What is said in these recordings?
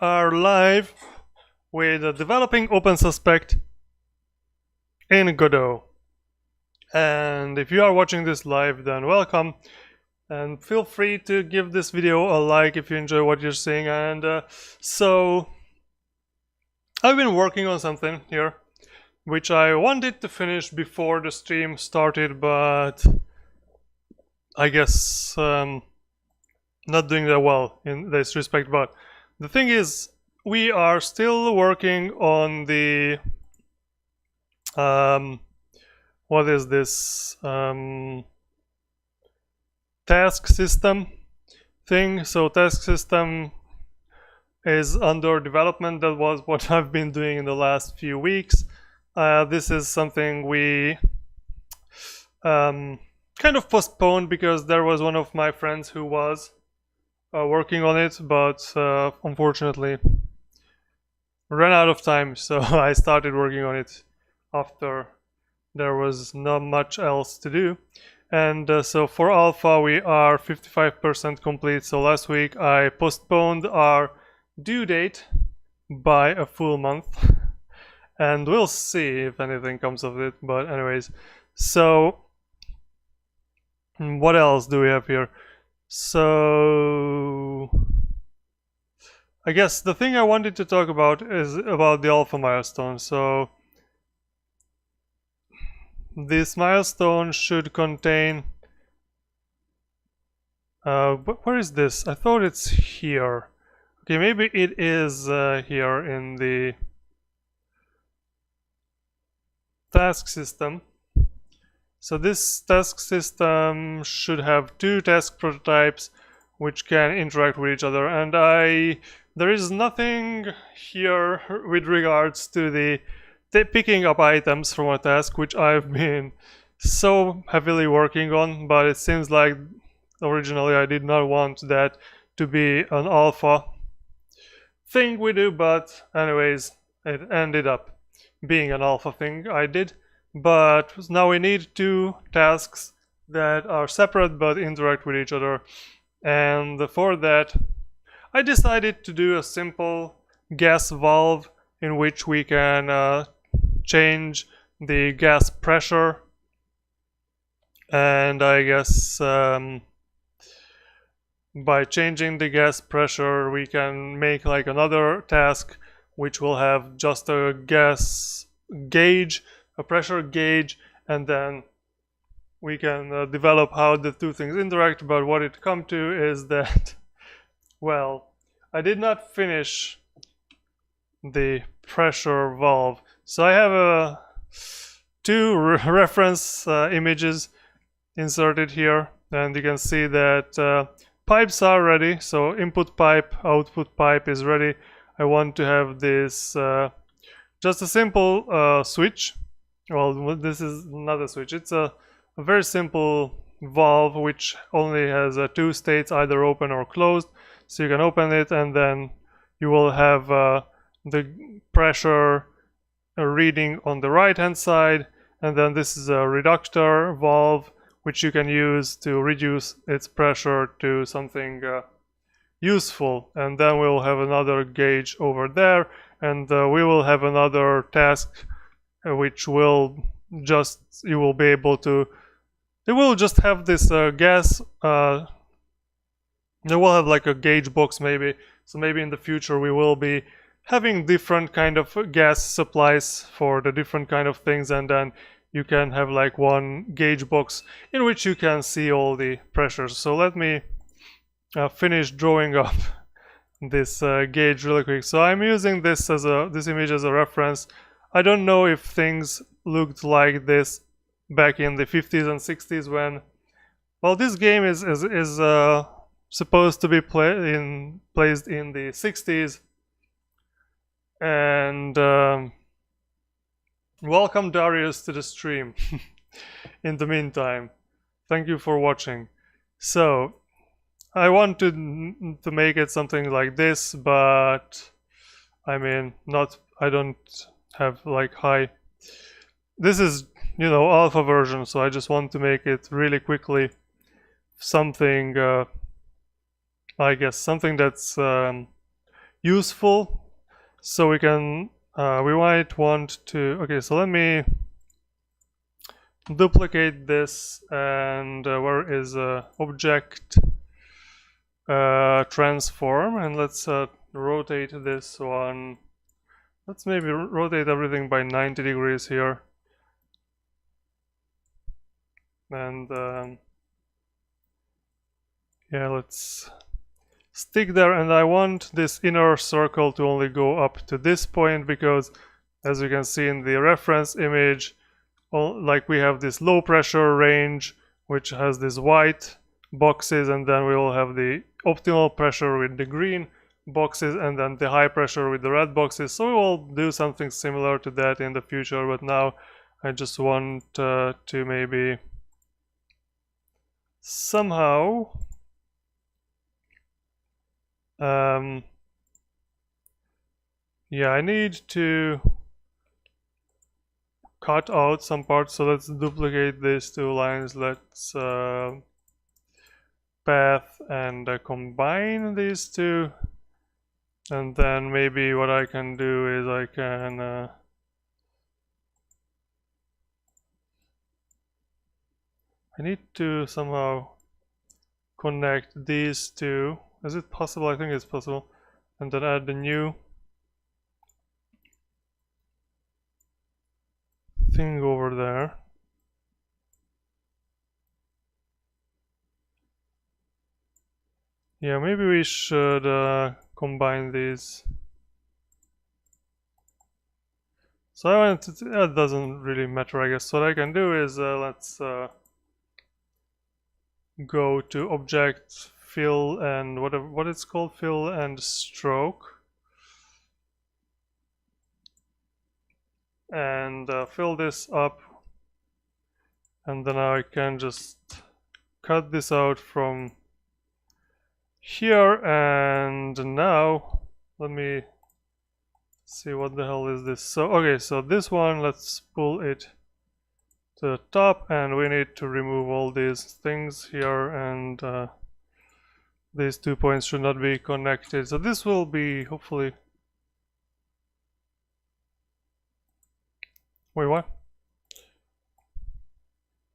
are live with developing OpenSuspect in Godot. And if you are watching this live, then welcome. And feel free to give this video a like if you enjoy what you're seeing. And so I've been working on something here, which I wanted to finish before the stream started, but I guess not doing that well in this respect. But the thing is, we are still working on the what is this task system thing. So task system is under development. That was what I've been doing in the last few weeks. This is something we kind of postponed because there was one of my friends who was working on it, but unfortunately ran out of time, so I started working on it after there was not much else to do. And so for alpha we are 55% complete. So last week I postponed our due date by a full month, and we'll see if anything comes of it. But anyways, so what else do we have here? So I guess the thing I wanted to talk about is about the alpha milestone. So this milestone should contain where is this? I thought it's here. Okay, maybe it is here in the task system. So this task system should have two task prototypes which can interact with each other, and there is nothing here with regards to the picking up items from a task, which I've been so heavily working on, but it seems like originally I did not want that to be an alpha thing we do, but anyways, it ended up being an alpha thing I did. But now we need two tasks that are separate but interact with each other, and for that I decided to do a simple gas valve in which we can change the gas pressure, and I guess by changing the gas pressure we can make like another task which will have just a gas gauge, a pressure gauge, and then we can develop how the two things interact. But what it come to is that, well, I did not finish the pressure valve. So I have two reference images inserted here, and you can see that pipes are ready. So input pipe, output pipe is ready. I want to have this just a simple switch. Well, this is not a switch, it's a very simple valve which only has two states, either open or closed. So you can open it and then you will have the pressure reading on the right hand side, and then this is a reductor valve which you can use to reduce its pressure to something useful. And then we'll have another gauge over there, and we will have another task which will just, you will be able to, it will just have this gas, it will have like a gauge box maybe. So maybe in the future we will be having different kind of gas supplies for the different kind of things, and then you can have like one gauge box in which you can see all the pressures. So let me finish drawing up this gauge really quick. So I'm using this as this image as a reference. I don't know if things looked like this back in the 50s and 60s when, well, this game is supposed to be placed in the 60s. And welcome Darius to the stream. In the meantime, thank you for watching. So I wanted to make it something like this, but I mean, I don't have like high, this is, you know, alpha version, so I just want to make it really quickly something I guess something that's useful. So we can we might want to, okay, so let me duplicate this, and where is object transform, and let's rotate this one. Let's maybe rotate everything by 90 degrees here, and yeah, let's stick there. And I want this inner circle to only go up to this point, because as you can see in the reference image, like we have this low pressure range which has these white boxes, and then we will have the optimal pressure with the green boxes, and then the high pressure with the red boxes. So we will do something similar to that in the future, but now I just want to maybe somehow yeah, I need to cut out some parts, so let's duplicate these two lines. Let's path and combine these two, and then maybe what I can do is I can I need to somehow connect these two. Is it possible? I think it's possible. And then add the new thing over there. Yeah, maybe we should combine these. So I want to, that doesn't really matter, I guess. What I can do is let's go to object fill and what it's called, fill and stroke, and fill this up, and then I can just cut this out from here. And now let me see, what the hell is this? So okay, so this one, let's pull it to the top, and we need to remove all these things here, and these 2 points should not be connected. So this will be hopefully, wait, what?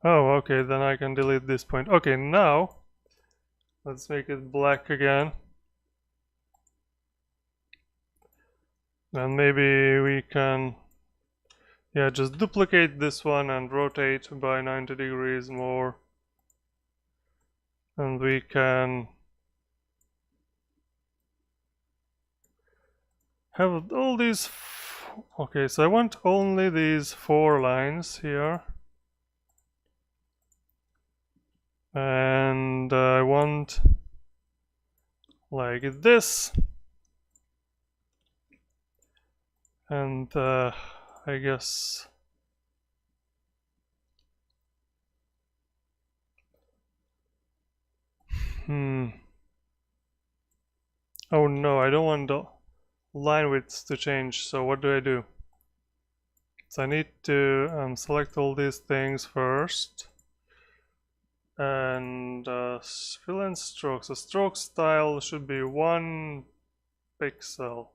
Oh, okay, then I can delete this point. Okay, now let's make it black again. And maybe we can, yeah, just duplicate this one and rotate by 90 degrees more. And we can have all these, okay, so I want only these 4 lines here. And I want like this. And I guess oh no, I don't want the line widths to change, so what do I do? So I need to select all these things first, and fill and stroke. So stroke style should be 1 pixel.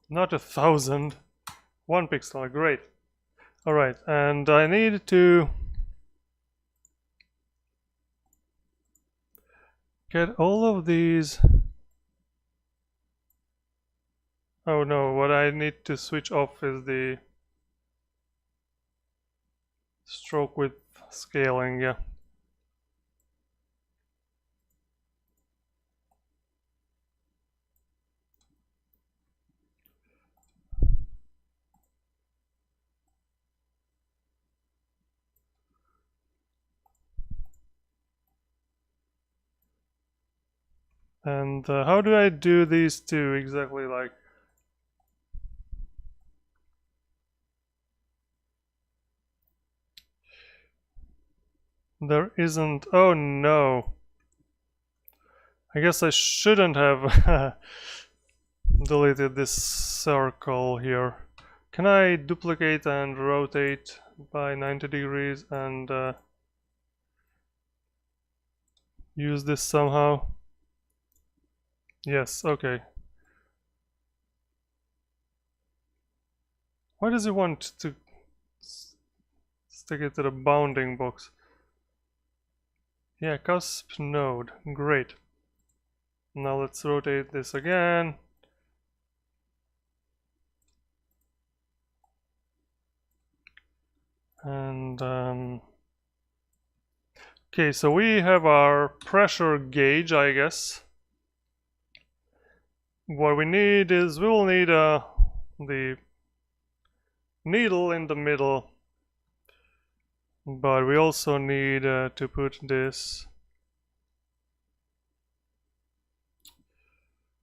Not 1,000. 1 pixel, great. Alright, and I need to get all of these. Oh no, what I need to switch off is the stroke width scaling, yeah. And how do I do these two exactly? Like, there isn't, oh no. I guess I shouldn't have deleted this circle here. Can I duplicate and rotate by 90 degrees and use this somehow. Yes, okay. Why does it want to stick it to the bounding box? Yeah, cusp node. Great. Now let's rotate this again. And okay, so we have our pressure gauge, I guess. What we need is, we will need the needle in the middle, but we also need to put this.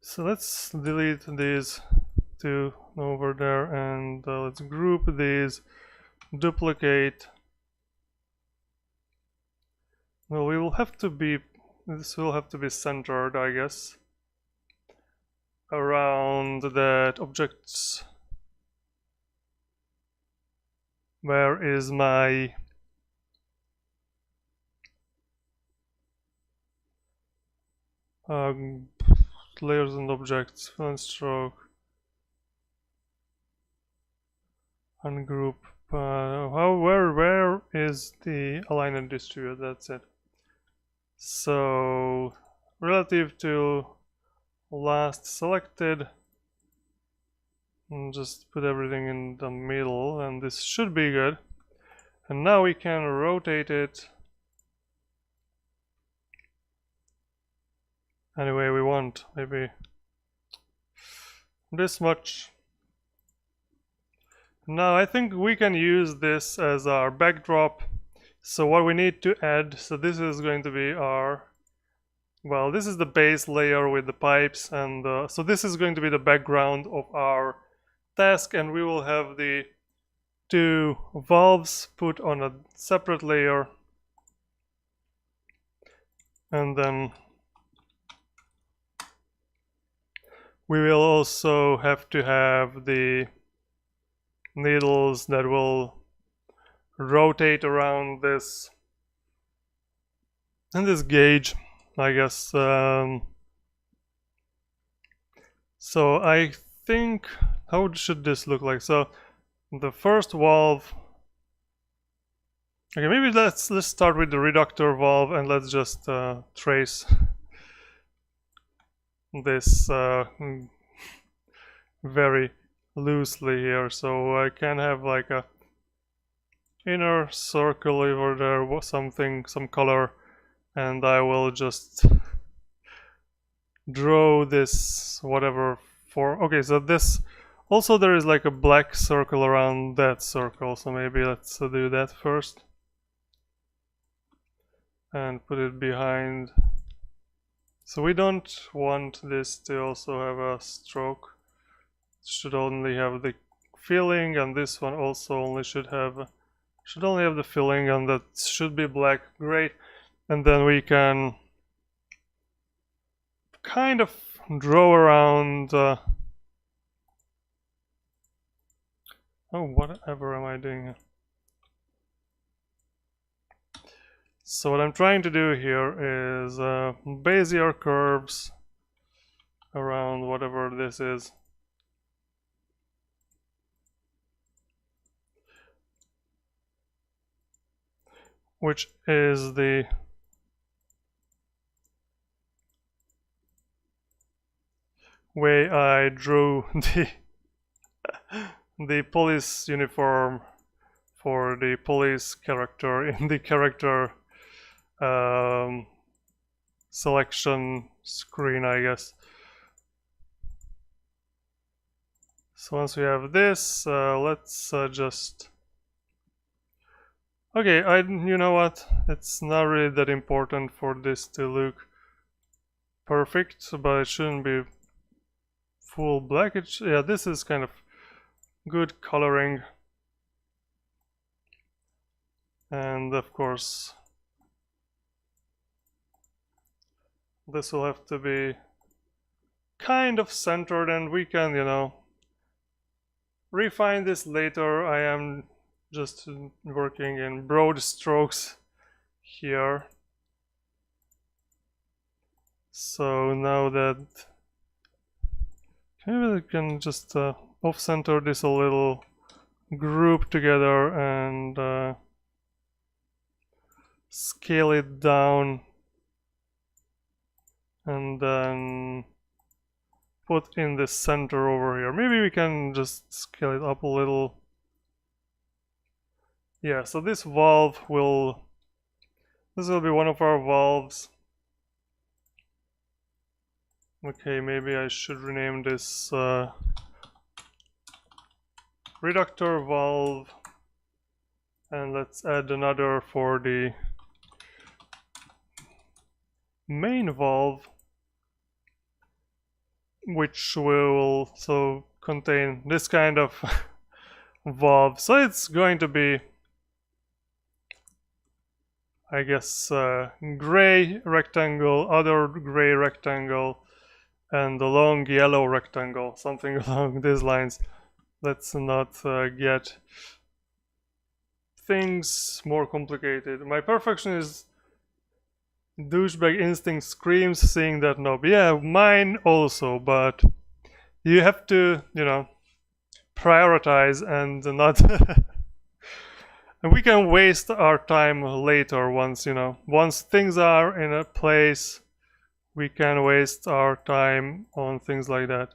So let's delete these two over there, and let's group these, duplicate. Well, we will have to be, this will have to be centered, I guess, around that objects. Where is my layers and objects, fill and stroke, ungroup. Where is the align and distribute? That's it. So relative to last selected, and just put everything in the middle, and this should be good. And now we can rotate it any way we want, maybe this much. Now I think we can use this as our backdrop. So what we need to add, so this is going to be our, well, this is the base layer with the pipes, and so this is going to be the background of our task, and we will have the two valves put on a separate layer, and then we will also have to have the needles that will rotate around this and this gauge, I guess. So I think, how should this look like? So the first valve, okay, maybe let's start with the reductor valve, and let's just trace this very loosely here. So I can have like a inner circle over there, something, some color, and I will just draw this whatever for. Okay, so this also, there is like a black circle around that circle, so maybe let's do that first and put it behind. So we don't want this to also have a stroke. It should only have the filling, and this one also only should only have the filling, and that should be black. Great. And then we can kind of draw around oh, whatever am I doing here? So what I'm trying to do here is Bezier curves around whatever this is. Which is the way I drew the police uniform for the police character in the character selection screen, I guess. So once we have this, let's just, okay, you know what, it's not really that important for this to look perfect, but it shouldn't be full black. Yeah, this is kind of good coloring, and of course this will have to be kind of centered, and we can, you know, refine this later. I am just working in broad strokes here. So now that maybe we can just off-center this a little, group together, and scale it down, and then put in the center over here. Maybe we can just scale it up a little. Yeah, so this valve will, this will be one of our valves. Okay, maybe I should rename this Reductor Valve, and let's add another for the main valve, which will so contain this kind of valve. So it's going to be, I guess, gray rectangle, other gray rectangle, and a long yellow rectangle, something along these lines. Let's not get things more complicated. My perfectionist douchebag instinct screams seeing that knob. Yeah, mine also, but you have to, you know, prioritize and not and we can waste our time later once, you know, once things are in a place, we can waste our time on things like that.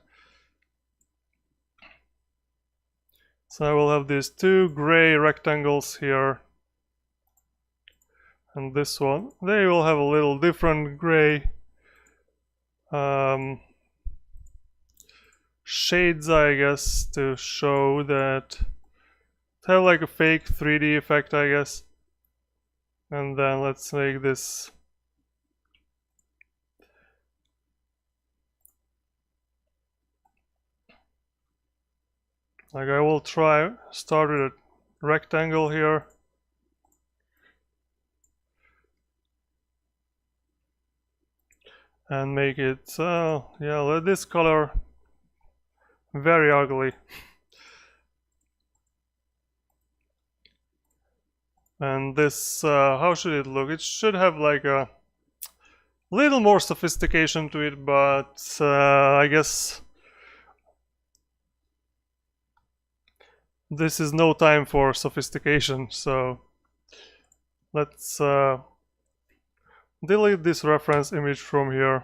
So I will have these two gray rectangles here, and this one, they will have a little different gray shades, I guess, to show that, to have like a fake 3D effect, I guess. And then let's make this like, I will start with a rectangle here. And make it, yeah, let this color very ugly. And this, how should it look? It should have like a little more sophistication to it, but I guess this is no time for sophistication, so let's delete this reference image from here.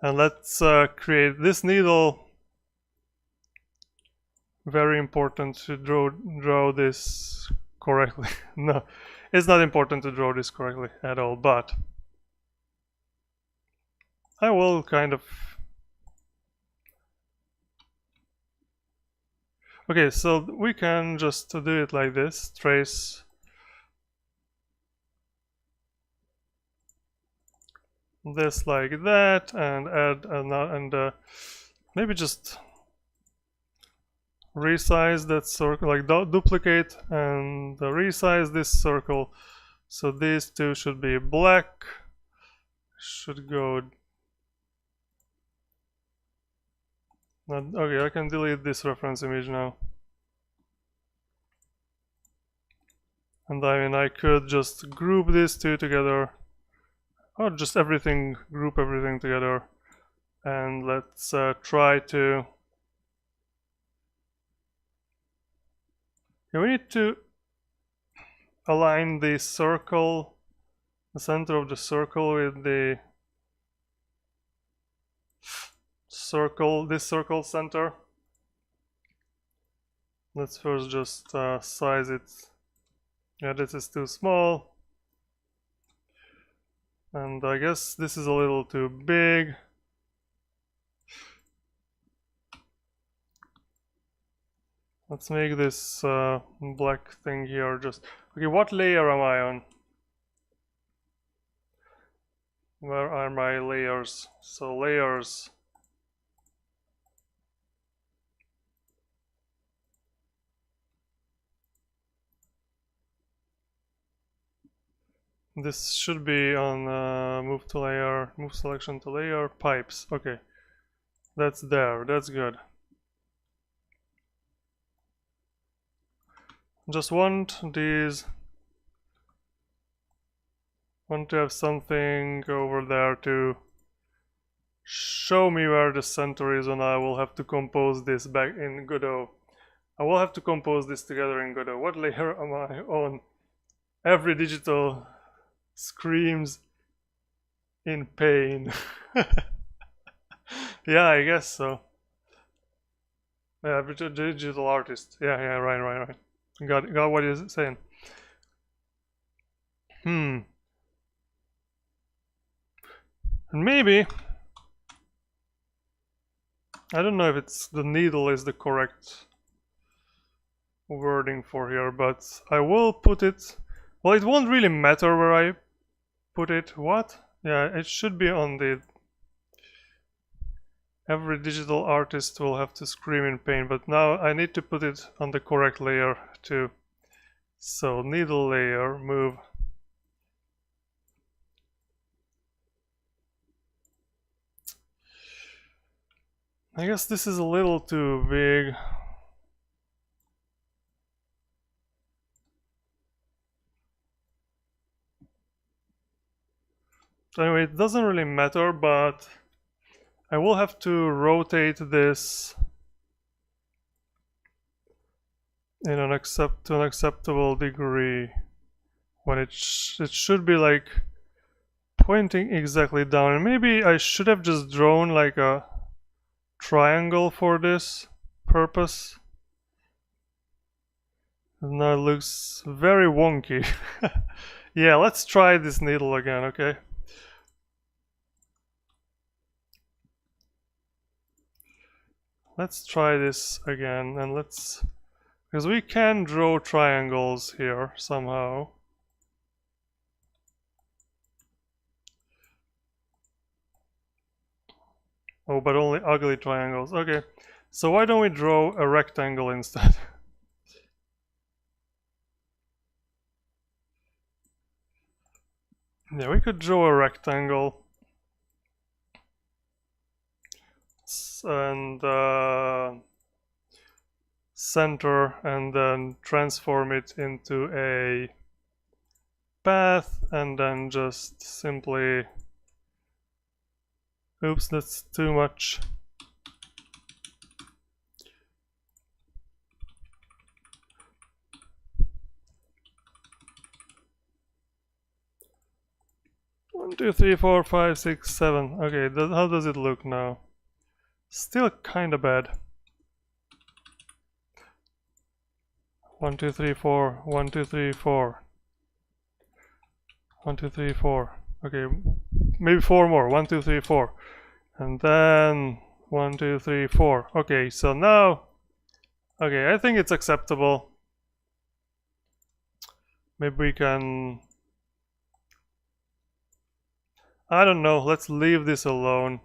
And let's create this needle. Very important to draw this correctly. No, it's not important to draw this correctly at all, but I will kind of... Okay, so we can just do it like this, trace this like that, and add and maybe just resize that circle, like duplicate and resize this circle. So these two should be black, should go... Okay, I can delete this reference image now. And I mean, I could just group these two together, or just group everything together. And let's try to... Yeah, we need to align the circle, the center of the circle with the circle, this circle center. Let's first just size it. Yeah, this is too small. And I guess this is a little too big. Let's make this black thing here just... Okay, what layer am I on? Where are my layers? So layers... This should be on move to layer, move selection to layer, pipes. Okay, that's there, that's good. Just want these Want to have something over there to show me where the center is, and I will have to compose this back in Godot. I will have to compose this together in Godot. What layer am I on? Every digital screams in pain. Yeah, I guess so. Yeah, digital artist. Yeah, right. Got what you're saying. And maybe, I don't know if it's the needle is the correct wording for here, but I will put it, well, it won't really matter where I put it. What? Yeah, it should be on the, every digital artist will have to scream in pain, but now I need to put it on the correct layer too. So needle layer, move. I guess this is a little too big. Anyway, it doesn't really matter, but I will have to rotate this in an acceptable degree when it should be like pointing exactly down. And maybe I should have just drawn like a triangle for this purpose. And now it looks very wonky. Yeah, let's try this needle again, okay? Let's try this again, and let's, because we can draw triangles here somehow. Oh, but only ugly triangles. Okay, so why don't we draw a rectangle instead? Yeah, we could draw a rectangle. And center, and then transform it into a path, and then just simply, oops, that's too much. One, two, three, four, five, six, seven. Okay, how does it look now? Still kinda bad. 1, 2, 3, 4. 1, 2, 3, 4. 1, 2, 3, 4. Okay, maybe 4 more. 1, 2, 3, 4. And then 1, 2, 3, 4. Okay, so now, okay, I think it's acceptable. Maybe we can, I don't know, let's leave this alone.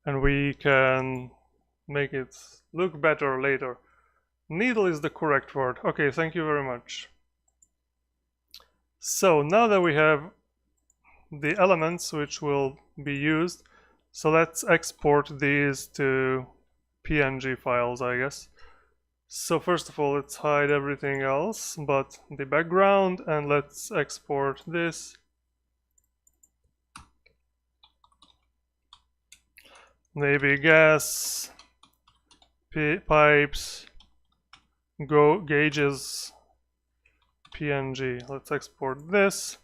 And we can make it look better later. Needle is the correct word. Okay, thank you very much. So now that we have the elements which will be used, so let's export these to PNG files, I guess. So first of all, let's hide everything else but the background, and let's export this. Maybe gas, pipes, gauges, PNG. Let's export this.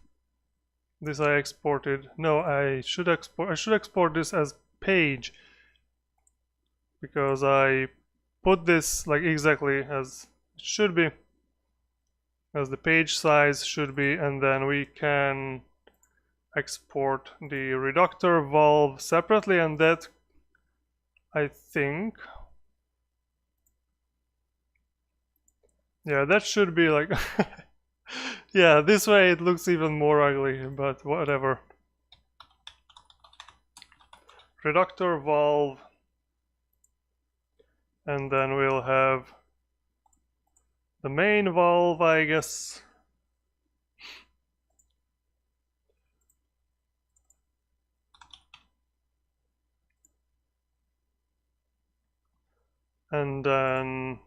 This I exported. No, I should export this as page, because I put this like exactly as it should be, as the page size should be, and then we can export the Reductor Valve separately, and that, I think, yeah, that should be like yeah, this way it looks even more ugly, but whatever. Reductor Valve, and then we'll have the main valve, I guess. And then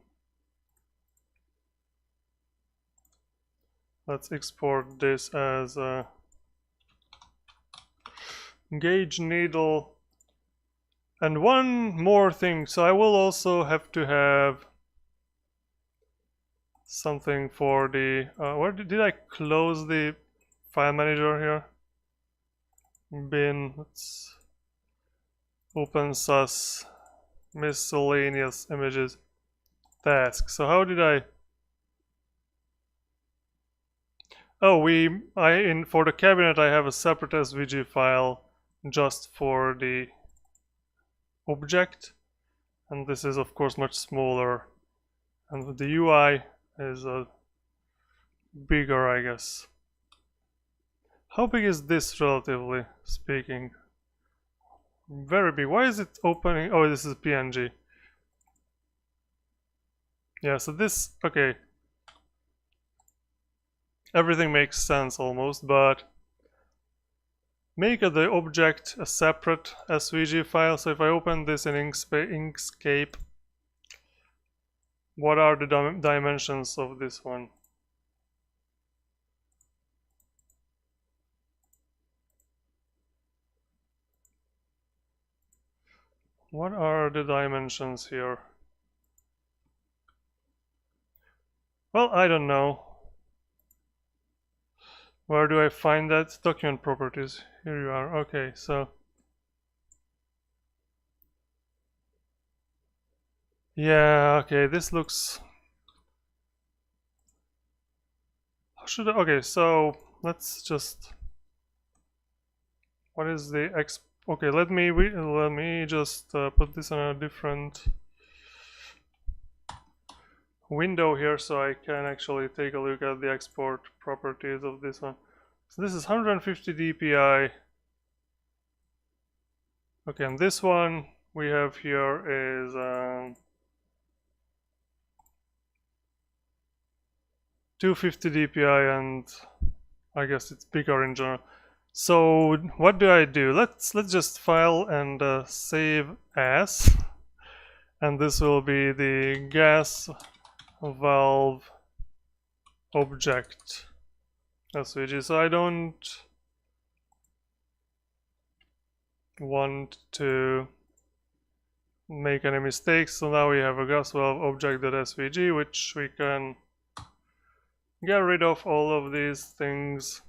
let's export this as a gauge needle, and one more thing. So I will also have to have something for the where did I close the file manager here? Bin, let's OpenSus miscellaneous images task. So how did I? Oh, for the cabinet I have a separate SVG file just for the object, and this is of course much smaller, and the UI is bigger, I guess. How big is this, relatively speaking? Very big. Why is it opening? Oh, this is PNG. Yeah, so this, okay. Everything makes sense almost, but make the object a separate SVG file. So if I open this in Inkscape, what are the dimensions of this one? What are the dimensions here? Well, I don't know. Where do I find that? Document properties. Here you are. Okay, so yeah, okay, this looks. How should I? Okay, so let's just. What is the X? Okay, let me just put this on a different window here so I can actually take a look at the export properties of this one. So this is 150 dpi. Okay, and this one we have here is 250 dpi, and I guess it's bigger in general. So what do I do? Let's just file and save as, and this will be the gas valve object SVG. So I don't want to make any mistakes. So now we have a gas valve object.svg, which we can get rid of all of these things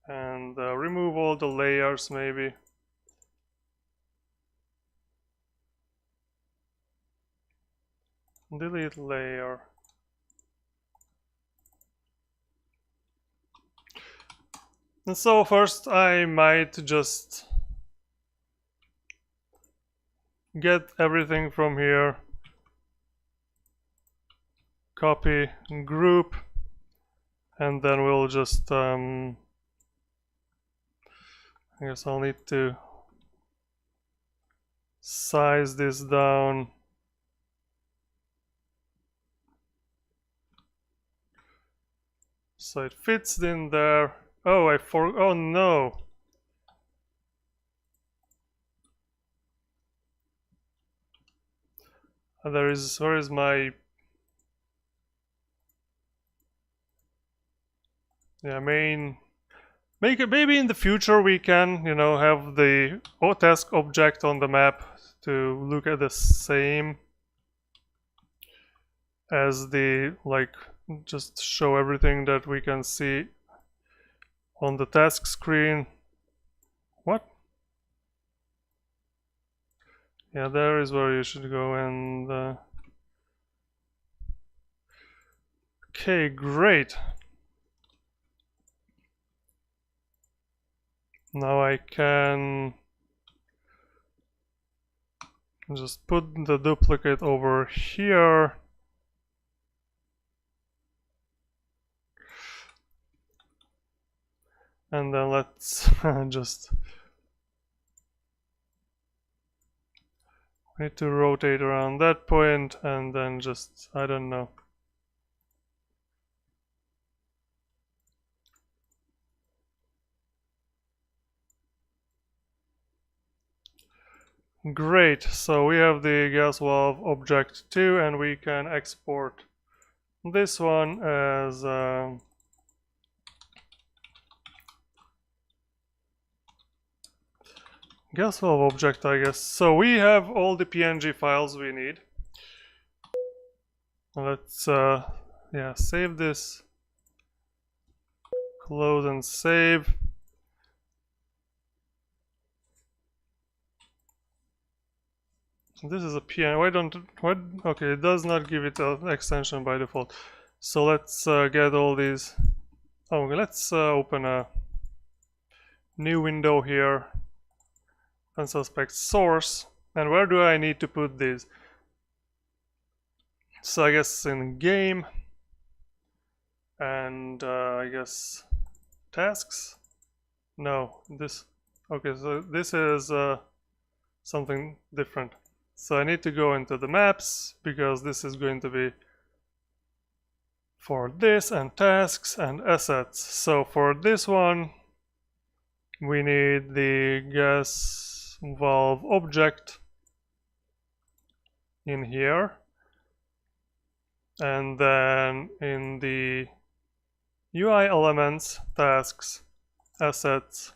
and remove all the layers maybe. Delete layer. And so first I might just get everything from here, copy, group, and then we'll just I guess I'll need to size this down. So it fits in there. Oh, oh no. Where is my, yeah, main. Maybe in the future we can, you know, have the task object on the map to look at the same as the, like, just show everything that we can see on the task screen. What? Yeah, there is where you should go, and okay, great. Now I can just put the duplicate over here. And then let's just need to rotate around that point, and then just, I don't know. Great, so we have the gas valve object 2, and we can export this one as Guess valve object, I guess. So we have all the PNG files we need. Let's yeah, save this, close and save. This is a PNG. Okay, it does not give it an extension by default. So let's get all these. Oh, let's open a new window here. Unsuspect source. And where do I need to put these? So I guess in game, and I guess tasks. No, this. Okay, so this is something different. So I need to go into the maps because this is going to be for this, and tasks and assets. So for this one, we need the gas valve object in here. And then in the UI elements, tasks, assets,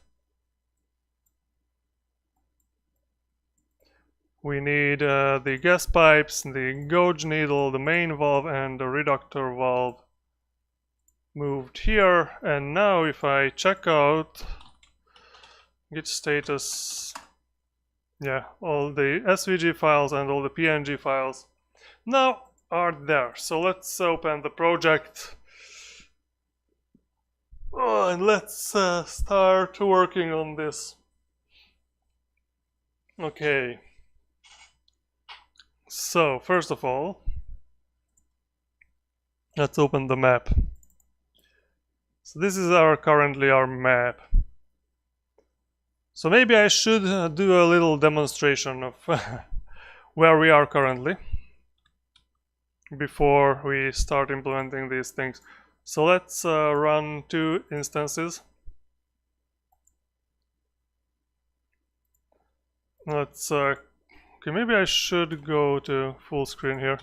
we need the gas pipes, the gauge needle, the main valve, and the reductor valve moved here. And now if I check out git status, yeah, all the SVG files and all the PNG files now are there. So let's open the project. Oh, and let's start working on this. Okay. So first of all, let's open the map. So this is currently our map. So maybe I should do a little demonstration of where we are currently before we start implementing these things. So let's run 2 instances. Let's okay, maybe I should go to full screen here.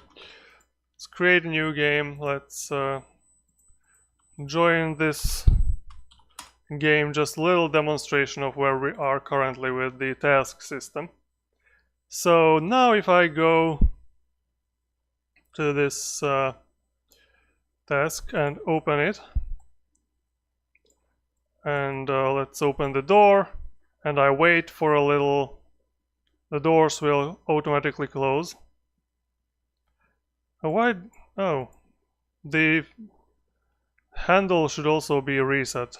Let's create a new game. Let's join this game, just a little demonstration of where we are currently with the task system. So now if I go to this task and open it, and let's open the door, and I wait for a little, the doors will automatically close. Why? Oh, the handle should also be reset.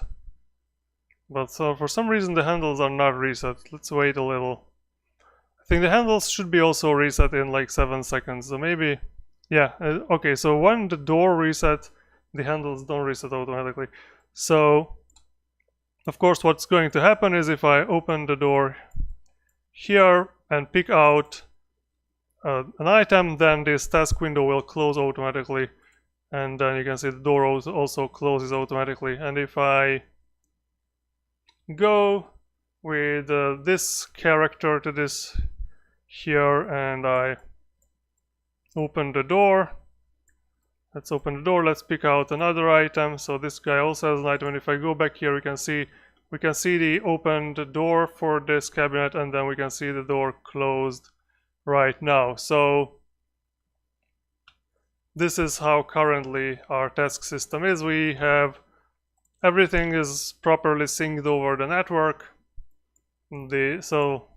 But so for some reason the handles are not reset. Let's wait a little. I think the handles should be also reset in like 7 seconds. So maybe, yeah. Okay, so when the door reset, the handles don't reset automatically. So, of course, what's going to happen is if I open the door here and pick out an item, then this task window will close automatically. And then you can see the door also closes automatically. And if I go with this character to this here and I open the door, let's open the door, let's pick out another item. So this guy also has an item, and if I go back here we can see the opened door for this cabinet, and then we can see the door closed right now. So this is how currently our task system is. We have everything is properly synced over the network. So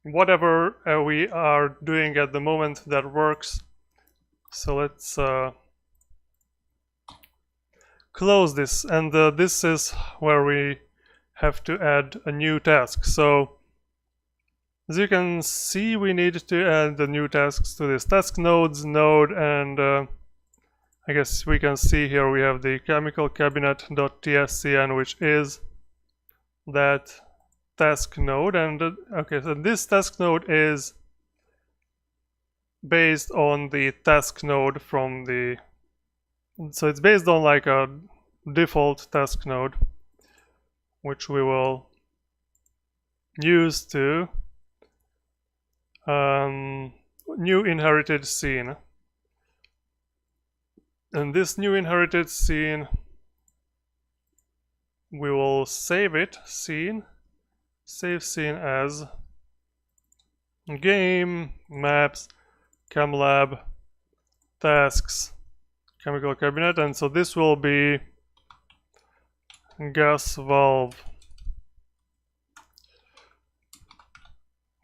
whatever we are doing at the moment, that works. So let's close this, and this is where we have to add a new task. So as you can see, we need to add the new tasks to this task nodes node, and I guess we can see here we have the chemical cabinet.tscn, which is that task node. And okay, so this task node is based on the task node from the, so it's based on like a default task node, which we will use to new inherited scene. And this new inherited scene, we will save it, scene, save scene as game maps camlab tasks chemical cabinet, and so this will be gas valve.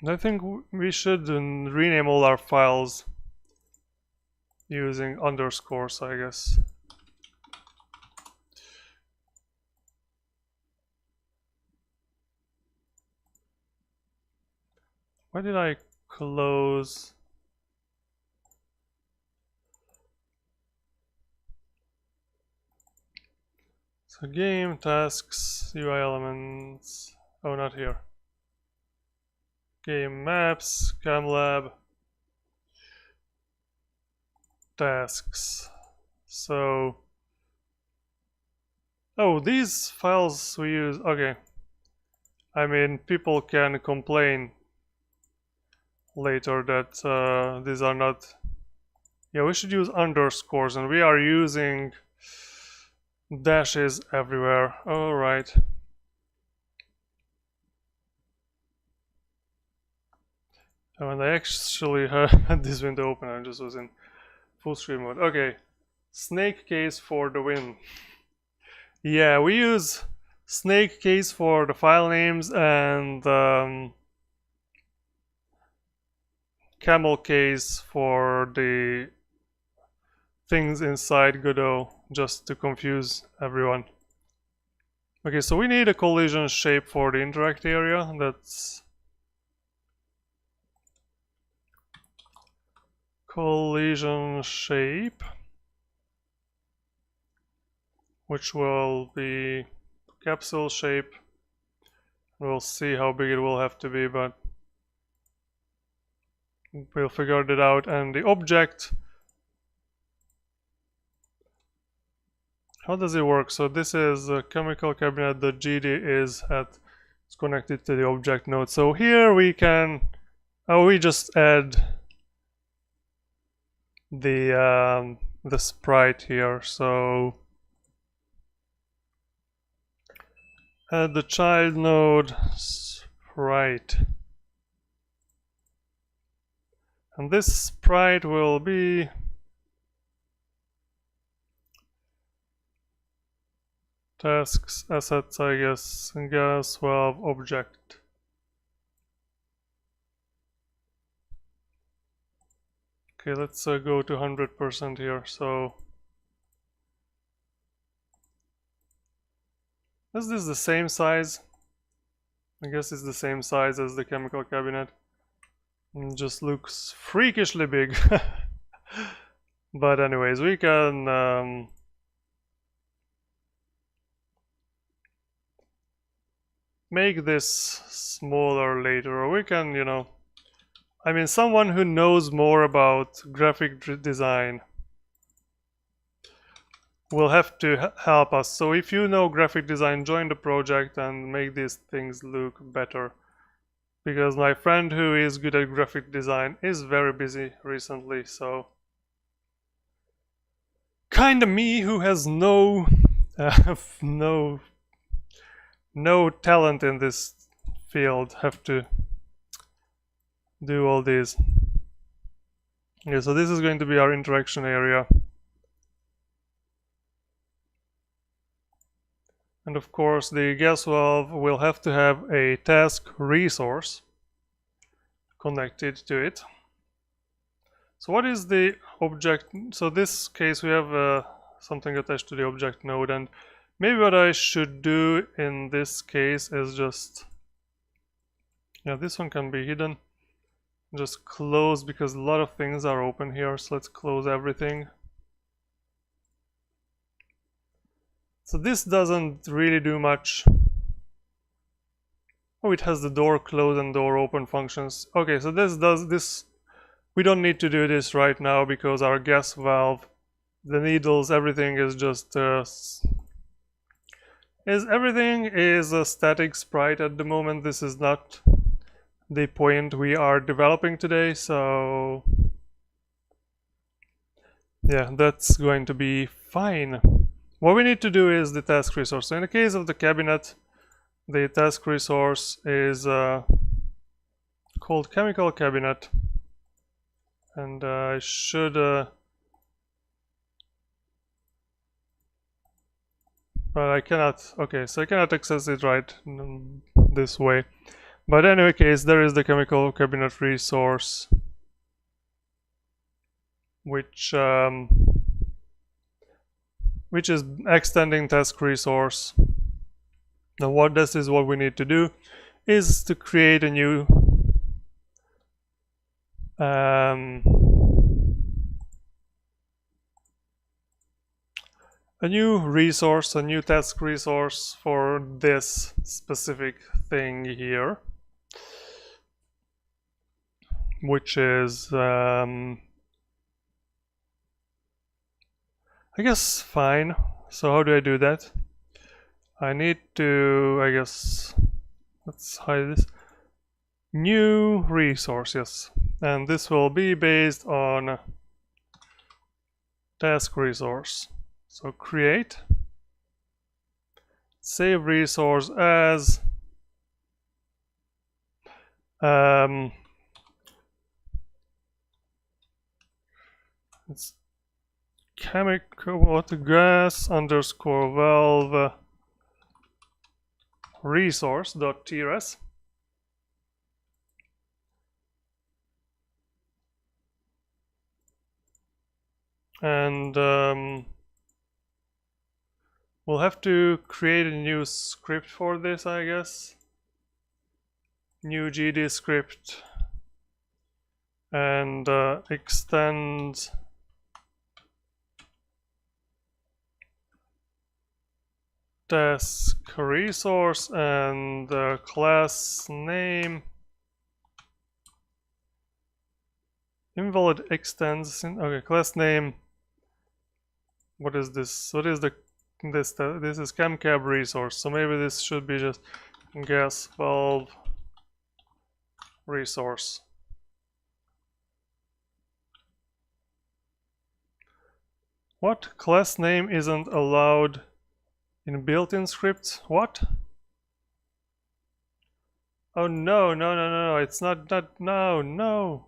I think we should rename all our files using underscores, I guess. Why did I close? So game, tasks, UI elements, oh not here. Game maps, camlab, tasks. So, oh, these files we use, okay. I mean, people can complain later that these are not, yeah, we should use underscores, and we are using dashes everywhere. All right. And I actually had this window open, I just was in full screen mode. Okay, snake case for the win. Yeah, we use snake case for the file names and camel case for the things inside Godot, just to confuse everyone. Okay, so we need a collision shape for the interact area. That's collision shape, which will be capsule shape. We'll see how big it will have to be, but we'll figure it out. And the object, how does it work? So this is a chemical cabinet. The GD is it's connected to the object node. So here we can, we just add the sprite here. So add the child node sprite, and this sprite will be tasks assets, I guess, and gas valve object. Okay, let's go to 100% here. So is this the same size? I guess it's the same size as the chemical cabinet. It just looks freakishly big. But anyways, we can make this smaller later, or we can, you know, I mean, someone who knows more about graphic design will have to help us. So if you know graphic design, join the project and make these things look better. Because my friend who is good at graphic design is very busy recently, so kinda me, who has no talent in this field, have to do all these. Okay, so this is going to be our interaction area. And of course the gas valve will have to have a task resource connected to it. So what is the object? So this case we have something attached to the object node, and maybe what I should do in this case is just, yeah, this one can be hidden. Just close, because a lot of things are open here, so let's close everything. So this doesn't really do much. Oh, it has the door close and door open functions. Okay, so this does this. We don't need to do this right now because our gas valve, the needles, everything is just everything is a static sprite at the moment. This is not the point we are developing today, so yeah, that's going to be fine. What we need to do is the task resource. So in the case of the cabinet, the task resource is called chemical cabinet, and I should but I cannot, okay, so I cannot access it right this way. But in any case, there is the chemical cabinet resource, which is extending task resource. Now what this is what we need to do is to create a new resource, a new task resource for this specific thing here, which is I guess fine. So how do I do that? I need to, I guess, let's hide this. New resource, yes. And this will be based on task resource. So create, save resource as it's chemical gas underscore valve resource.trs. And we'll have to create a new script for this, I guess. New GD script and extend task resource and class name invalid extends. Okay, class name. What is this? What is this is chemcab resource, so maybe this should be just gas valve resource. What? Class name isn't allowed in built-in scripts? What? Oh no, no, no, no, it's not that, no, no.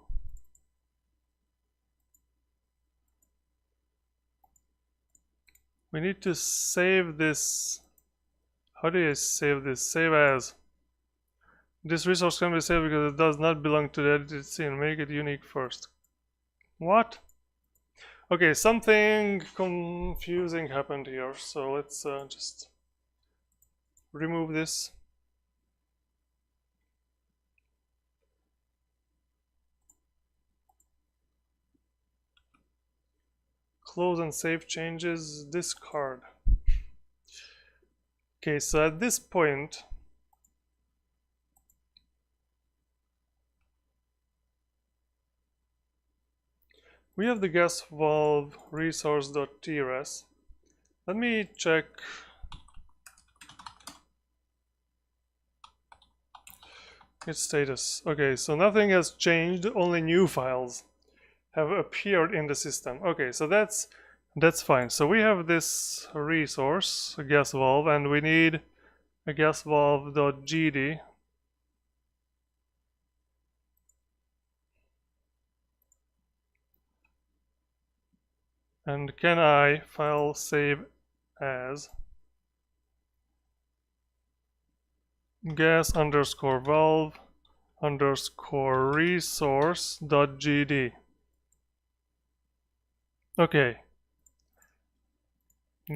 We need to save this. How do I save this? Save as. This resource can be saved because it does not belong to the edited scene. Make it unique first. What? Okay, something confusing happened here, so let's just remove this. Close and save changes, discard. Okay, so at this point, we have the gas valve resource.trs. Let me check. Its status. Okay, so nothing has changed, only new files have appeared in the system. Okay, so that's fine. So we have this resource, a gas valve, and we need a gas valve.gd. And can I file save as gas underscore valve underscore resource.gd. Okay.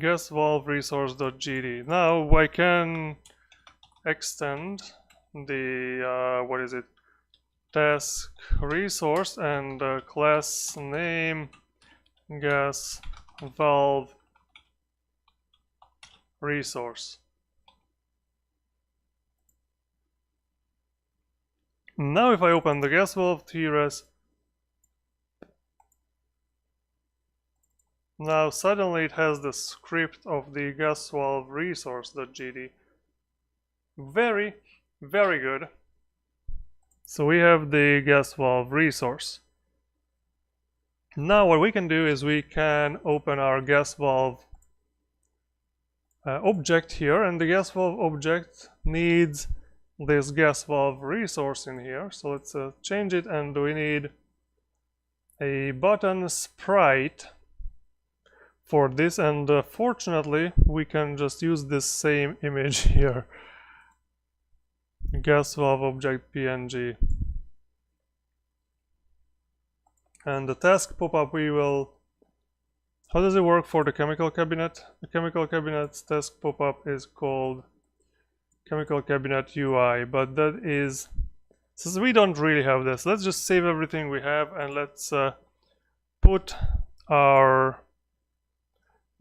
Gas valve resource.gd. Now I can extend the what is it? Task resource and class name gas valve resource. Now if I open the gas valve TRS, now suddenly it has the script of the gas valve resource.gd. Very, very good. So we have the gas valve resource. Now what we can do is we can open our gas valve object here, and the gas valve object needs this gas valve resource in here. So let's change it, and we need a button sprite for this, and fortunately we can just use this same image here, gas valve object png, and the task pop-up we will. How does it work for the chemical cabinet? The chemical cabinet's task pop-up is called chemical cabinet UI, but that is, since we don't really have this, let's just save everything we have, and let's put our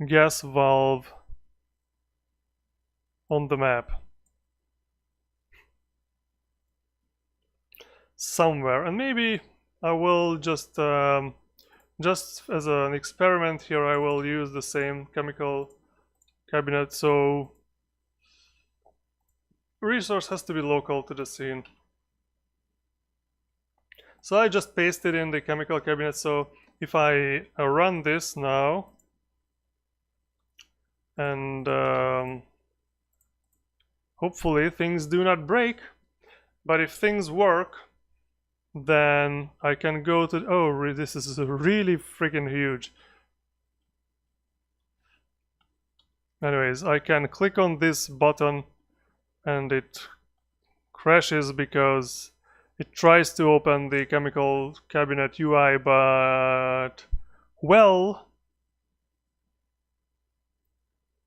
gas valve on the map somewhere. And maybe I will just as an experiment here, I will use the same chemical cabinet. So resource has to be local to the scene. So I just pasted in the chemical cabinet. So if I run this now, and hopefully things do not break, but if things work, then I can go to, oh, this is really freaking huge. Anyways, I can click on this button and it crashes because it tries to open the chemical cabinet UI, but, well,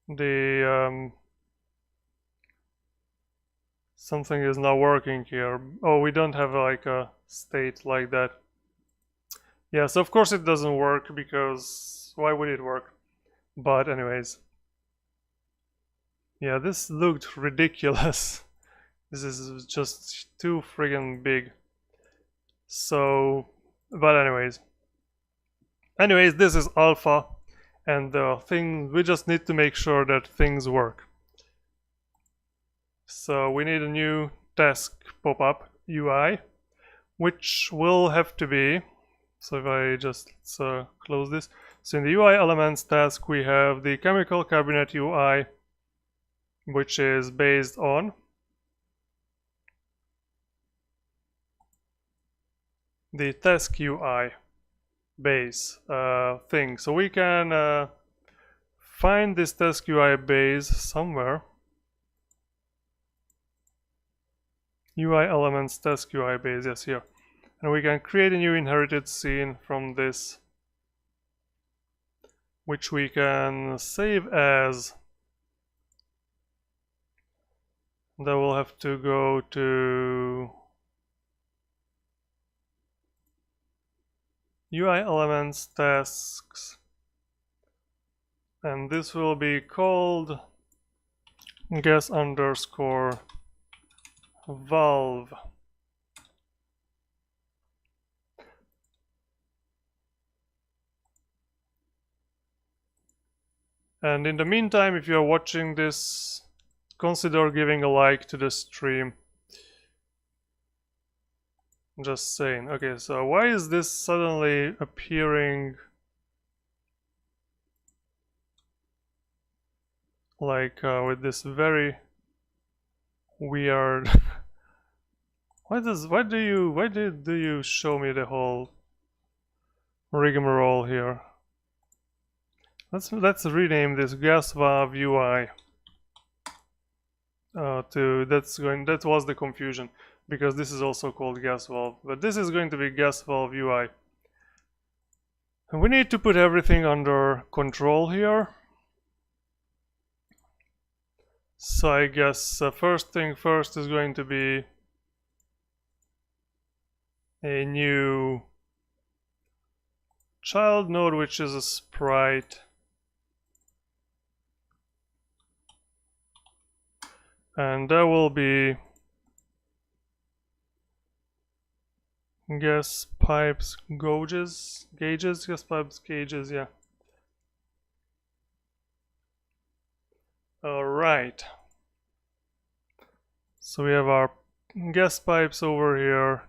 the something is not working here. Oh, we don't have like a state like that. Yes, of course it doesn't work, because why would it work? But anyways, yeah, this looked ridiculous. This is just too friggin' big. So, but anyways, this is alpha, and the thing, we just need to make sure that things work. So we need a new task pop-up UI, which will have to be, so if I just close this. So in the UI elements task we have the chemical cabinet UI, which is based on the task UI base thing. So we can find this task UI base somewhere. UI elements task UI base, yes, here. And we can create a new inherited scene from this, which we can save as. Then we'll have to go to UI elements tasks, and this will be called gas underscore valve. And in the meantime, if you're watching this, consider giving a like to the stream. Just saying. Okay, so why is this suddenly appearing like with this very weird why do you show me the whole rigmarole here? Let's rename this gas valve UI that was the confusion, because this is also called gas valve, but this is going to be gas valve UI. And we need to put everything under control here. So I guess first thing first is going to be a new child node, which is a sprite. And there will be gas pipes gauges, gas pipes gauges, yeah. Alright. So we have our gas pipes over here.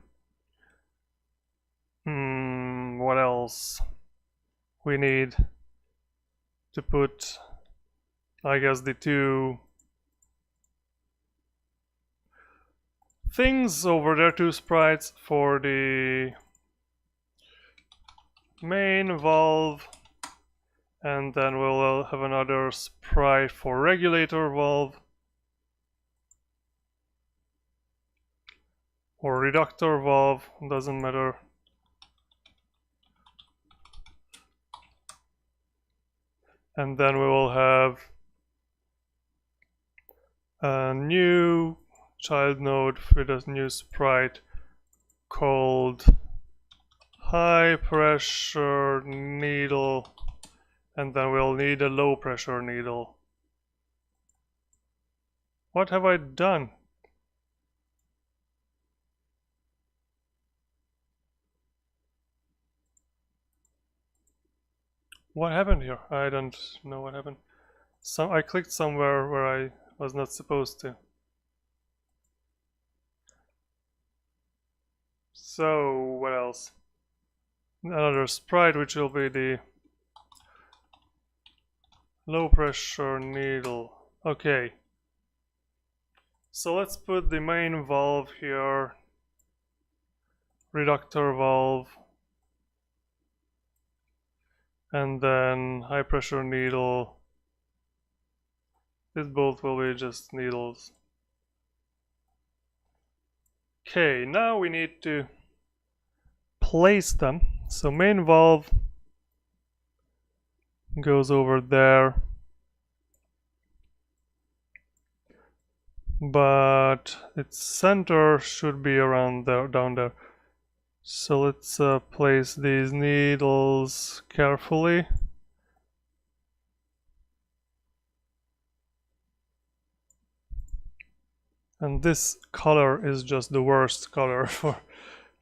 What else? We need to put I guess the two things over there, two sprites for the main valve, and then we'll have another sprite for regulator valve or reductor valve, doesn't matter. And then we will have a new child node with a new sprite called high pressure needle, and then we'll need a low pressure needle. What have I done? What happened here? I don't know what happened. I clicked somewhere where I was not supposed to. So what else? Another sprite, which will be the low pressure needle. Okay. So let's put the main valve here, reductor valve, and then high pressure needle. These both will be just needles. Okay, now we need to place them. So main valve goes over there, but its center should be around there, down there. So let's place these needles carefully. And this color is just the worst color for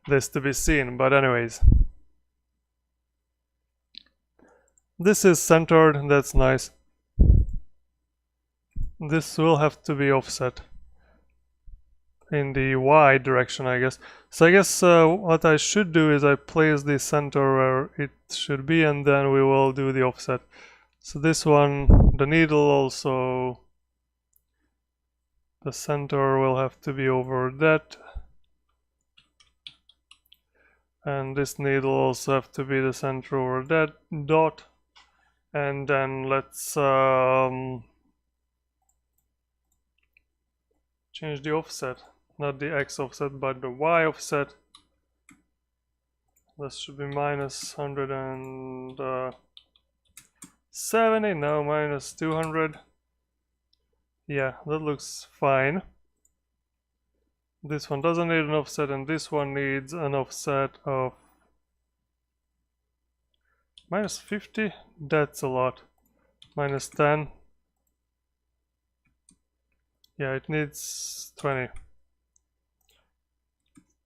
this to be seen, but anyways. This is centered, that's nice. This will have to be offset in the Y direction, I guess. So I guess what I should do is I place the center where it should be, and then we will do the offset. So this one, the needle also, the center will have to be over that. And this needle also have to be the center over that dot. And then let's change the offset. Not the X offset, but the Y offset. This should be minus 170, no, minus 200. Yeah, that looks fine. This one doesn't need an offset, and this one needs an offset of minus 50. That's a lot. Minus 10. Yeah, it needs 20.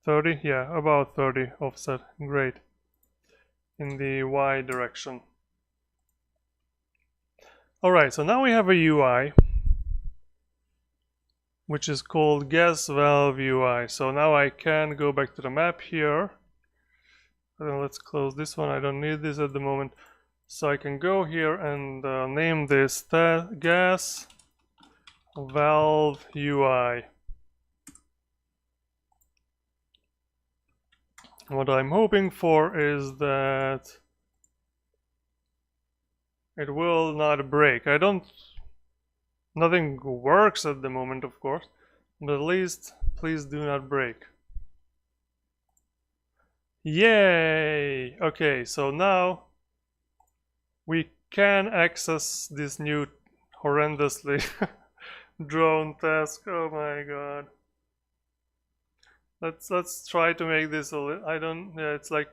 30, yeah, about 30 offset, great. In the Y direction. Alright, so now we have a UI, which is called gas valve UI. So now I can go back to the map here. Let's close this one, I don't need this at the moment. So I can go here and name this gas valve UI. What I'm hoping for is that it will not break. Nothing works at the moment, of course, but at least please do not break. Yay! Okay, so now we can access this new horrendously drawn task. Oh my god. Let's try to make this a little, yeah, it's like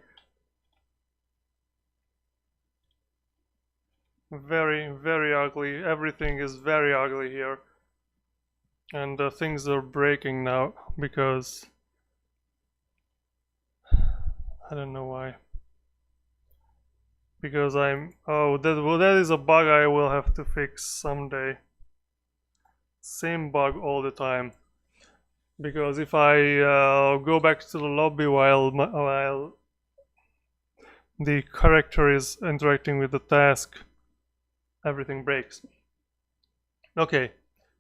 very, very ugly. Everything is very ugly here. And things are breaking now because I don't know why. Because that is a bug I will have to fix someday. Same bug all the time. Because if I go back to the lobby while the character is interacting with the task, everything breaks. Okay,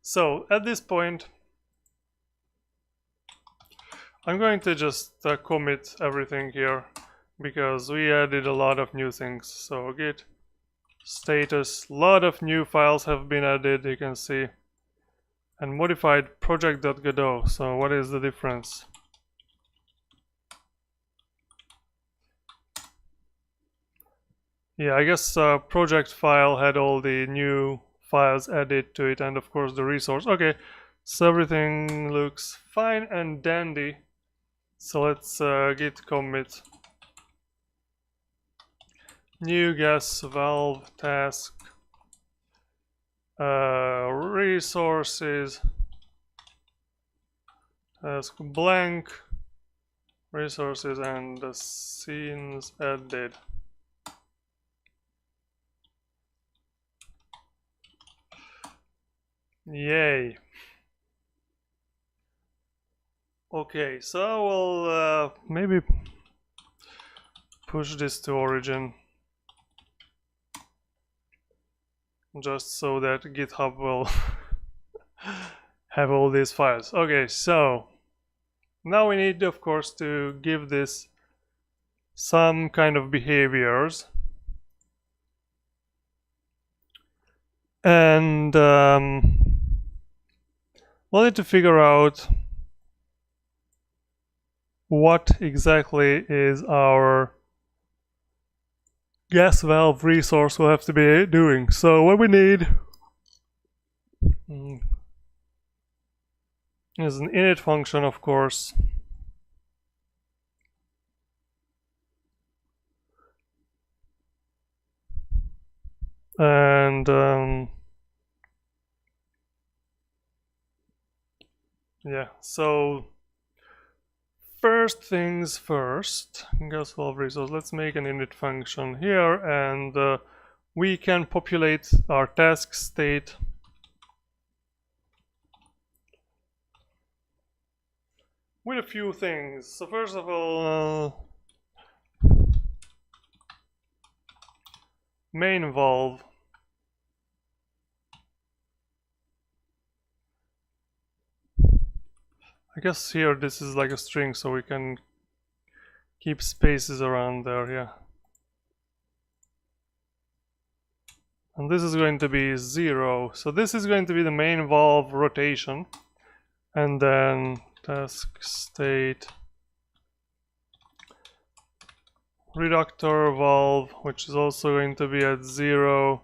so at this point I'm going to just commit everything here because we added a lot of new things. So git status, a lot of new files have been added, you can see, and modified project.godot. So what is the difference? Yeah, I guess project file had all the new files added to it, and of course the resource. Okay, so everything looks fine and dandy. So let's git commit new gas valve task resources task blank resources and the scenes added. Yay. Okay, so we'll maybe push this to origin just so that GitHub will have all these files. Okay, so now we need, of course, to give this some kind of behaviors. And we'll need to figure out what exactly is our gas valve resource will have to be doing. So what we need is an init function, of course. And yeah, so first things first, gas valve resource. Let's make an init function here, and we can populate our task state with a few things. So first of all, main valve. I guess here this is like a string, so we can keep spaces around there, yeah. And this is going to be 0. So this is going to be the main valve rotation. And then task state Reductor Valve, which is also going to be at 0.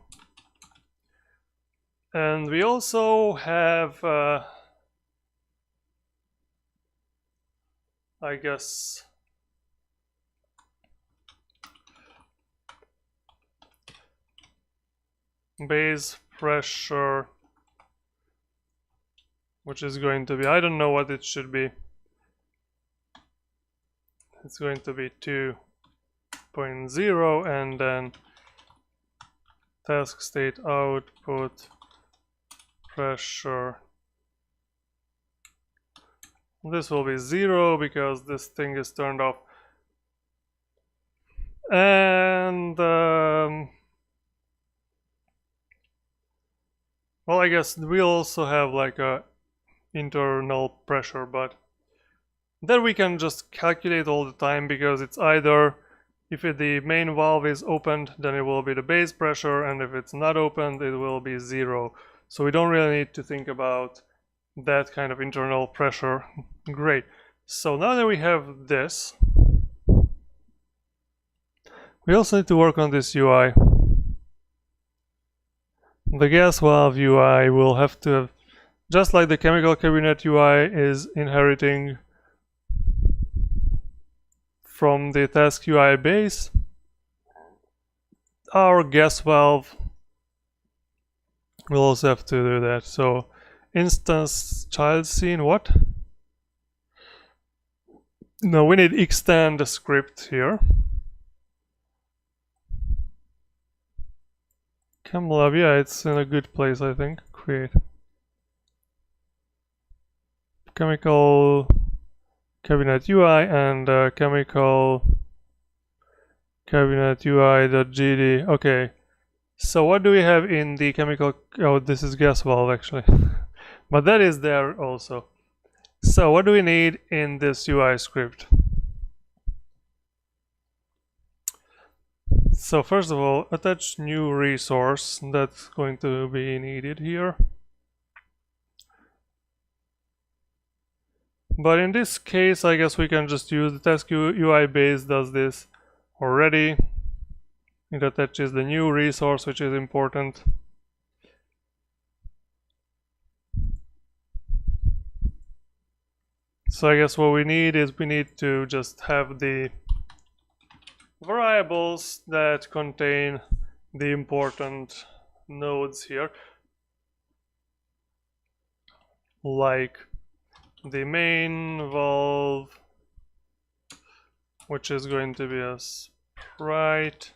And we also have I guess base pressure, which is going to be, I don't know what it should be. It's going to be 2.0, and then task state output pressure. This will be 0 because this thing is turned off. And well, I guess we also have like a internal pressure, but that we can just calculate all the time, because it's either, if the main valve is opened, then it will be the base pressure, and if it's not opened, it will be 0. So we don't really need to think about that kind of internal pressure. Great. So now that we have this, we also need to work on this UI. The gas valve UI will have to have, just like the chemical cabinet UI is inheriting from the task UI base, our gas valve will also have to do that. So instance child scene, what? No, we need extend the script here. ChemLab, yeah, it's in a good place, I think. Create chemical cabinet UI and chemical cabinet UI.gd. Okay, So what do we have in the chemical? Oh, this is gas valve actually, but that is there also. So what do we need in this UI script? So first of all, attach new resource that's going to be needed here. But in this case, I guess we can just use the task UI base does this already. It attaches the new resource, which is important. So I guess what we need is we need to just have the variables that contain the important nodes here, like the main valve, which is going to be a sprite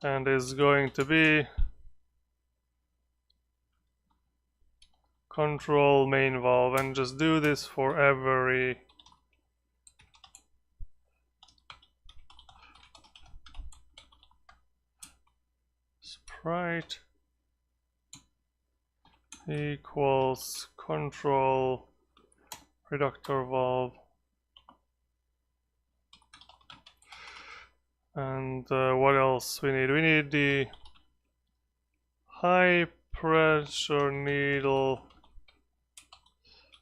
and is going to be control main valve, and just do this for every sprite equals control reductor valve. And what else we need? We need the high pressure needle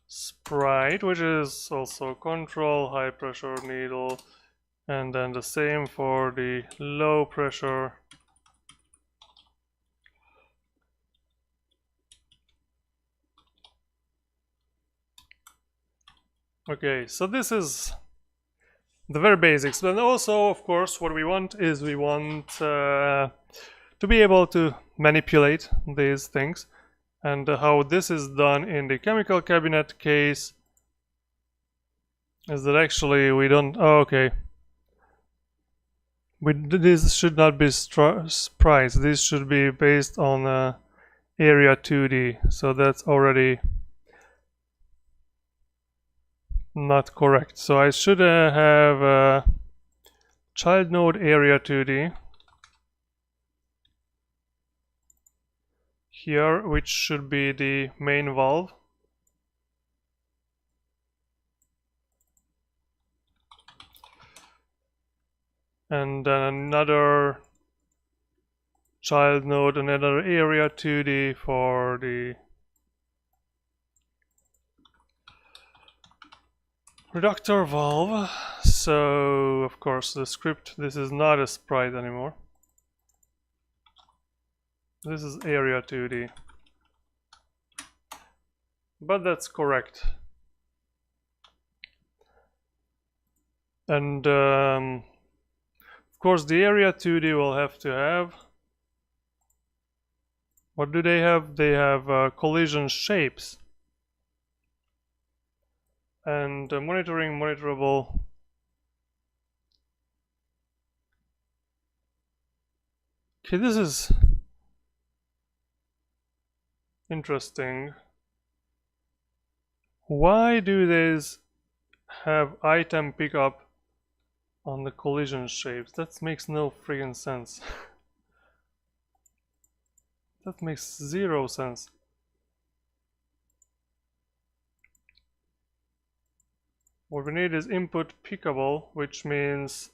sprite, which is also control high pressure needle, and then the same for the low pressure. Okay, so this is the very basics. But also, of course, what we want is we want to be able to manipulate these things. And how this is done in the chemical cabinet case is that actually we don't... Oh, okay. This should not be sprites. This should be based on area 2D. So that's already not correct. So I should have child node area 2D here, which should be the main valve. And then another child node, another area 2D for the reductor valve. So of course the script, this is not a sprite anymore. This is area 2D. But that's correct. And of course the area 2D will have to have... What do they have? They have collision shapes. And monitoring monitorable. Okay, this is interesting. Why do these have item pickup on the collision shapes? That makes no friggin' sense. That makes zero sense. What we need is input pickable, which means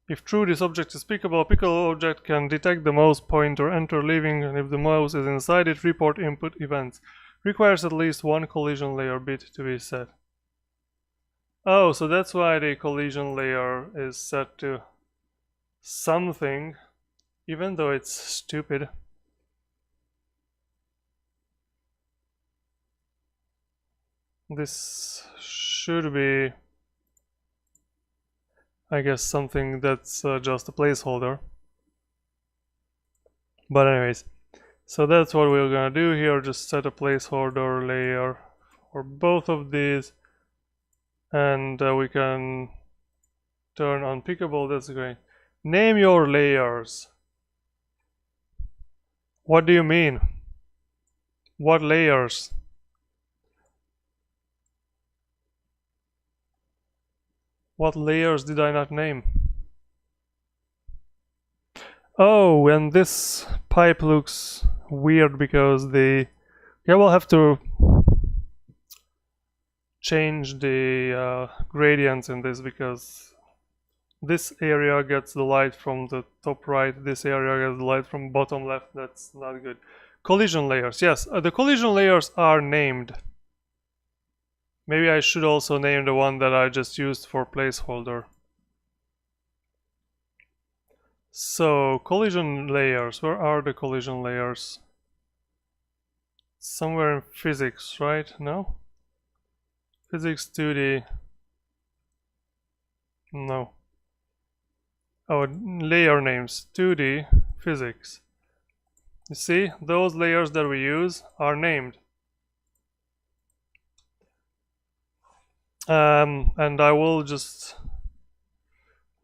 if true this object is pickable, a pickable object can detect the mouse pointer, enter leaving, and if the mouse is inside it, report input events. Requires at least one collision layer bit to be set. Oh, so that's why the collision layer is set to something, even though it's stupid. This should be, I guess, something that's just a placeholder. But anyways, so that's what we're gonna do here, just set a placeholder layer for both of these, and we can turn on pickable. That's great. Name your layers. What do you mean? What layers? What layers did I not name? Oh, and this pipe looks weird because yeah, we'll have to change the gradients in this because this area gets the light from the top right, this area gets the light from bottom left. That's not good. Collision layers, yes, the collision layers are named. Maybe I should also name the one that I just used for placeholder. So, collision layers, where are the collision layers? Somewhere in physics, right? No? Physics 2D. No. Oh, layer names, 2D, physics. You see, those layers that we use are named. And I will just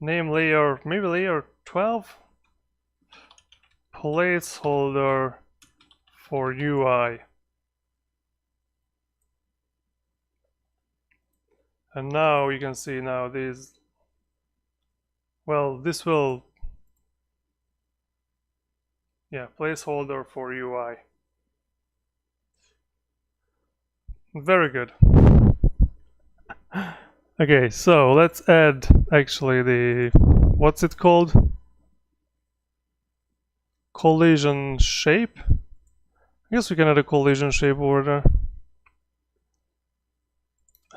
name layer, maybe layer 12? Placeholder for UI. And now you can see now these, well, this will, yeah, placeholder for UI. Very good. Okay, so let's add actually the, what's it called? Collision shape. I guess we can add a collision shape over there.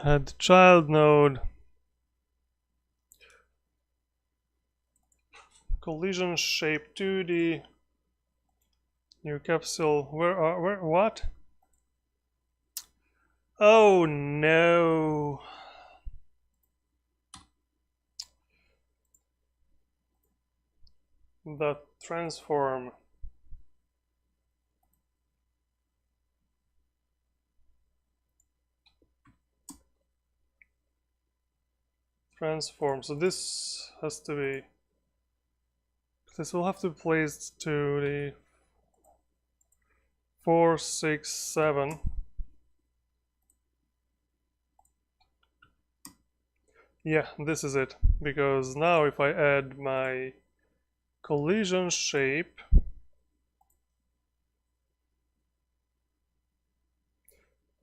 Add child node. Collision shape 2D. New capsule. Where, what? Oh no. The transform. Transform. So this has to be. This will have to be placed to the 4, 6, 7. Yeah, this is it. Because now if I add my collision shape,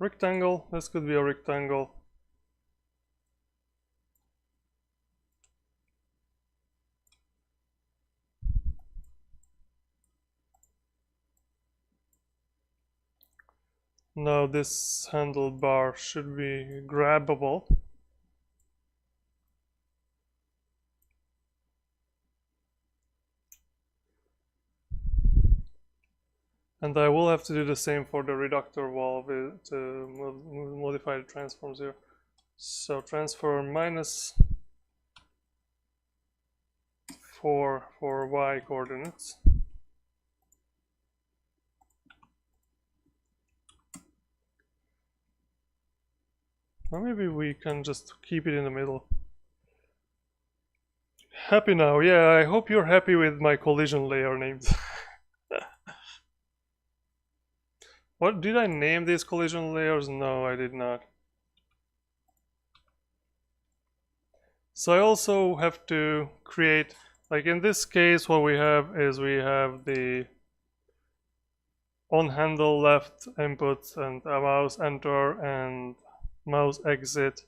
rectangle, this could be a rectangle. Now this handlebar should be grabbable. And I will have to do the same for the reductor valve to modify the transforms here. So transform -4 for y coordinates. Or maybe we can just keep it in the middle. Happy now, yeah, I hope you're happy with my collision layer names. What, did I name these collision layers? No, I did not. So I also have to create, like in this case, what we have is we have the on handle left input and a mouse enter and mouse exit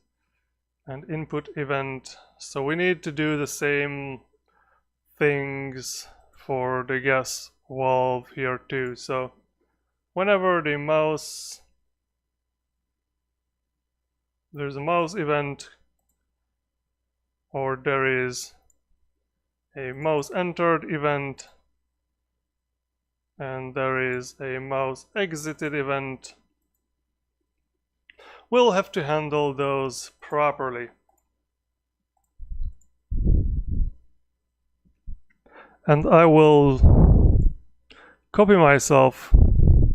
and input event. So we need to do the same things for the gas valve here too. So whenever the mouse, there's a mouse event or there is a mouse entered event and there is a mouse exited event, we'll have to handle those properly. And I will copy myself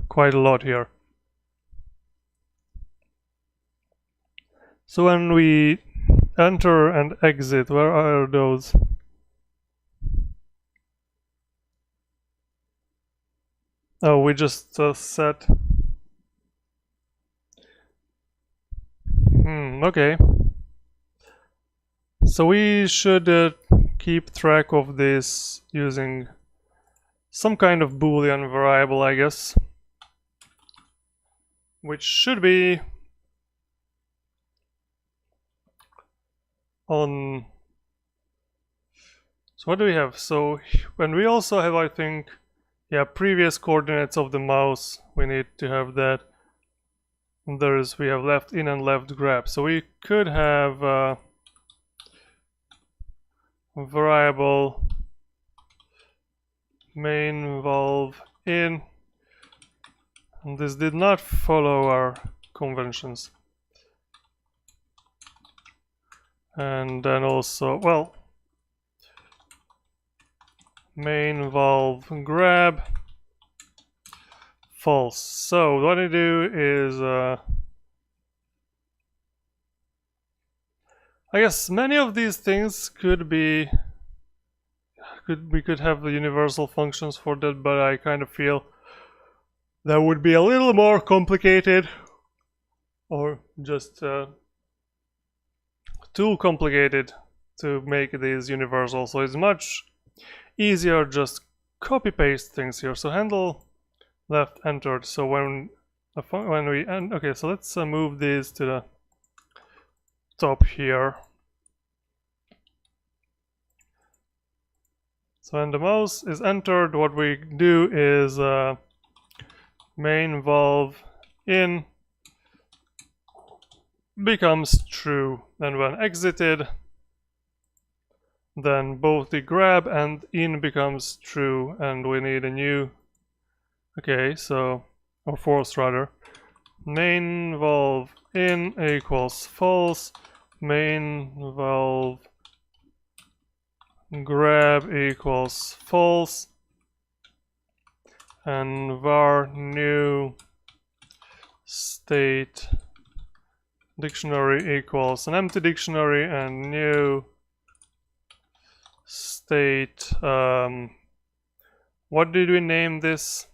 quite a lot here. So when we enter and exit, where are those? Oh, we just set. Okay. So we should keep track of this using some kind of Boolean variable, I guess, which should be on. So what do we have? So when we also have, I think, yeah, previous coordinates of the mouse, we need to have that. And we have left in and left grab. So we could have a variable main valve in, and this did not follow our conventions. And then also, well, main valve grab false. So what I do is I guess many of these things could be we could have the universal functions for that, but I kind of feel that would be a little more complicated, or just too complicated to make these universal. So it's much easier just copy paste things here. So handle left entered. So when we end, okay, so let's move these to the top here. So when the mouse is entered, what we do is main valve in becomes true, and when exited, then both the grab and in becomes true, and we need a new, okay, so, or false rather, main valve in equals false, main valve grab equals false, and var new state dictionary equals an empty dictionary, and new state, what did we name this?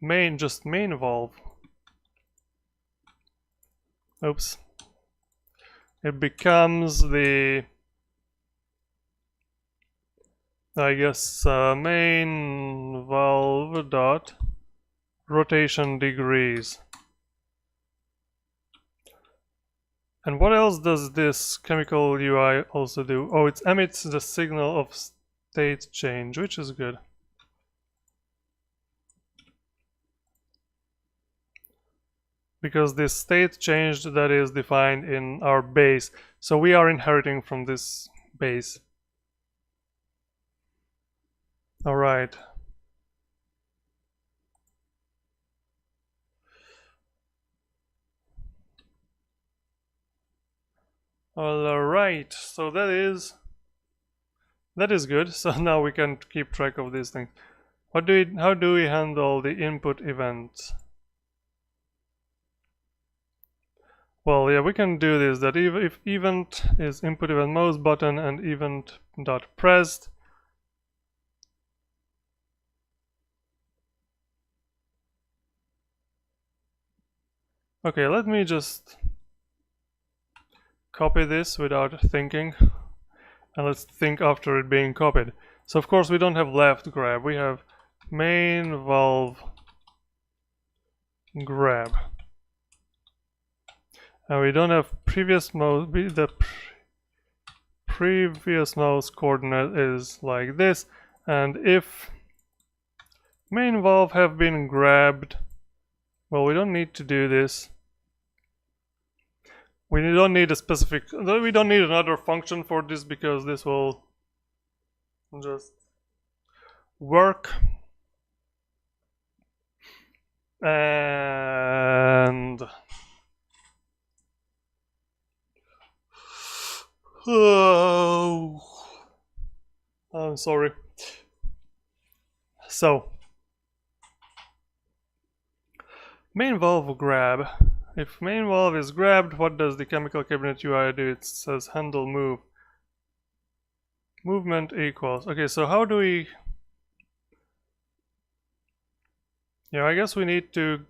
Main, just main valve. Oops. It becomes the, I guess, main valve dot rotation degrees. And what else does this chemical UI also do? Oh, it emits the signal of state change, which is good. Because this state change that is defined in our base. So we are inheriting from this base. All right. All right. So that is good. So now we can keep track of these things. How do we handle the input event? Well, yeah, we can do this, that if event is input event mouse button and event dot pressed, okay, let me just copy this without thinking, and let's think after it being copied. So of course we don't have left grab, we have main valve grab. And we don't have previous mouse, the previous mouse coordinate is like this, and if main valve have been grabbed, well, we don't need to do this. We don't need a specific, we don't need another function for this, because this will just work. And oh, I'm sorry. So main valve grab. If main valve is grabbed, what does the chemical cabinet UI do? It says handle move. Movement equals. Okay, so how do we... Yeah, I guess we need to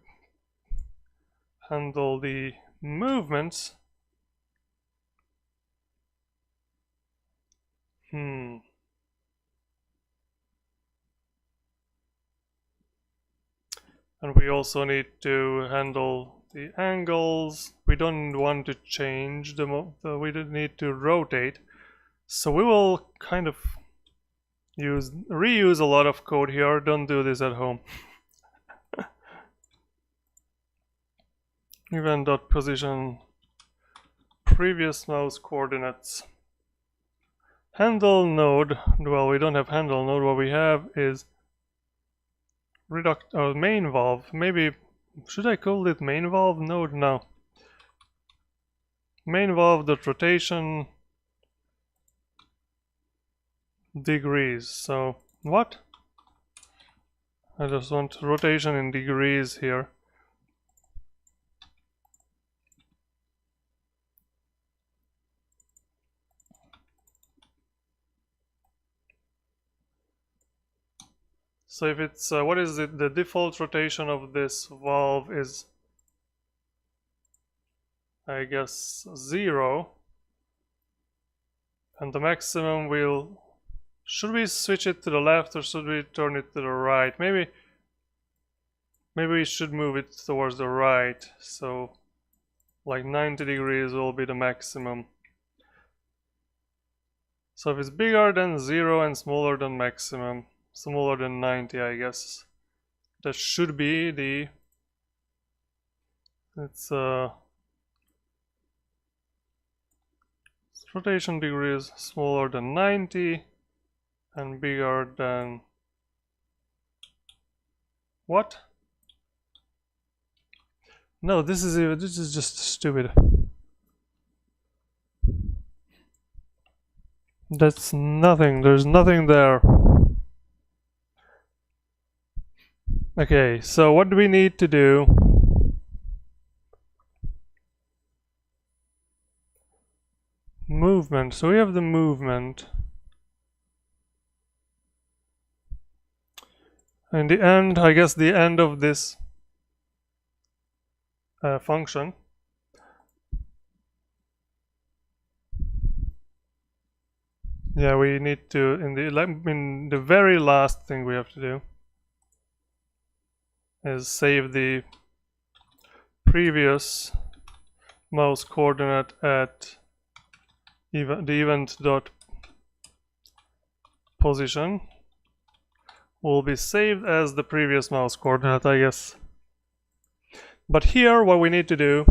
handle the movements. And we also need to handle the angles. We don't want to change we don't need to rotate. So we will kind of reuse a lot of code here. Don't do this at home. Event.position previous mouse coordinates. Handle node. Well, we don't have handle node. What we have is main valve. Maybe should I call it main valve node? No. Main valve dot rotation degrees. So what? I just want rotation in degrees here. So if it's what is it? The default rotation of this valve is, I guess, 0, and the maximum will. Should we switch it to the left or should we turn it to the right? Maybe we should move it towards the right. So like 90 degrees will be the maximum. So if it's bigger than 0 and smaller than maximum, smaller than 90, I guess, that should be the, it's rotation degrees smaller than 90 and bigger than what? No, this is just stupid. That's nothing. There's nothing there. Okay, so what do we need to do? Movement. So we have the movement. In the end, I guess the end of this function yeah, we need to in the very last thing we have to do is save the previous mouse coordinate at the event dot position will be saved as the previous mouse coordinate, I guess. But here what we need to do,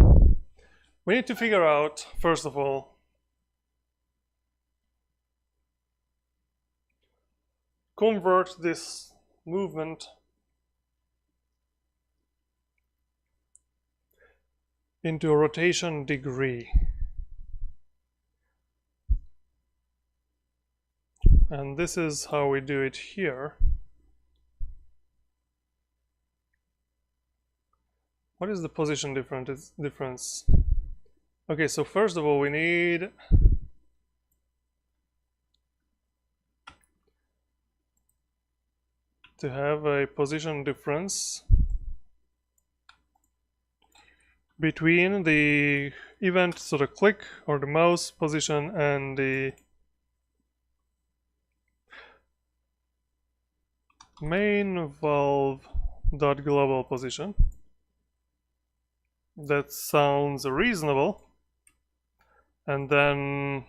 we need to figure out, first of all, convert this movement into a rotation degree. And this is how we do it here. What is the position difference? Okay, so first of all, we need to have a position difference between the event, so the click or the mouse position, and the main valve dot global position. That sounds reasonable. And then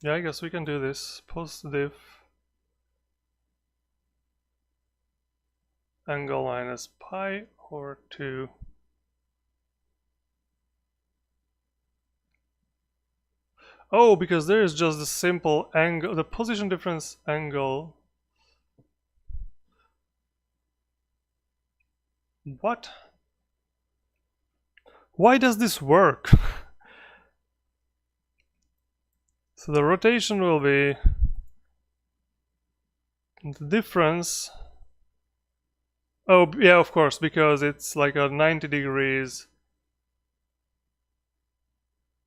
yeah, I guess we can do this. Post-diff angle minus pi over 2. Oh, because there is just a simple angle, the position difference angle. What? Why does this work? So the rotation will be the difference. Oh, yeah, of course, because it's like a 90 degrees.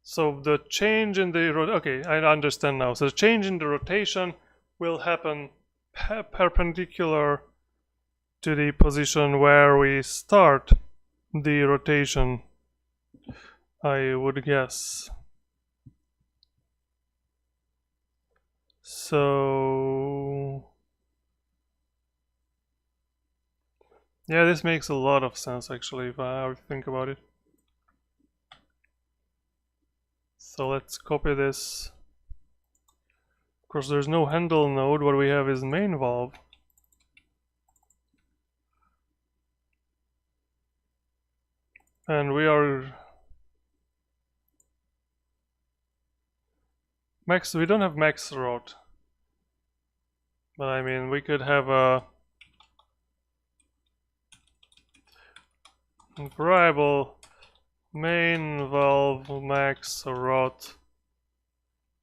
So the change in the okay, I understand now. So the change in the rotation will happen perpendicular to the position where we start the rotation, I would guess. So yeah, this makes a lot of sense actually if I think about it. So let's copy this. Of course, there's no handle node. What we have is main valve. And we are max. We don't have max route, but I mean we could have a variable main valve max route,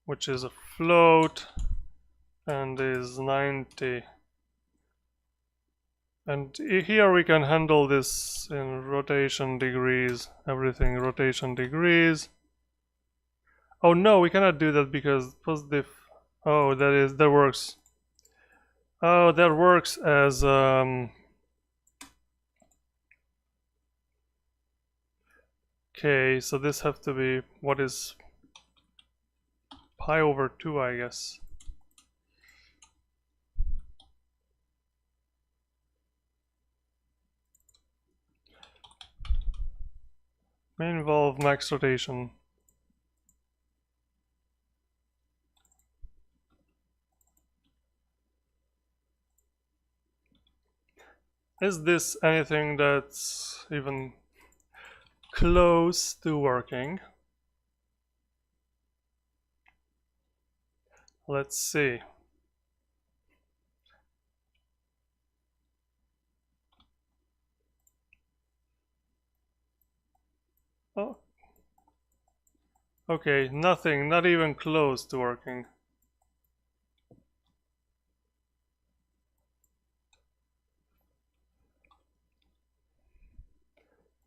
which is a float and is 90. And here we can handle this in rotation degrees, everything rotation degrees. Oh no, we cannot do that because positive. Oh, that works. Oh, that works as okay, so this have to be what is pi over 2, I guess. Main valve max rotation. Is this anything that's even close to working? Let's see. Oh. Okay, nothing, not even close to working.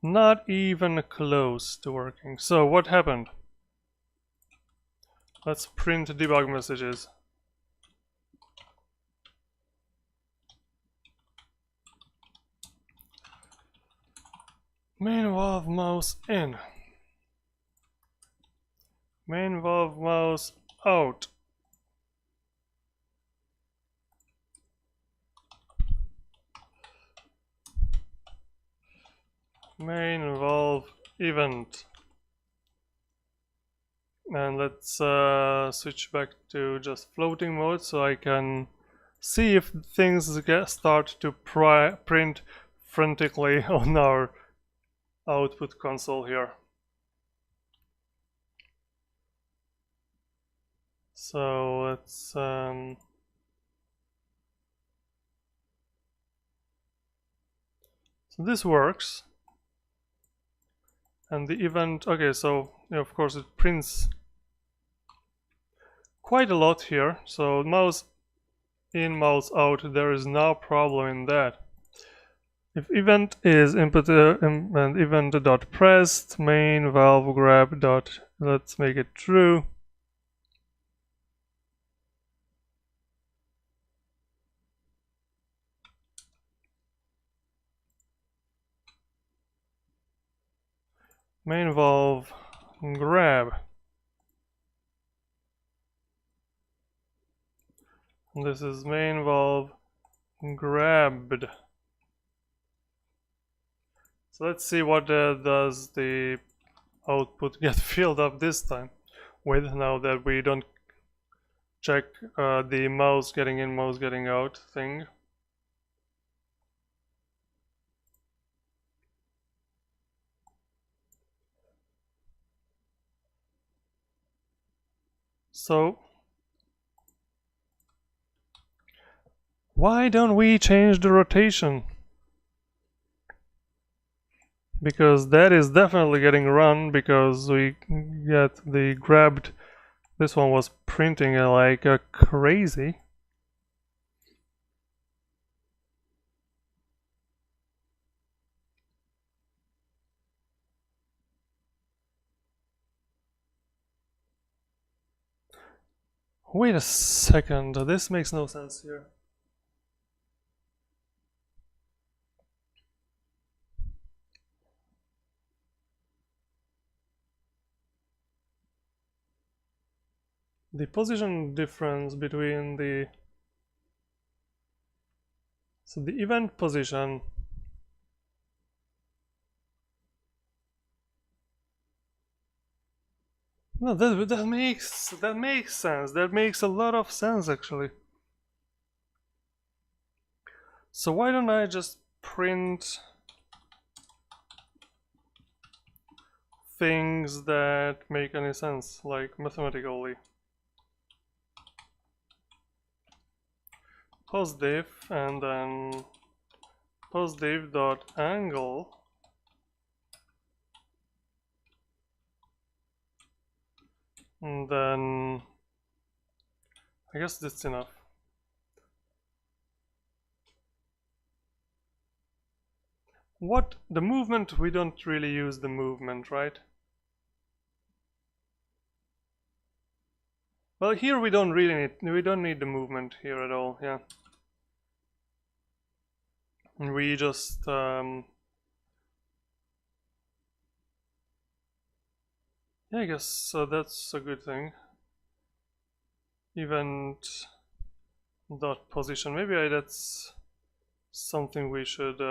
Not even close to working. So what happened? Let's print debug messages. Main valve mouse in. Main valve mouse out. Main valve event. And let's switch back to just floating mode so I can see if things start to print frantically on our output console here. So let's so this works, and the event, okay, so of course it prints quite a lot here. So mouse in, mouse out, there is no problem in that. If event is input and event dot pressed main valve grab dot, let's make it true. Main valve grab. And this is main valve grabbed. So let's see what does the output get filled up this time with, now that we don't check the mouse getting in, mouse getting out thing. So why don't we change the rotation? Because that is definitely getting run, because we get the grabbed. This one was printing like crazy. Wait a second, this makes no sense here. the position difference between the event position no, that makes sense. That makes a lot of sense actually. So why don't I just print things that make any sense, like mathematically? Positive, and then positive dot angle, and then I guess that's enough. What the movement? We don't really use the movement, right? Well, here we don't need the movement here at all. Yeah, we just yeah, I guess so. That's a good thing. Event dot position. Maybe that's something we should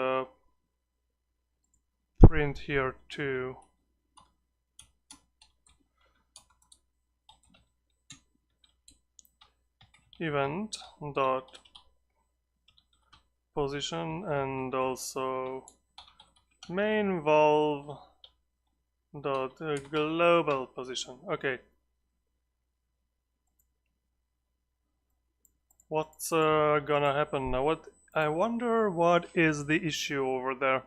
print here too. Event dot position, and also main valve dot global position. Okay. What's gonna happen now? What I wonder what is the issue over there.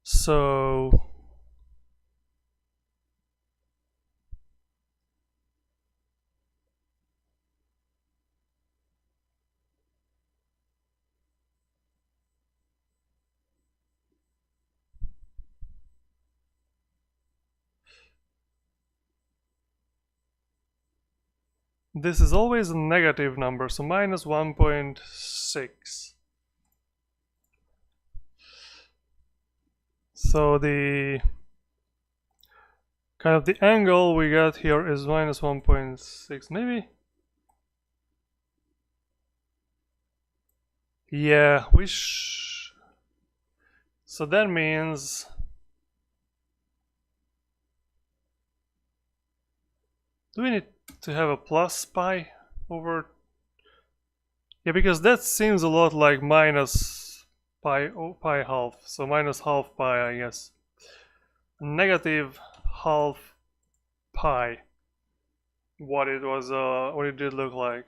So this is always a negative number, so minus 1.6. So the kind of the angle we got here is minus 1.6, maybe? Yeah, so that means do we need to have a plus pi over? Yeah, because that seems a lot like minus pi, pi half, so minus half pi, I guess. Negative half pi. What it was, what it did look like.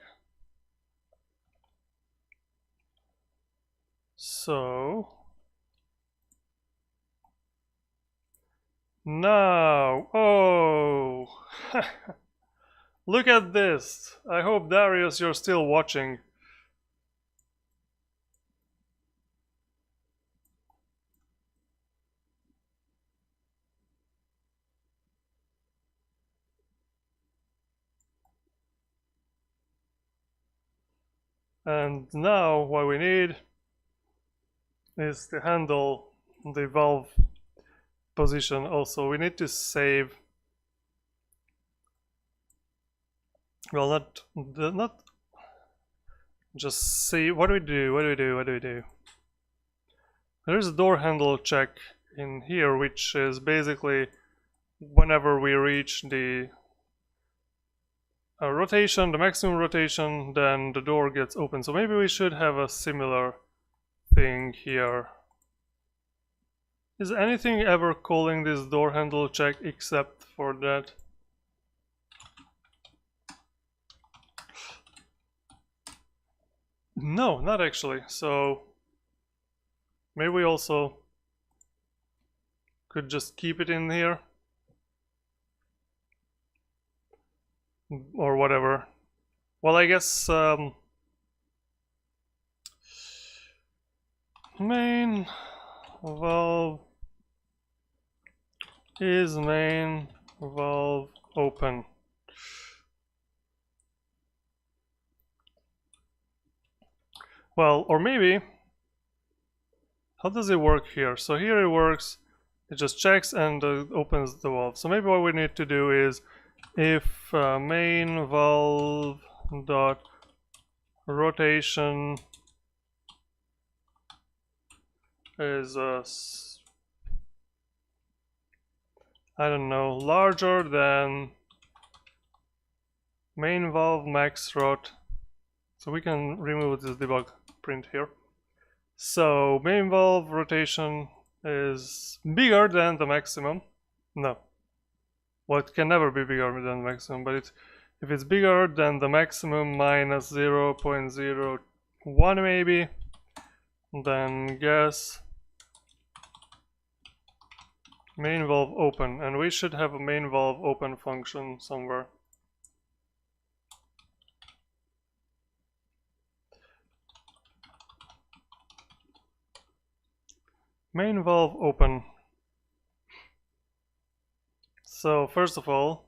So now, oh, look at this. I hope, Darius, you're still watching. And now what we need is to handle the valve position also. We need to save, well, not just see, what do we do? There's a door handle check in here, which is basically whenever we reach the rotation, the maximum rotation, then the door gets open. So maybe we should have a similar thing here. Is anything ever calling this door handle check except for that? No, not actually. So maybe we also could just keep it in here. Or whatever. Well, I guess main valve is main valve open. Well, or maybe, how does it work here? So here it works, it just checks and opens the valve. So maybe what we need to do is if main valve dot rotation is I don't know, larger than main valve max rot. So we can remove this debug print here. So main valve rotation is bigger than the maximum. No. Well, it can never be bigger than the maximum, but if it's bigger than the maximum minus 0.01 maybe, then guess main valve open, and we should have a main valve open function somewhere. Main valve open. So first of all,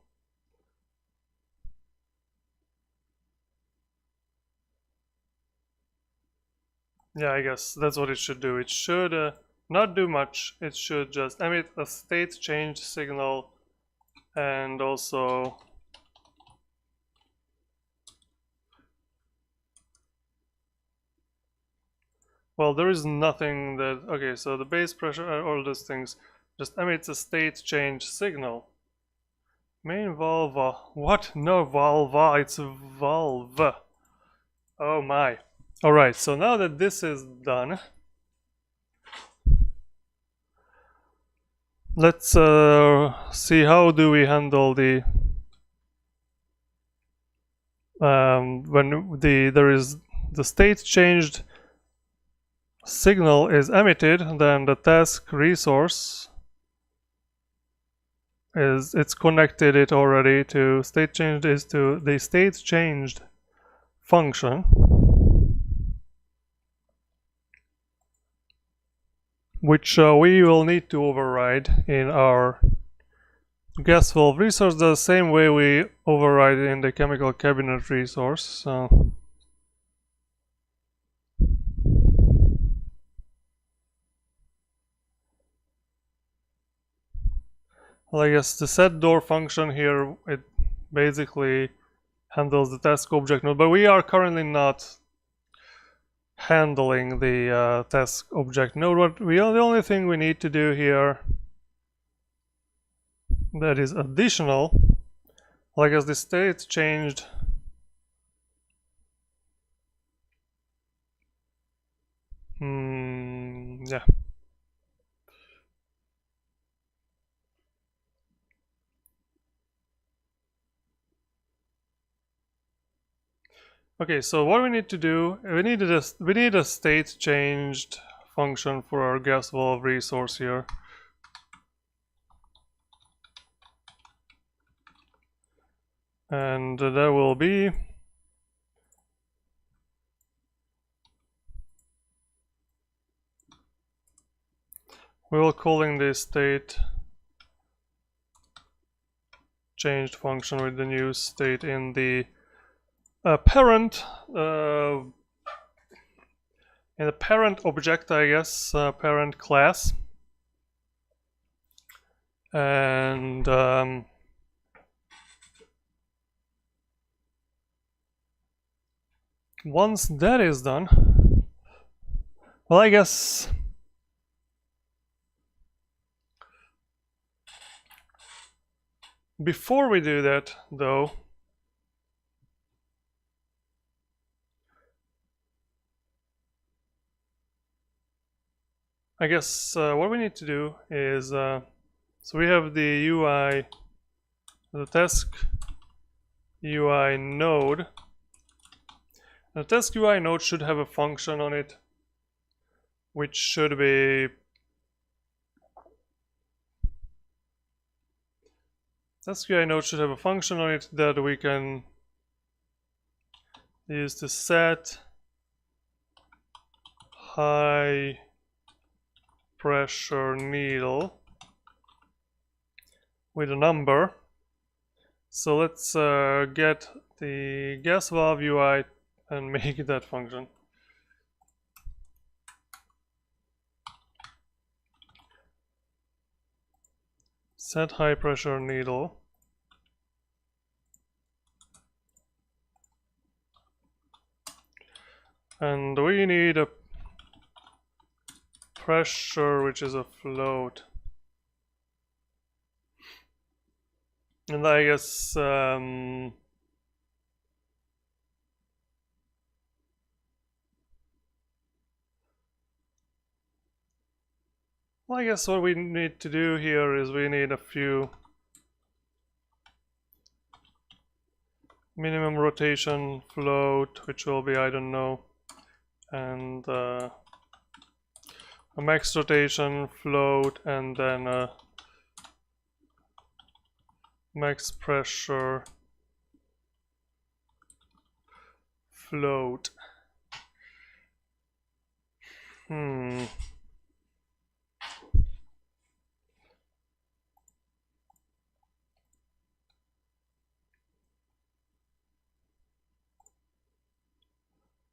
yeah, I guess that's what it should do. It should not do much. It should just emit a state change signal and also well, there is nothing that, okay, so the base pressure, all those things, just emits a state change signal. Main valve, what? No, valve, it's a valve. Oh my. Alright, so now that this is done, let's see how do we handle the when there is the state changed signal is emitted, then the task resource is it's connected it already to state changed is to the state changed function, which we will need to override in our gas valve resource the same way we override in the chemical cabinet resource. So well, I guess the set door function here, it basically handles the task object node, but we are currently not handling the task object node. The only thing we need to do here that is additional, like as the state changed, yeah. Okay, so what we need to do, we need a state changed function for our gas valve resource here. And that will be we will calling this state changed function with the new state in the parent in the parent object, I guess, parent class. And once that is done, well, I guess before we do that, though, I guess what we need to do is, so we have the UI, the task UI node. The task UI node should have a function on it, which should be task UI node should have a function on it that we can use to set high pressure needle with a number. So let's get the gas valve UI and make that function. set high pressure needle. And we need a pressure which is a float. And I guess well, I guess what we need to do here is we need a few minimum rotation float, which will be, I don't know, and a max rotation float, and then a max pressure float.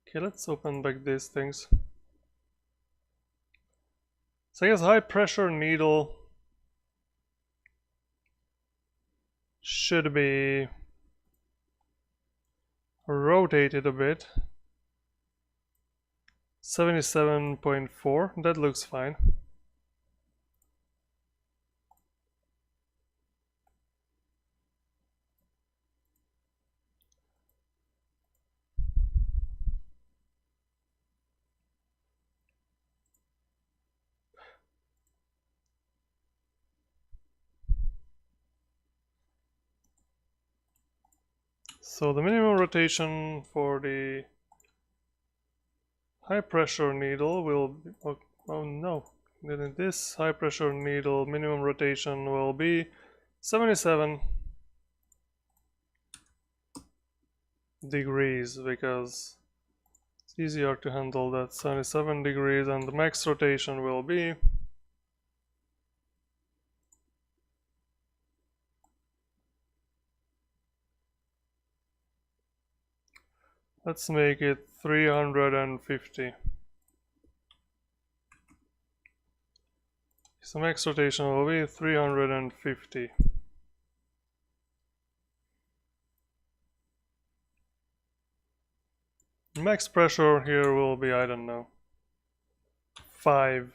Okay, let's open back these things. So I guess high pressure needle should be rotated a bit. 77.4, that looks fine. So the minimum rotation for the high pressure needle will be, oh no, this high pressure needle minimum rotation will be 77 degrees, because it's easier to handle that. 77 degrees, and the max rotation will be let's make it 350. So max rotation will be 350. Max pressure here will be, I don't know, 5.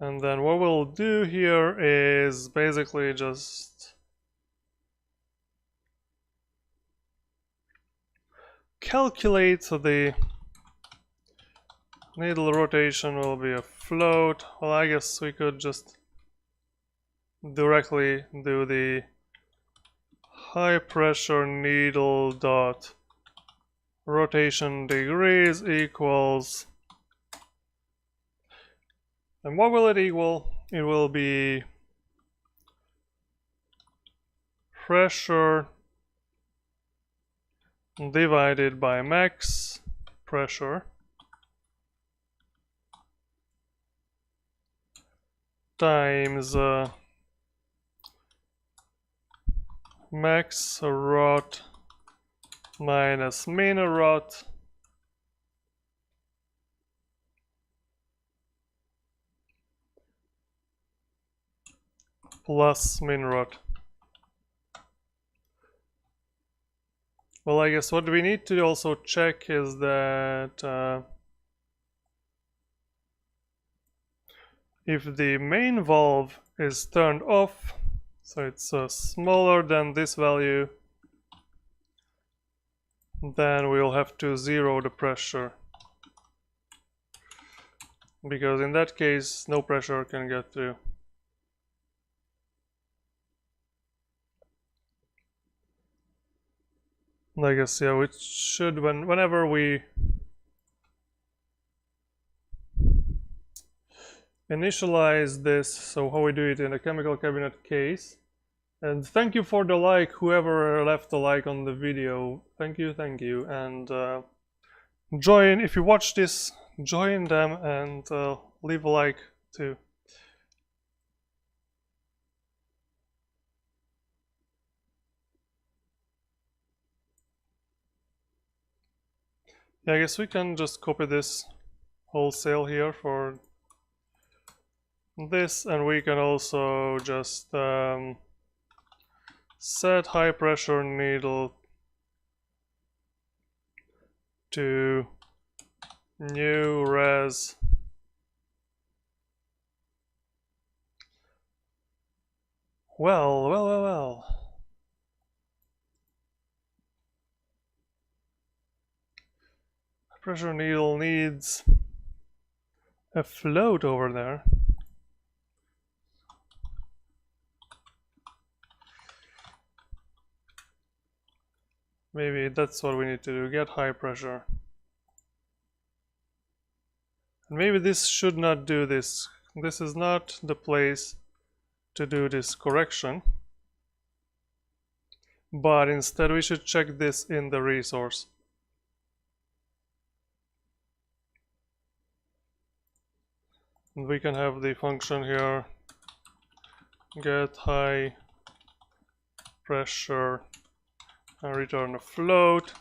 And then what we'll do here is basically just calculate the needle rotation will be a float. Well, I guess we could just directly do the high pressure needle dot rotation degrees equals, and what will it equal? It will be pressure divided by max pressure times max rot minus min rot plus min rot. Well, I guess what we need to also check is that if the main valve is turned off, so it's smaller than this value, then we'll have to zero the pressure, because in that case no pressure can get through. I guess, yeah, we should, whenever we initialize this, so how we do it in a chemical cabinet case. And thank you for the like, whoever left a like on the video. Thank you, and join, if you watch this, join them and leave a like too. Yeah, I guess we can just copy this wholesale here for this, and we can also just set high pressure needle to new res well. Pressure needle needs a float over there. Maybe that's what we need to do, get high pressure. And maybe this should not do this. This is not the place to do this correction. But instead we should check this in the resource. And we can have the function here, get high pressure, and return a float.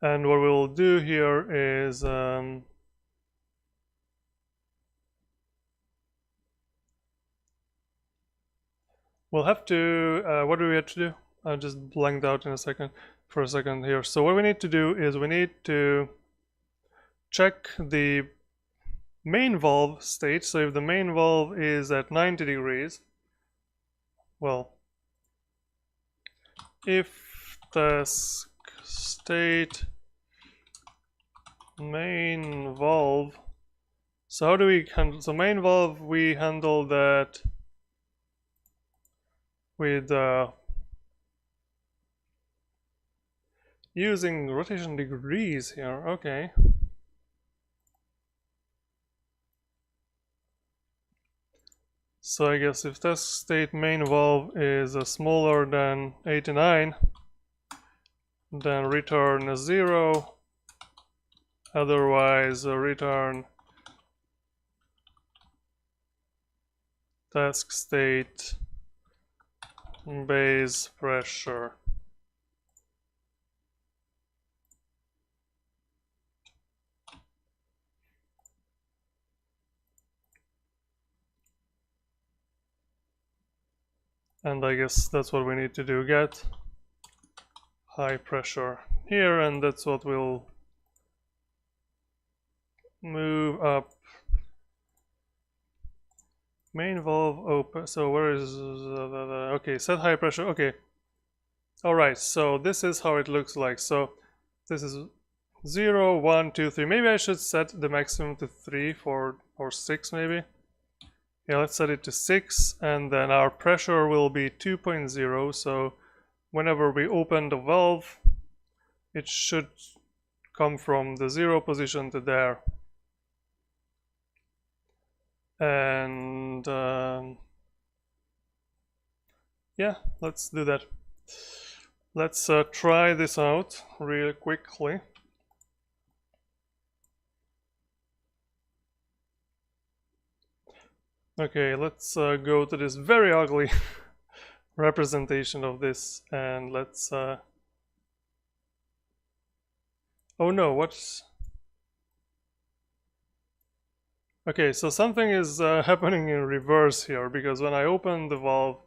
And what we'll do here is we'll have to, what do we have to do? I just blanked out for a second here. So what we need to do is we need to check the main valve state. So if the main valve is at 90 degrees, well, if task state main valve, so how do we handle, so main valve, we handle that with using rotation degrees here. Okay. So I guess if task state main valve is smaller than 89, then return a 0. Otherwise, return task state base pressure. And I guess that's what we need to do, get high pressure here, and that's what will move up. Main valve open, so where is, okay, set high pressure, okay. Alright, so this is how it looks like. So this is 0, 1, 2, 3. Maybe I should set the maximum to 3 or 6 maybe. Yeah, let's set it to 6, and then our pressure will be 2.0, so whenever we open the valve, it should come from the 0 position to there. And yeah, let's do that. Let's try this out really quickly. Okay, let's go to this very ugly representation of this, and let's oh no, what's... Okay, so something is happening in reverse here, because when I open the valve,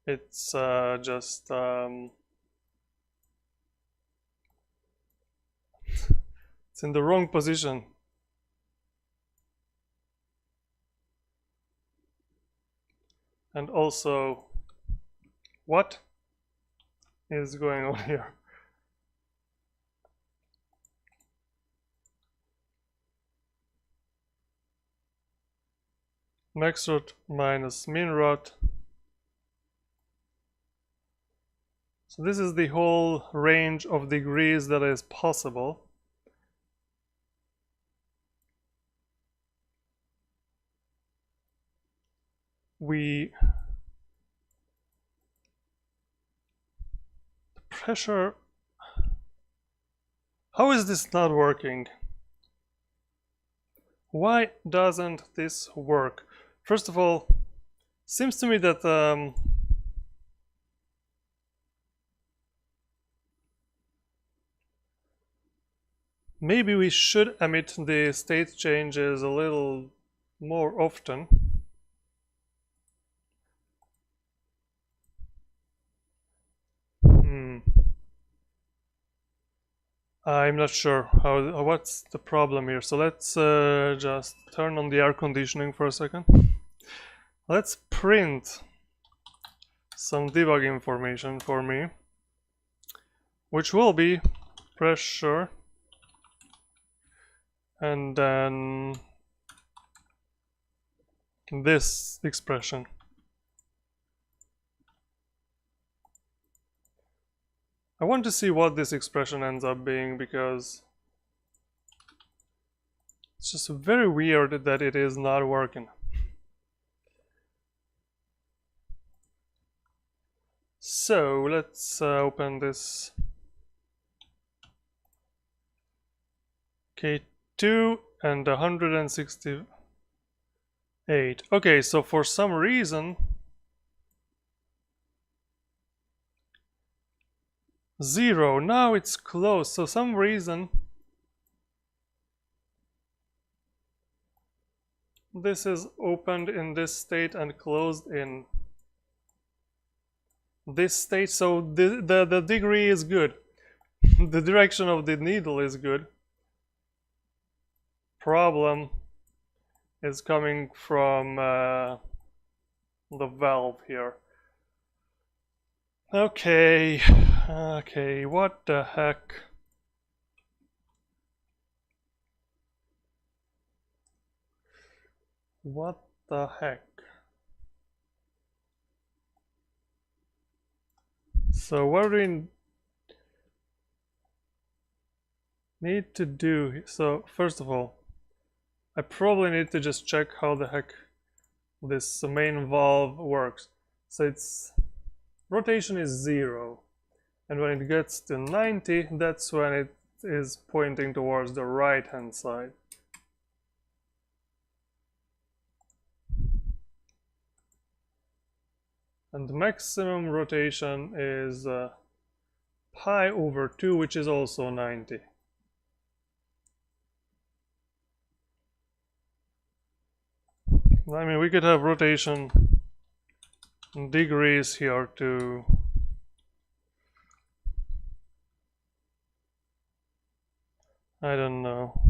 it's just it's in the wrong position. And also, what is going on here? Max rot minus min rot. So this is the whole range of degrees that is possible. The pressure, how is this not working? Why doesn't this work? First of all, seems to me that maybe we should emit the state changes a little more often. I'm not sure what's the problem here. So let's just turn on the air conditioning for a second. Let's print some debug information for me, which will be pressure and then this expression. I want to see what this expression ends up being, because it's just very weird that it is not working. So let's open this K2 and 168. Okay, so for some reason 0, now it's closed. So some reason this is opened in this state and closed in this state. So the degree is good. The direction of the needle is good. Problem is coming from the valve here. Okay, what the heck? What the heck? So what do we need to do? So first of all, I probably need to just check how the heck this main valve works. So its rotation is 0, and when it gets to 90, that's when it is pointing towards the right hand side. And the maximum rotation is pi over 2, which is also 90. I mean, we could have rotation in degrees here too. I don't know.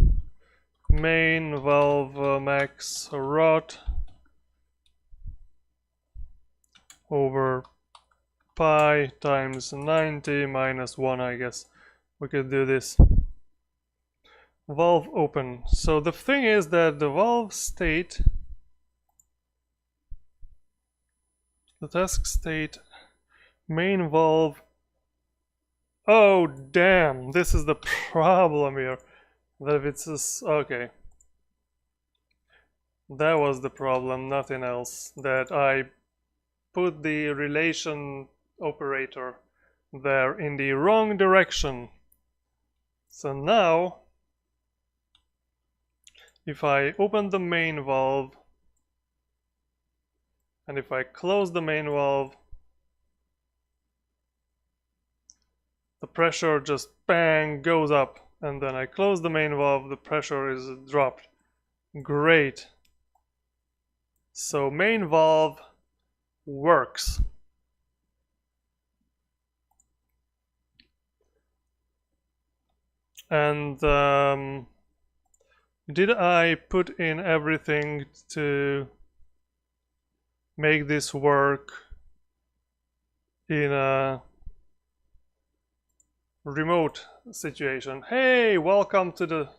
Main valve max rot over pi times 90 minus 1, I guess. We could do this. Valve open. So the thing is that the valve state, the task state, main valve. Oh damn, this is the problem here. That if it's this, okay. That was the problem, nothing else. That I put the relation operator there in the wrong direction. So now, if I open the main valve, and if I close the main valve, the pressure just bang goes up, and then I close the main valve, the pressure is dropped. Great. So main valve works. And did I put in everything to make this work in a remote situation? Hey, welcome to the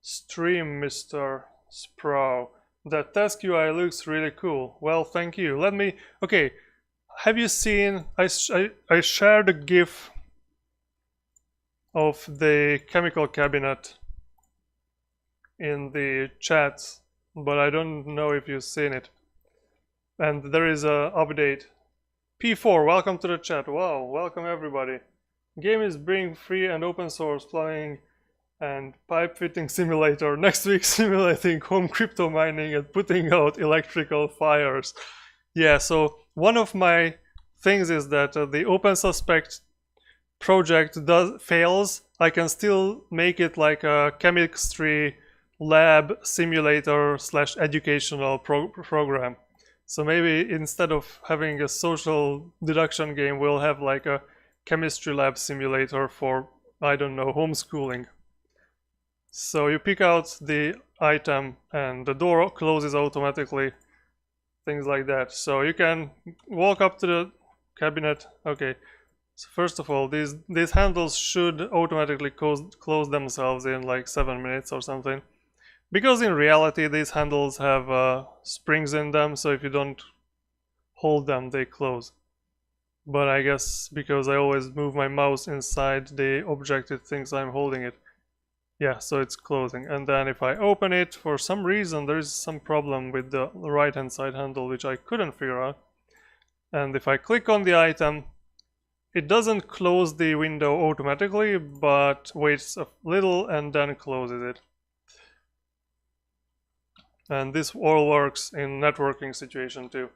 stream, Mr. Sprow. That task UI looks really cool. Well, thank you. Let me, okay, have you seen, I shared a GIF of the chemical cabinet in the chat, but I don't know if you've seen it. And there is a update. P4, welcome to the chat. Wow, welcome everybody. Game is being free and open source, playing and pipe fitting simulator next week, simulating home crypto mining and putting out electrical fires. Yeah, so one of my things is that the OpenSuspect project fails, I can still make it like a chemistry lab simulator / educational program. So maybe instead of having a social deduction game, we'll have like a chemistry lab simulator for, I don't know, homeschooling. So you pick out the item and the door closes automatically, things like that. So you can walk up to the cabinet. Okay, so first of all, these handles should automatically close themselves in like 7 minutes or something. Because in reality, these handles have springs in them, so if you don't hold them, they close. But I guess because I always move my mouse inside the object, it thinks I'm holding it. Yeah, so it's closing. And then if I open it, for some reason, there is some problem with the right-hand side handle, which I couldn't figure out. And if I click on the item, it doesn't close the window automatically, but waits a little and then closes it. And this all works in networking situation too.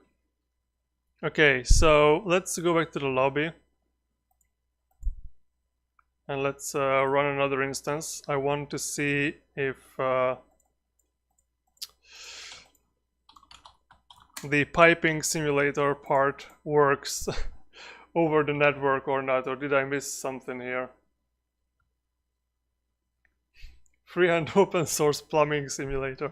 Okay, so let's go back to the lobby. And let's run another instance. I want to see if the piping simulator part works over the network or not, or did I miss something here? Freehand open source plumbing simulator.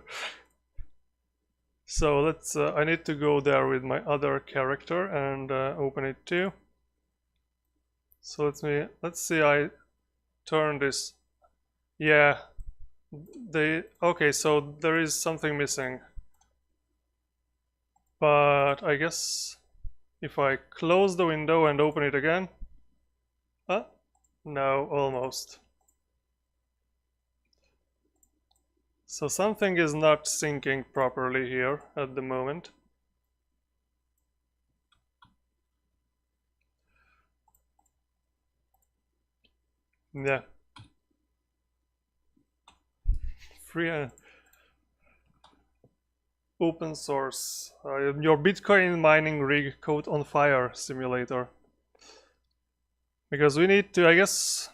So let's, I need to go there with my other character and open it too. So let's see, I turn this. Yeah, okay, so there is something missing. But I guess if I close the window and open it again, no, almost. So something is not syncing properly here at the moment. Yeah. Free open source. Your Bitcoin mining rig caught on fire simulator. Because we need to, I guess.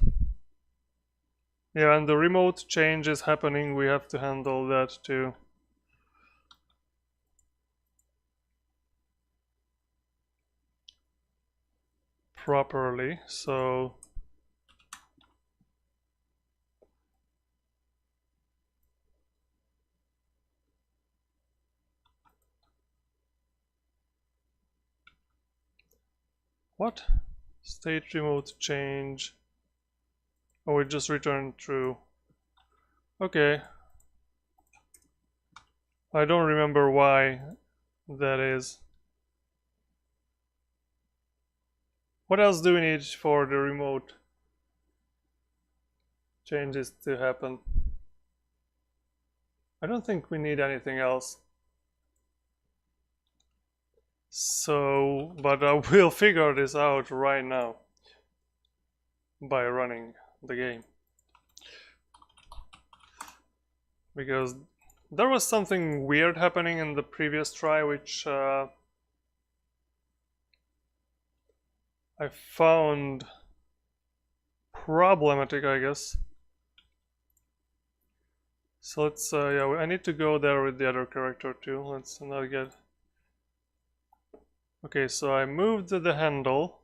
Yeah, and the remote change is happening. We have to handle that too. Properly, so. What? State remote change. Oh, it just returned true. Okay. I don't remember why that is. What else do we need for the remote changes to happen? I don't think we need anything else. So, but I will figure this out right now by running the game. Because there was something weird happening in the previous try, which I found problematic, I guess. So let's, yeah, I need to go there with the other character too. Let's not get... Okay, so I moved the handle,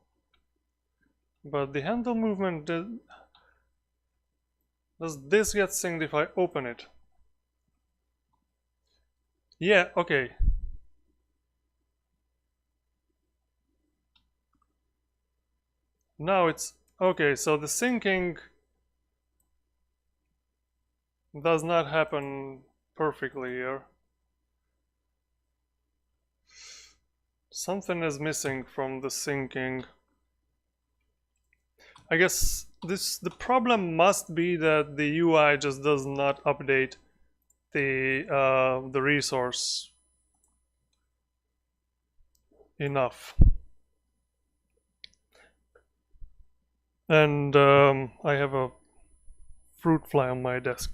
but the handle movement did... Does this get synced if I open it? Yeah, okay. Now it's... Okay, so the syncing does not happen perfectly here. Something is missing from the syncing. I guess the problem must be that the UI just does not update the resource enough. And I have a fruit fly on my desk.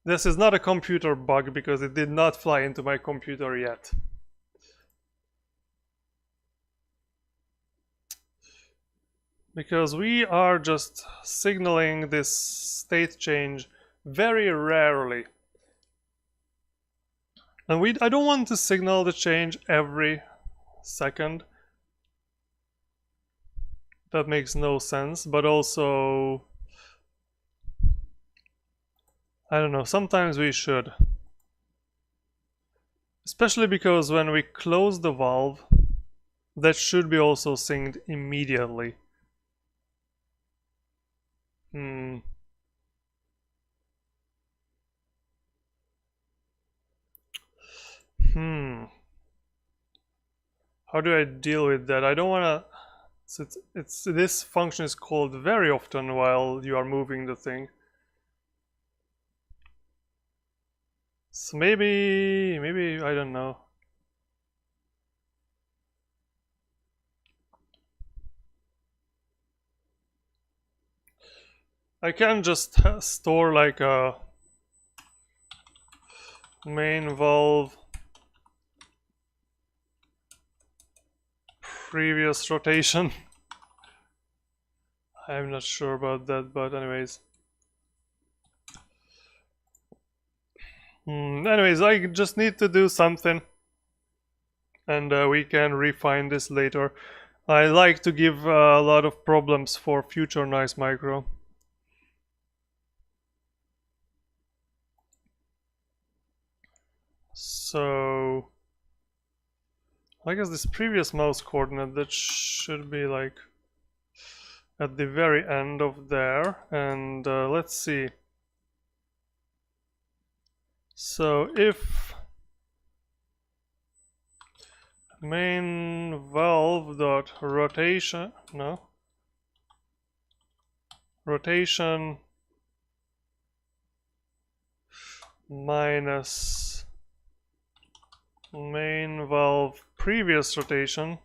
This is not a computer bug because it did not fly into my computer yet. Because we are just signaling this state change very rarely. And I don't want to signal the change every second. That makes no sense, but also, I don't know, sometimes we should. Especially because when we close the valve, that should be also synced immediately. How do I deal with that? I don't want to... this function is called very often while you are moving the thing. So maybe I don't know. I can just store like a main valve previous rotation. I'm not sure about that, but anyways. Anyways, I just need to do something, and we can refine this later. I like to give a lot of problems for future Nice Micro. So I guess this previous mouse coordinate, that should be like at the very end of there, and let's see. So if main valve dot rotation, no, rotation minus main valve previous rotation.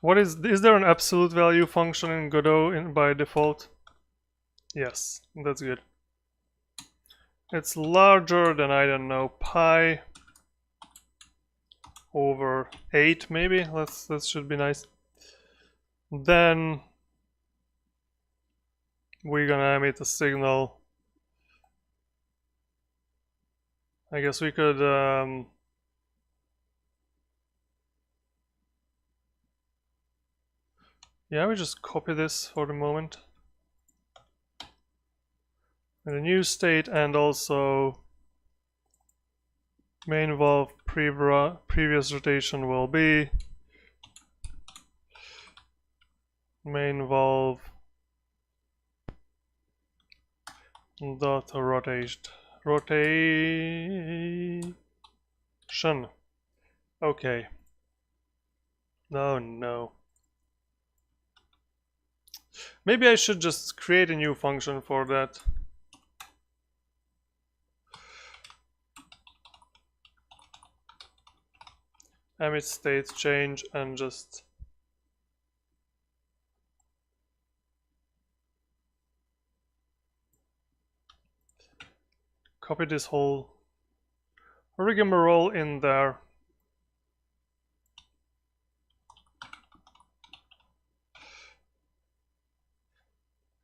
What is there an absolute value function in Godot by default? Yes, that's good. It's larger than, I don't know, pi over 8 maybe. That should be nice. Then we're gonna emit a signal. I guess we could yeah, we just copy this for the moment. And a new state, and also main valve previous rotation will be main valve dot rotation. Okay. No. Maybe I should just create a new function for that. Emit state change and just copy this whole rigmarole in there.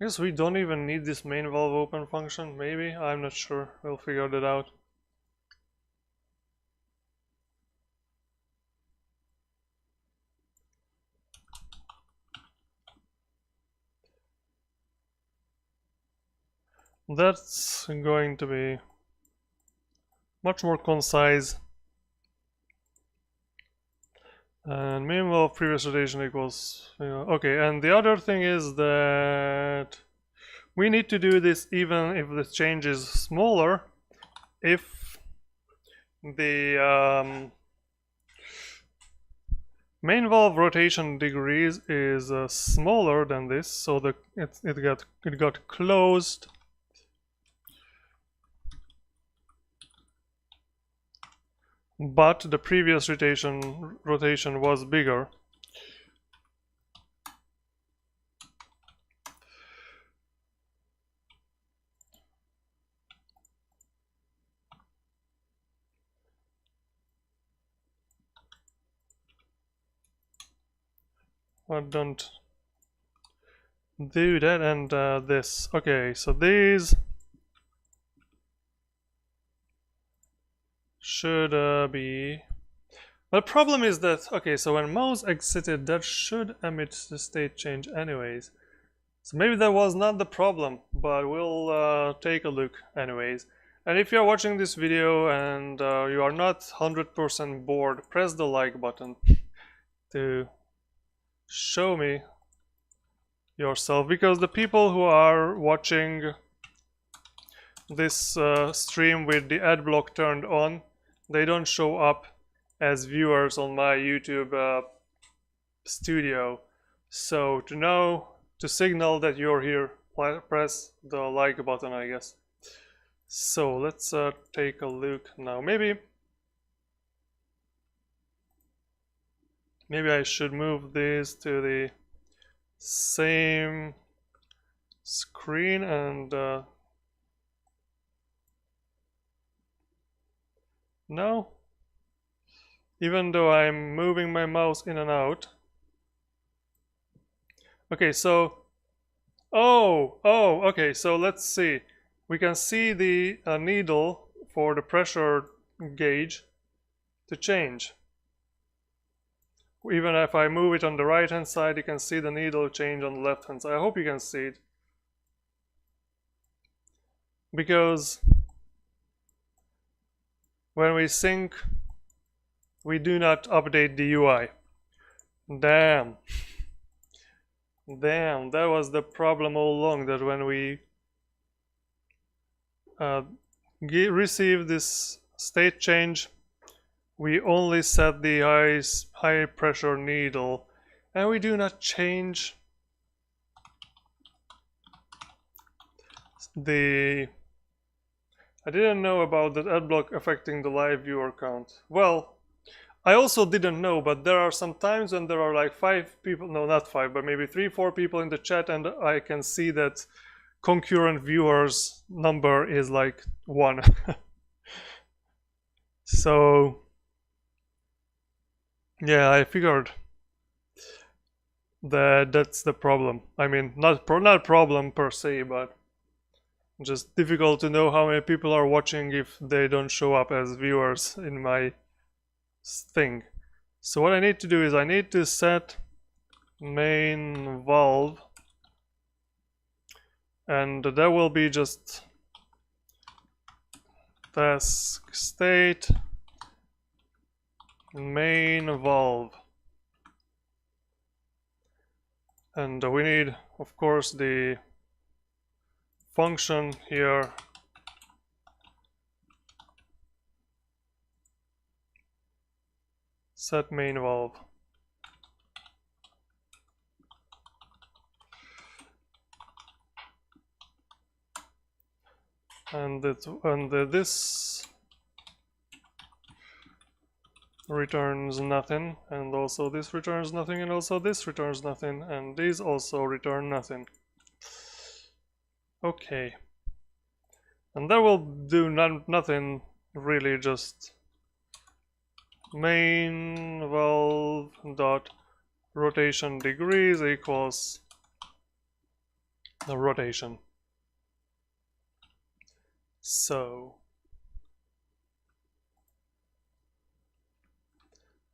I guess we don't even need this main valve open function, maybe? I'm not sure. We'll figure that out. That's going to be much more concise. And main valve previous rotation equals, okay, and the other thing is that we need to do this even if the change is smaller, if the main valve rotation degrees is smaller than this, so it got closed. But the previous rotation was bigger. What don't do that, and this. Okay, so these should be. But the problem is that, okay, so when mouse exited, that should emit the state change anyways. So maybe that was not the problem, but we'll take a look anyways. And if you're watching this video and you are not 100% bored, press the like button to show me yourself, because the people who are watching this stream with the ad block turned on, they don't show up as viewers on my YouTube studio. So to signal that you're here, press the like button, I guess. So let's take a look now. Maybe I should move this to the same screen and no, even though I'm moving my mouse in and out. Okay, so okay, so let's see. We can see the needle for the pressure gauge to change. Even if I move it on the right hand side, you can see the needle change on the left hand side. I hope you can see it, because when we sync, we do not update the UI. Damn, that was the problem all along, that when we receive this state change, we only set the high pressure needle, and we do not change the... I didn't know about that adblock affecting the live viewer count. Well, I also didn't know, but there are some times when there are like 5 people, no, not 5, but maybe 3-4 people in the chat, and I can see that concurrent viewers number is like 1. So yeah, I figured that that's the problem. I mean, not problem per se, but just difficult to know how many people are watching if they don't show up as viewers in my thing. So what I need to do is I need to set main valve, and that will be just task state main valve, and we need, of course, the function here set main valve. And this returns nothing, and also this returns nothing, and also this returns nothing, and these also return nothing. Okay, and that will do nothing really, just main valve dot rotation degrees equals the rotation. So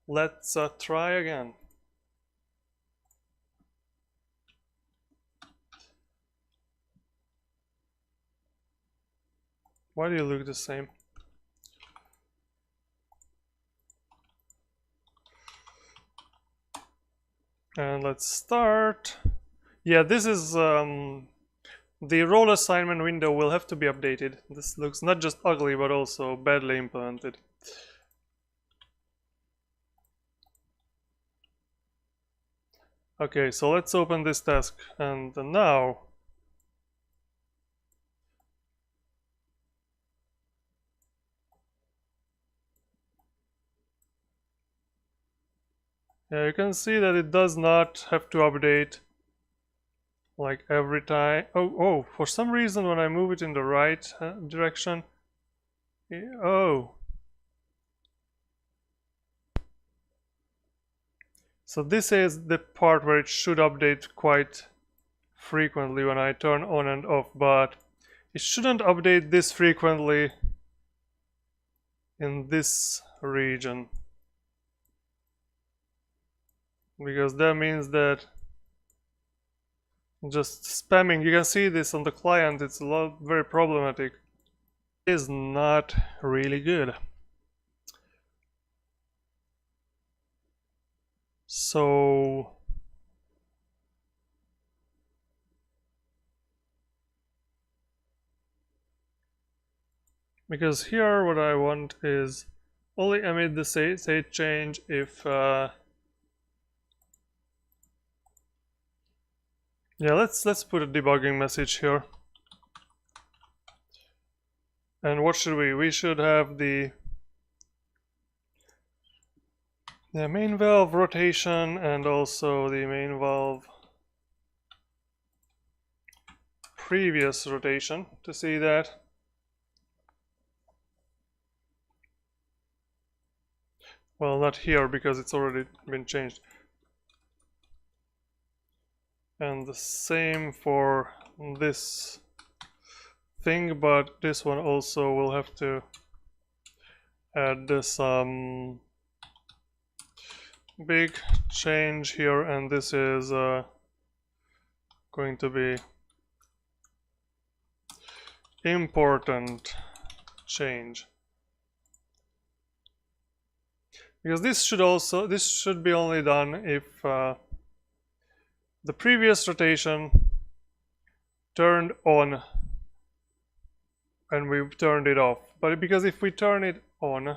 let's try again. Why do you look the same? And let's start. Yeah, this is the role assignment window will have to be updated. This looks not just ugly, but also badly implemented. Okay, so let's open this task, and now yeah, you can see that it does not have to update like every time. Oh, for some reason when I move it in the right direction, oh. So this is the part where it should update quite frequently when I turn on and off, but it shouldn't update this frequently in this region, because that means that just spamming, you can see this on the client, it's very problematic, is not really good. So because here what I want is only emit the state change if yeah, let's put a debugging message here. And what should we should have the main valve rotation and also the main valve previous rotation to see that. Well, not here because it's already been changed. And the same for this thing, but this one also will have to add this big change here, and this is going to be important change, because this should be only done if the previous rotation turned on and we've turned it off. But because if we turn it on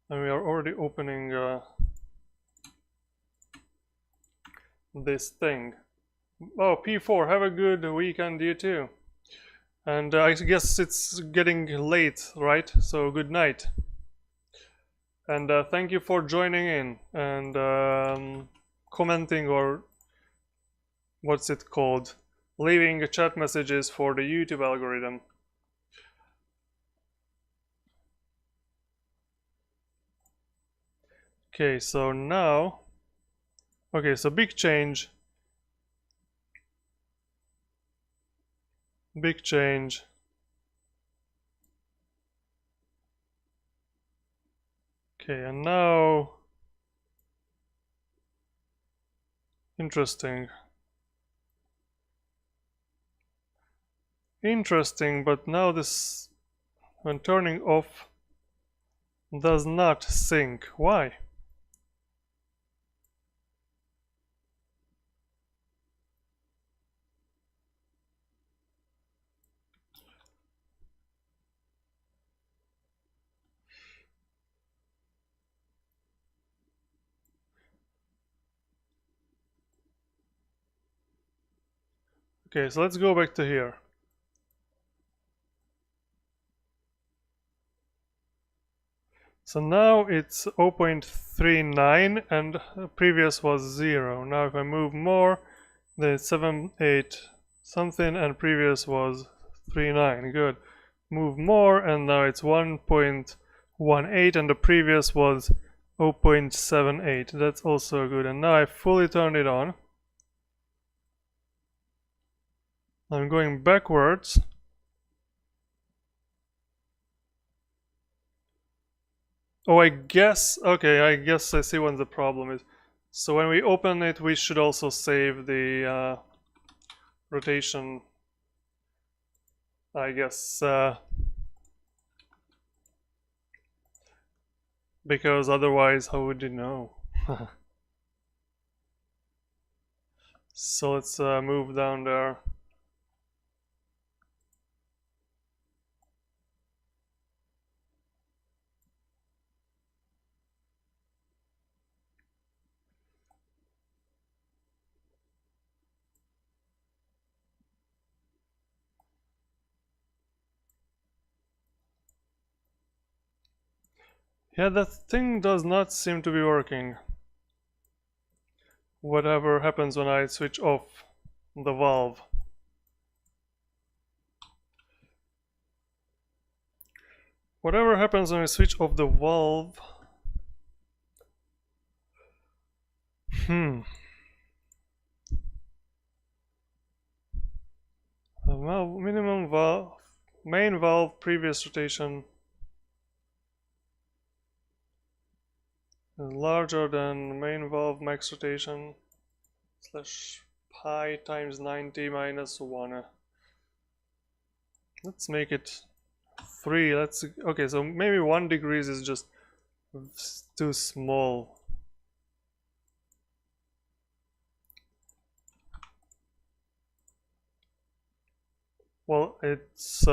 and we are already opening this thing. Oh, P4, have a good weekend, you too. And I guess it's getting late, right? So good night. And thank you for joining in and commenting, or what's it called? Leaving chat messages for the YouTube algorithm. Okay, so now, okay, so big change. Big change. Okay, and now, interesting. Interesting, but now this, when turning off, does not sync. Why? Okay, so let's go back to here. So now it's 0.39 and previous was 0. Now if I move more, then it's 7.8 something and previous was 3.9. Good. Move more and now it's 1.18 and the previous was 0.78. That's also good. And now I fully turned it on. I'm going backwards. Oh, I guess, okay, I guess I see what the problem is. So when we open it, we should also save the rotation, I guess, because otherwise, how would you know? So let's move down there. Yeah, that thing does not seem to be working. Whatever happens when I switch off the valve. whatever happens when we switch off the valve. Well, minimum valve, main valve previous rotation is larger than main valve max rotation slash pi times 90 minus 1. Let's make it 3. Okay, so maybe 1 degrees is just too small. Well, it's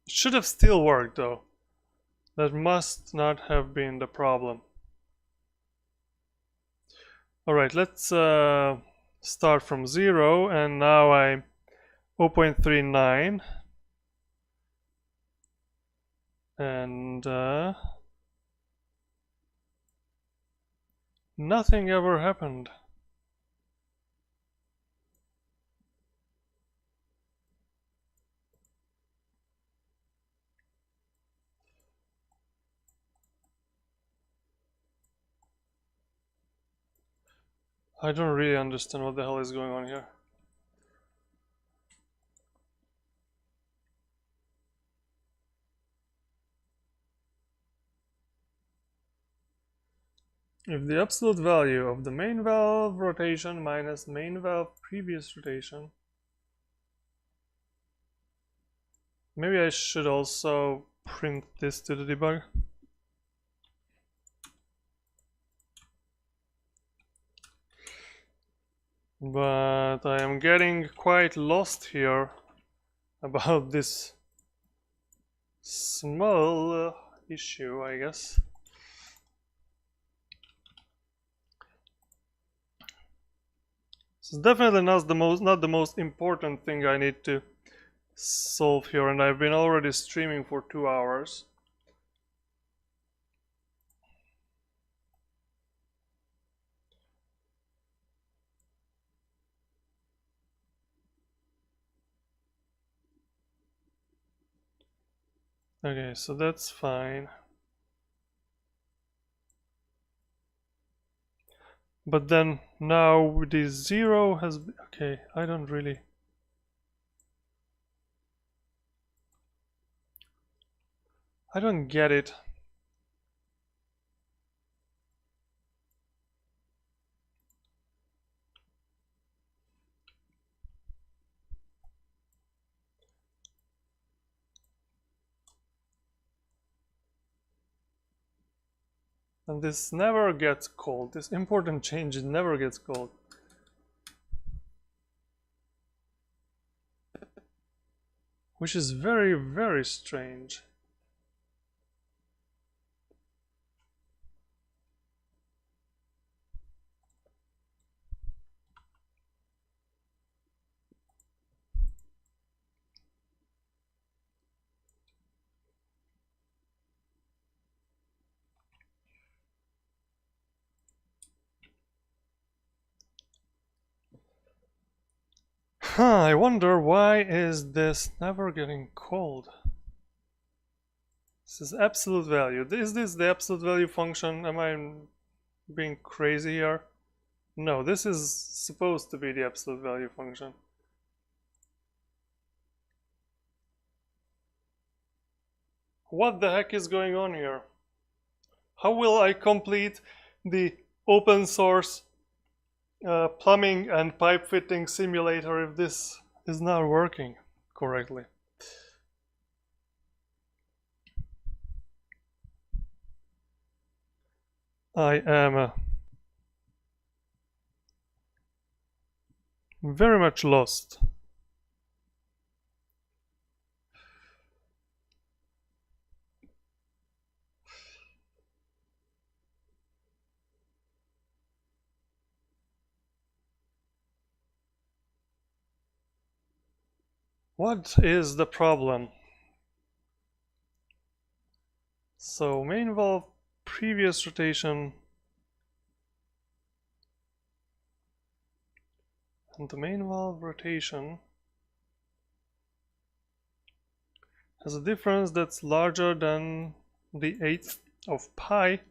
should have still worked though. That must not have been the problem. Alright, let's start from 0, and now I'm 0.39, and nothing ever happened. I don't really understand what the hell is going on here. If the absolute value of the main valve rotation minus main valve previous rotation. Maybe I should also print this to the debug. But I am getting quite lost here about this small issue, I guess. This is definitely not the most important thing I need to solve here, and I've been already streaming for 2 hours. Okay, so that's fine. But then now the 0 has... Okay, I don't really... I don't get it. And this never gets called. This important change never gets called. Which is very, very strange. I wonder why is this never getting called? This is absolute value. Is this the absolute value function? Am I being crazy here? No, this is supposed to be the absolute value function. What the heck is going on here? How will I complete the open source plumbing and pipe fitting simulator if this is not working correctly? I am very much lost. What is the problem? So main valve previous rotation and the main valve rotation has a difference that's larger than the 1/8 of pi,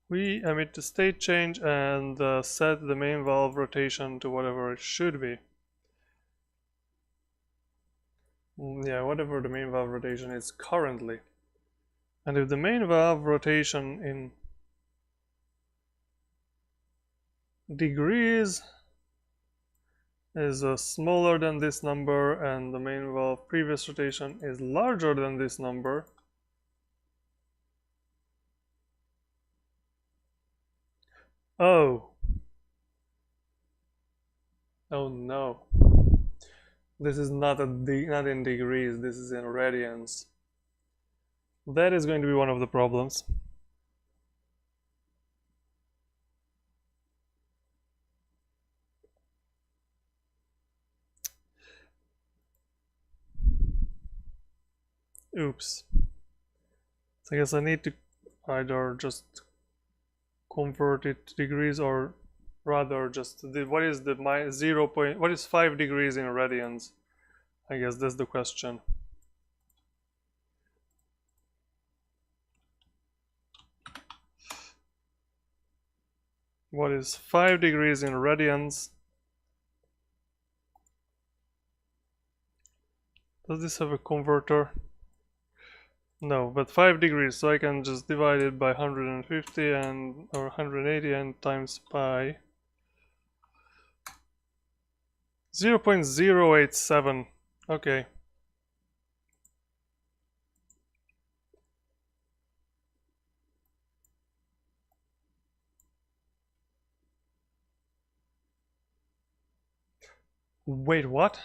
we emit the state change and set the main valve rotation to whatever it should be. Yeah, whatever the main valve rotation is currently. And if the main valve rotation in degrees is smaller than this number and the main valve previous rotation is larger than this number, oh no, this is not not in degrees, this is in radians. That is going to be one of the problems. Oops. So I guess I need to either just convert it to degrees, or rather just what is the what is 5 degrees in radians? I guess that's the question. What is 5 degrees in radians? Does this have a converter? No, but 5 degrees, so I can just divide it by 150 and or 180 and times pi. 0.087. Okay. Wait, what?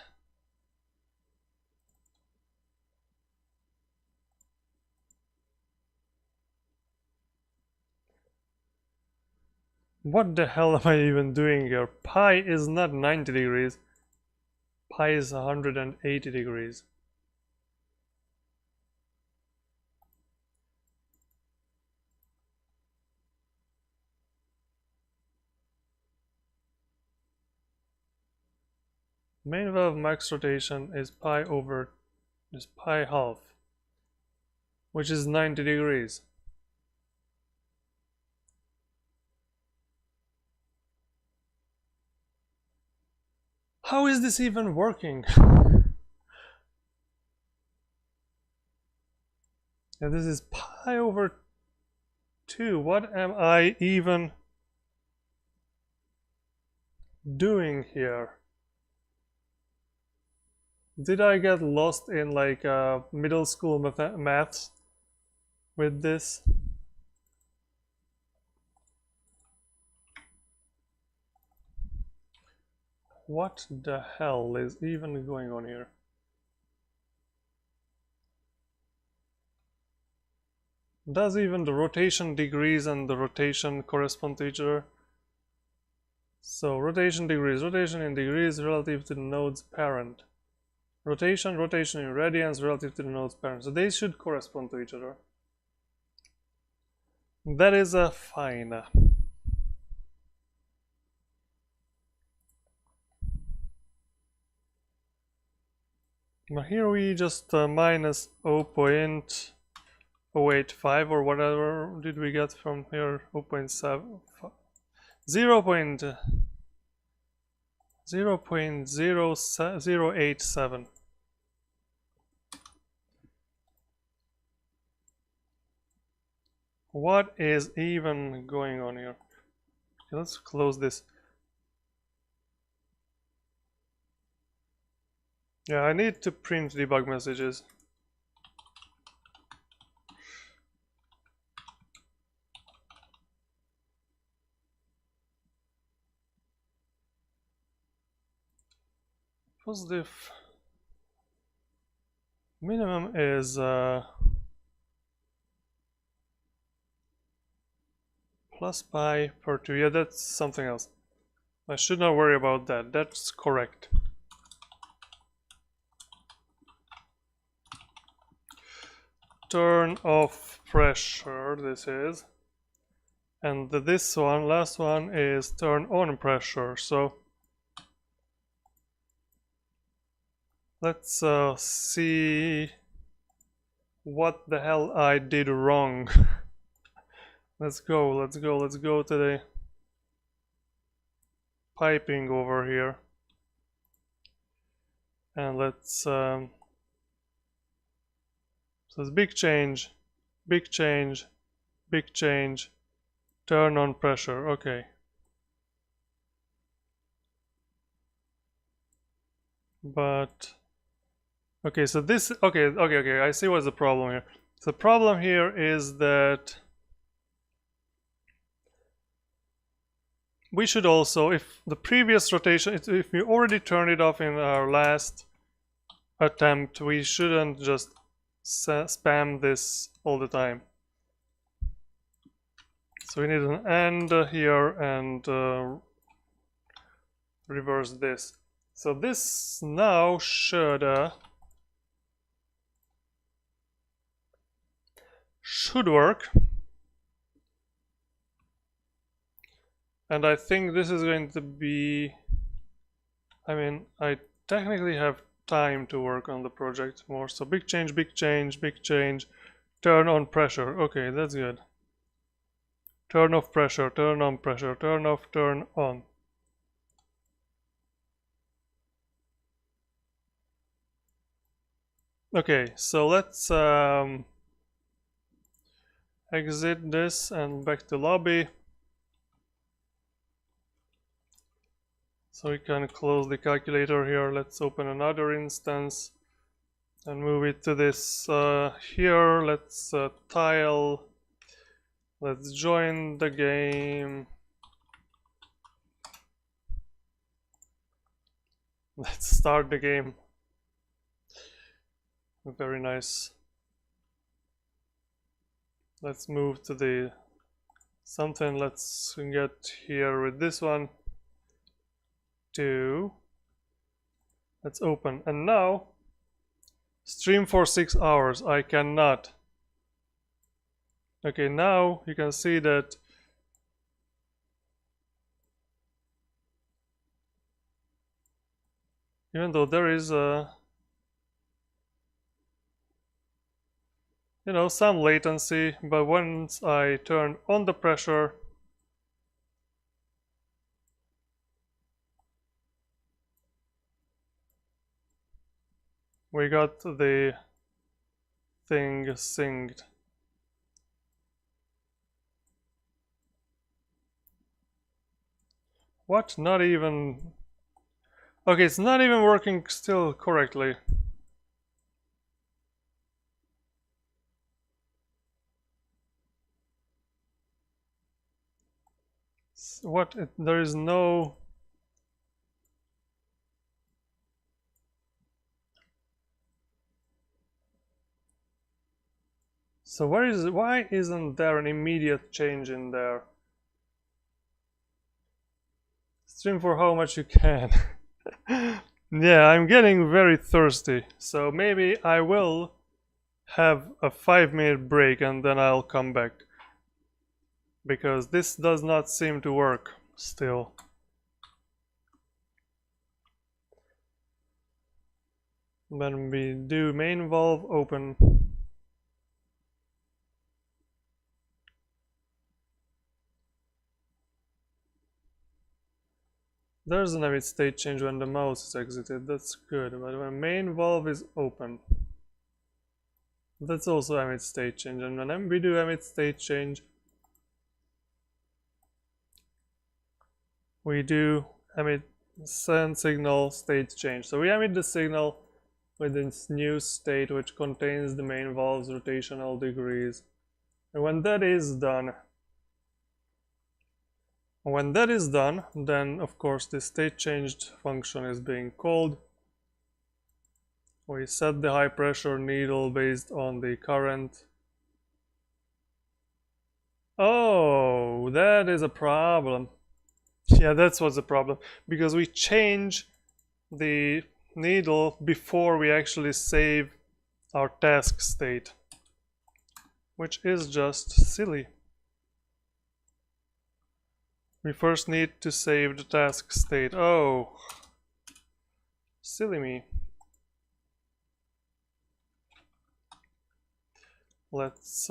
What the hell am I even doing here? Pi is not 90 degrees. Pi is 180 degrees. Main valve max rotation is pi half, which is 90 degrees. How is this even working? Yeah, this is pi over 2. What am I even doing here? Did I get lost in like middle school maths with this? What the hell is even going on here? Does even the rotation degrees and the rotation correspond to each other? So rotation degrees, rotation in degrees relative to the node's parent. Rotation in radians relative to the node's parent. So they should correspond to each other. That is fine. But here we just minus 0.085 or whatever did we get from here, 0.7, 0.087. What is even going on here? Okay, let's close this. Yeah, I need to print debug messages. Positive minimum is plus pi per 2. Yeah, that's something else. I should not worry about that. That's correct. Turn off pressure, this is. And this one, last one, is turn on pressure. So let's see what the hell I did wrong. Let's go to the piping over here. And let's, so it's big change, big change, big change, turn on pressure, okay. But, okay, so this, okay, I see what's the problem here. So the problem here is that we should also, if the previous rotation, if we already turned it off in our last attempt, we shouldn't just spam this all the time. So we need an end here and reverse this. So this now should work. And I think this is going to be, I mean, I technically have time to work on the project more. So big change, big change, big change, turn on pressure. Okay, that's good. Turn off pressure, turn on pressure, turn off, turn on. Okay, so let's exit this and back to lobby. So we can close the calculator here. Let's open another instance and move it to this here. Let's tile. Let's join the game. Let's start the game. Very nice. Let's move to the something. Let's get here with this one. Let's open, and now stream for 6 hours. I cannot. Okay, now you can see that even though there is a, you know, some latency, but once I turn on the pressure, we got the thing synced. What? Not even... Okay, it's not even working still correctly. What? There is no... So why isn't there an immediate change in there? Stream for how much you can. Yeah, I'm getting very thirsty. So maybe I will have a 5-minute break and then I'll come back. Because this does not seem to work still. When we do main valve open. There's an emit state change when the mouse is exited, that's good, but when main valve is open, that's also emit state change, and when we do emit state change, we do emit send signal state change. So we emit the signal with this new state which contains the main valve's rotational degrees, and when that is done, then of course the state changed function is being called. We set the high pressure needle based on the current. Oh, that is a problem. Yeah, that's what's the problem, because we change the needle before we actually save our task state, which is just silly. We first need to save the task state. Oh, silly me. Let's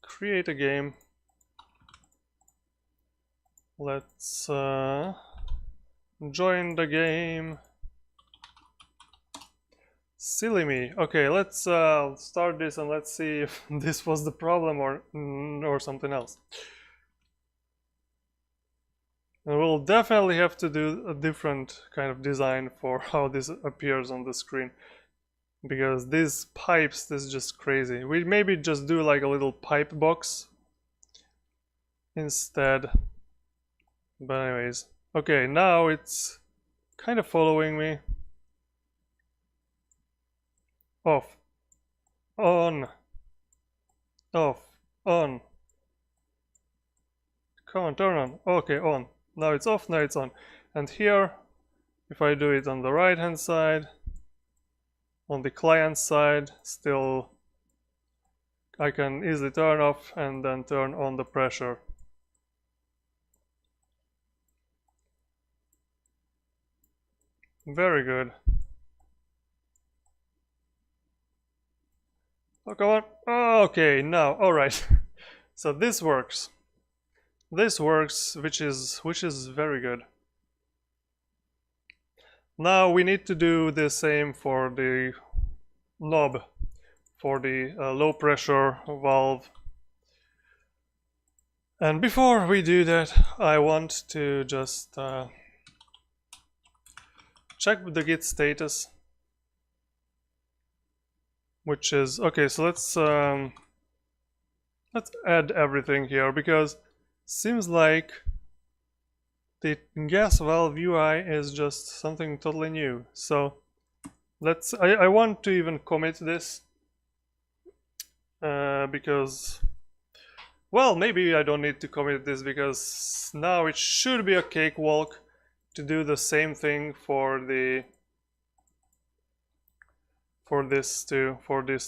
create a game. Let's join the game. Silly me. Okay, let's start this and let's see if this was the problem or something else. And we'll definitely have to do a different kind of design for how this appears on the screen, because these pipes, this is just crazy. We maybe just do like a little pipe box instead. But anyways, okay, now it's kind of following me. Off, on, off, on. Come on, turn on. Okay, on. Now it's off, now it's on. And here, if I do it on the right hand side, on the client side, still I can easily turn off and then turn on the pressure. Very good. Oh, come on. Oh, okay, now, alright. So this works. This works, which is very good. Now we need to do the same for the knob, for the low pressure valve. And before we do that, I want to just check the git status, which is okay. So let's add everything here, because seems like the gas valve UI is just something totally new. So let's. I want to even commit this because, well, maybe I don't need to commit this, because now it should be a cakewalk to do the same thing for this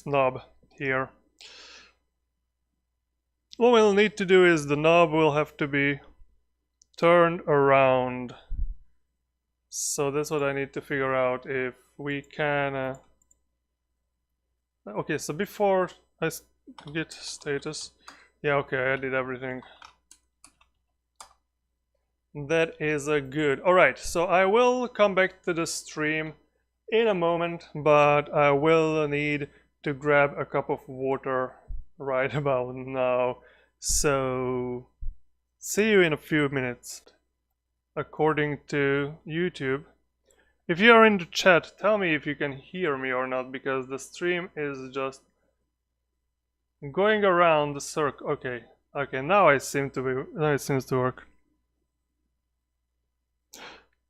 knob here. What we'll need to do is the knob will have to be turned around. So that's what I need to figure out, if we can okay, so before I git status, yeah, okay, I did everything. That is a good. Alright, so I will come back to the stream in a moment, but I will need to grab a cup of water right about now. So see you in a few minutes. According to YouTube, if you are in the chat, tell me if you can hear me or not, because the stream is just going around the circle. Okay, now it seems to work.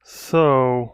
So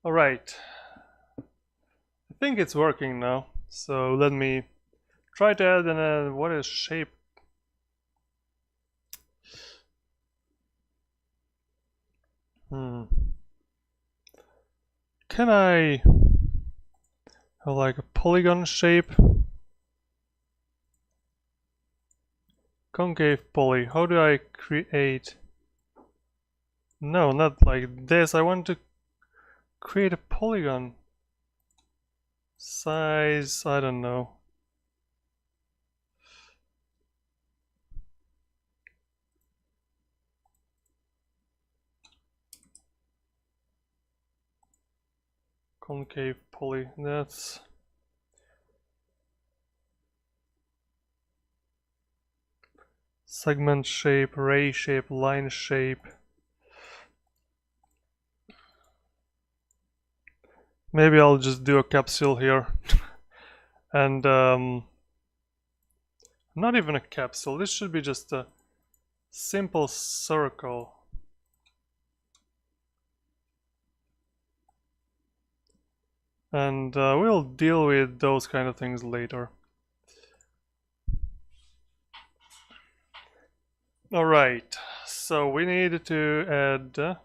all right, I think it's working now. So let me try to add what is shape? Can I have like a polygon shape? Concave poly. How do I create? No, not like this. I want to create a polygon. Size, I don't know. Concave poly, that's segment shape, ray shape, line shape. Maybe I'll just do a capsule here. And not even a capsule, this should be just a simple circle. and we'll deal with those kind of things later. Alright, so we need to add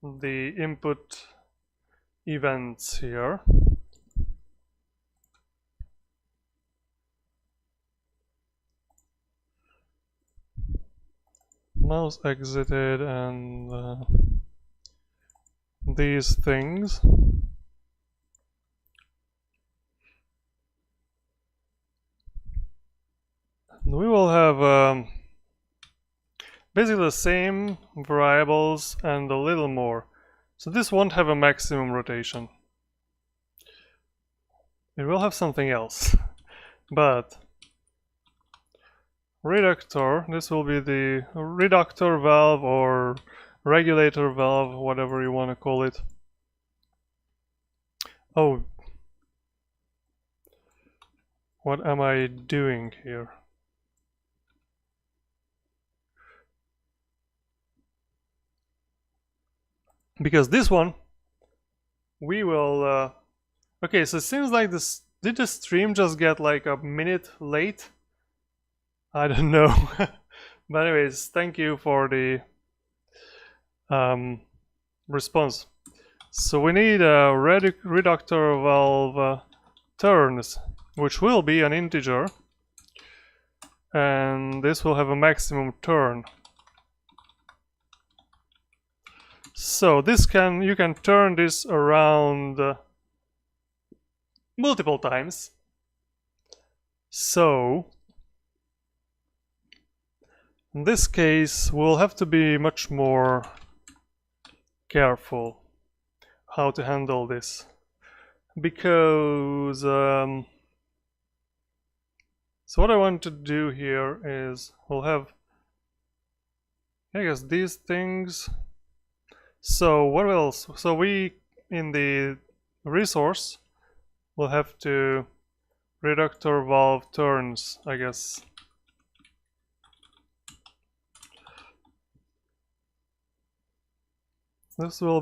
the input events here. Mouse exited and these things. We will have basically the same variables and a little more. So this won't have a maximum rotation. It will have something else. But Reductor, this will be the Reductor Valve or Regulator Valve, whatever you want to call it. Oh, what am I doing here? Because this one, we will... okay, so it seems like this... Did the stream just get like a minute late? I don't know. But anyways, thank you for the response. So we need a Reductor Valve turns, which will be an integer. And this will have a maximum turn. So this you can turn this around multiple times. So in this case we'll have to be much more careful how to handle this, because so what I want to do here is we'll have, I guess, these things. So what else? So we, in the resource, will have to Reductor Valve turns, I guess. This will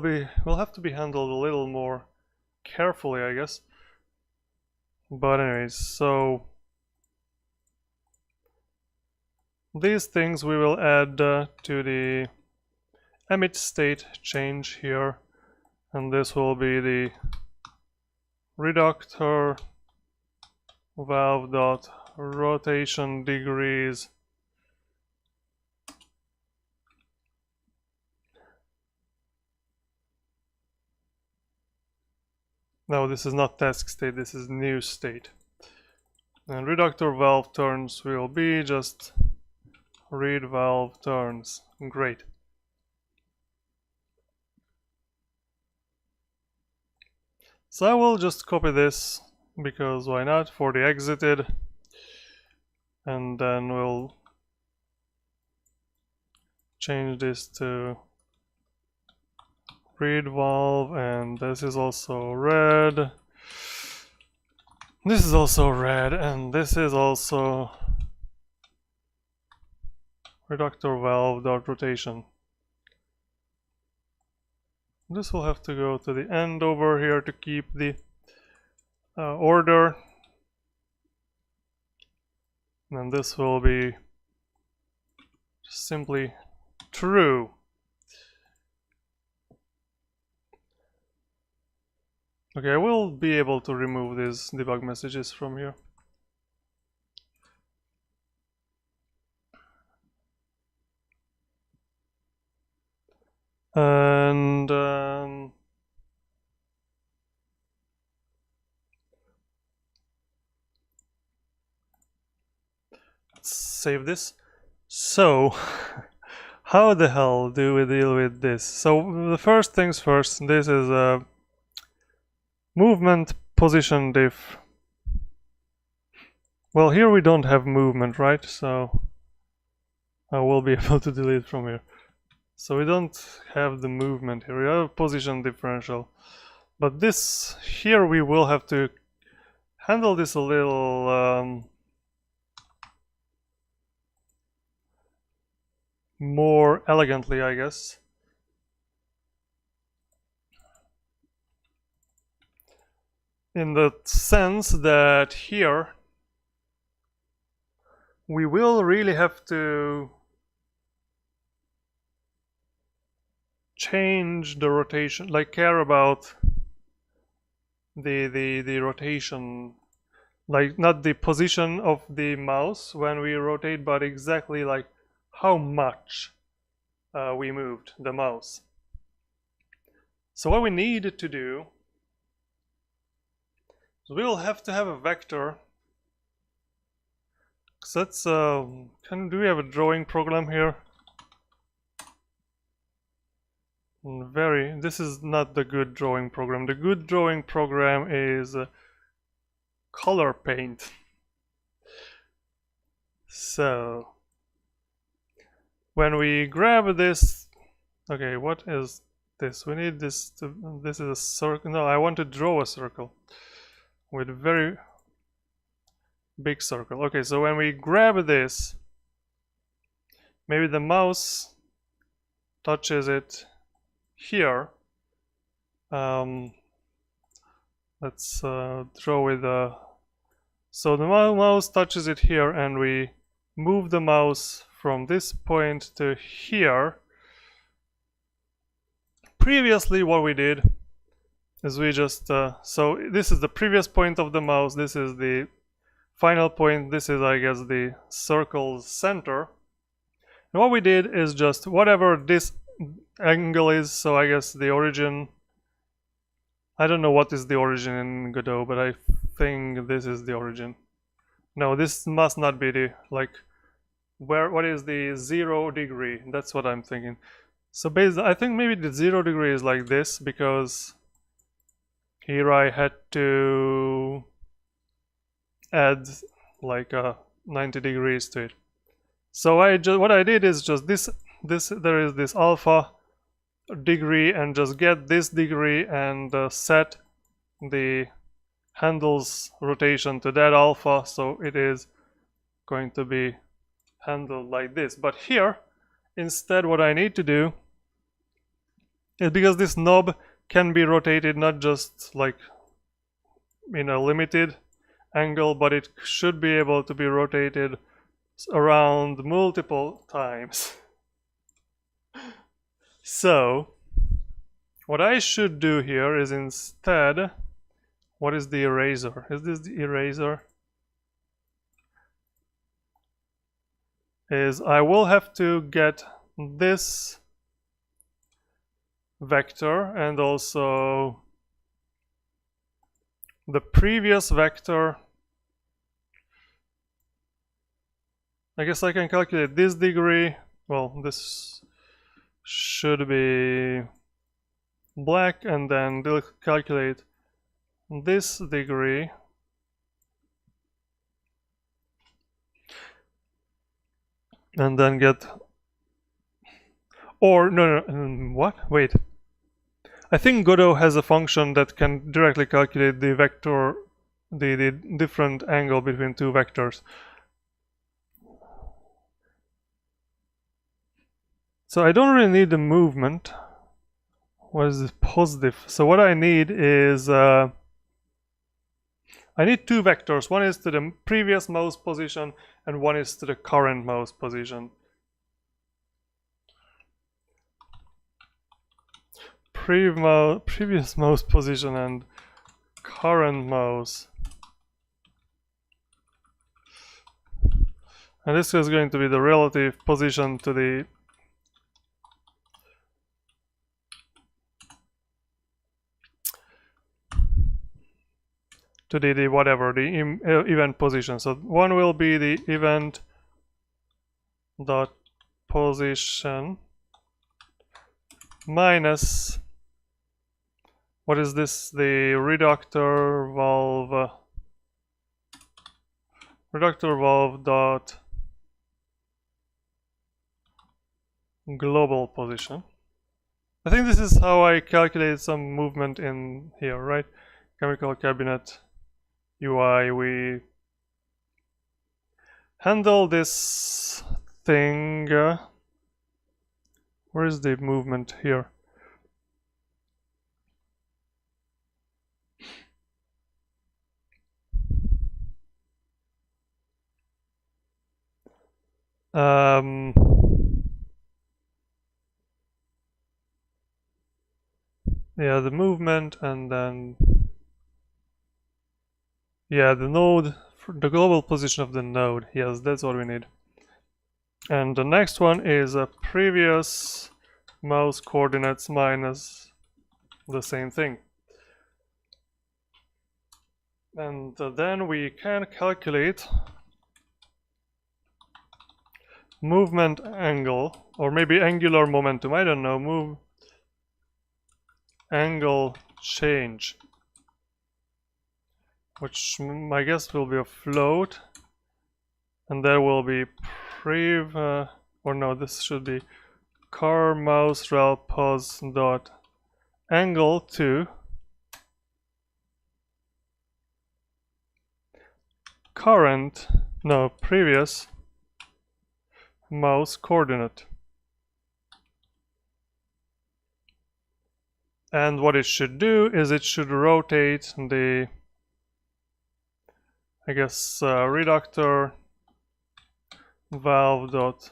have to be handled a little more carefully, I guess. But anyways, so these things we will add to the emit state change here, and this will be the Reductor Valve dot rotation degrees. No, this is not task state, this is new state. And Reductor Valve turns will be just read valve turns. Great. So I will just copy this, because why not, for the exited, and then we'll change this to read valve, and this is also red. This is also red, and this is also Reductor Valve dot rotation. This will have to go to the end over here to keep the order, and this will be simply true. Okay, I will be able to remove these debug messages from here. And let's save this. So how the hell do we deal with this? So the first things first, this is a movement position diff. Well, here we don't have movement, right? So I will be able to delete from here. So we don't have the movement here, we have position differential. But this, here we will have to handle this a little more elegantly, I guess. in the sense that here we will really have to change the rotation, like care about the rotation, like not the position of the mouse when we rotate, but exactly like how much we moved the mouse. So what we need to do is we'll have to have a vector. So let's do we have a drawing program here? This is not the good drawing program. The good drawing program is color paint. So when we grab this, okay, what is this? We need this to, this is a circle. No, I want to draw a circle with a very big circle. Okay, so when we grab this, maybe the mouse touches it here. Let's draw with a, so the mouse touches it here, and we move the mouse from this point to here. Previously what we did is we just so this is the previous point of the mouse, this is the final point, this is, I guess, the circle's center. And what we did is just whatever this angle is, so I guess the origin, I don't know what is the origin in Godot, but I think this is the origin. No, this must not be the, like, what is the 0 degree? That's what I'm thinking. So basically, I think maybe the 0 degree is like this, because here I had to add like 90 degrees to it. So what I did is just there is this alpha degree, and just get this degree and set the handle's rotation to that alpha, so it is going to be handled like this. But here, instead, what I need to do is, because this knob can be rotated not just like in a limited angle, but it should be able to be rotated around multiple times. So what I should do here is instead, what is the eraser? Is this the eraser? Is I will have to get this vector and also the previous vector. I guess I can calculate this degree. Well, this should be black, and then they'll calculate this degree. And then get, or no, what? Wait. I think Godot has a function that can directly calculate the vector, the different angle between two vectors. So I don't really need the movement. What is this positive? So what I need is, I need two vectors. One is to the previous mouse position, and one is to the current mouse position. Previous mouse position and current mouse. And this is going to be the relative position to the whatever, the event position. So one will be the event dot position minus, what is this, the reductor valve dot global position. I think this is how I calculate some movement in here, right? Chemical cabinet UI, we handle this thing. Where is the movement here? Um, yeah, the movement, and then yeah, the node, the global position of the node. Yes, that's what we need. And the next one is a previous mouse coordinates minus the same thing. And then we can calculate movement angle, or maybe angular momentum, I don't know, move angle change, which I guess will be a float, and there will be or no, this should be car mouse rel pos dot angle to previous mouse coordinate. And what it should do is it should rotate the, I guess, reductor valve dot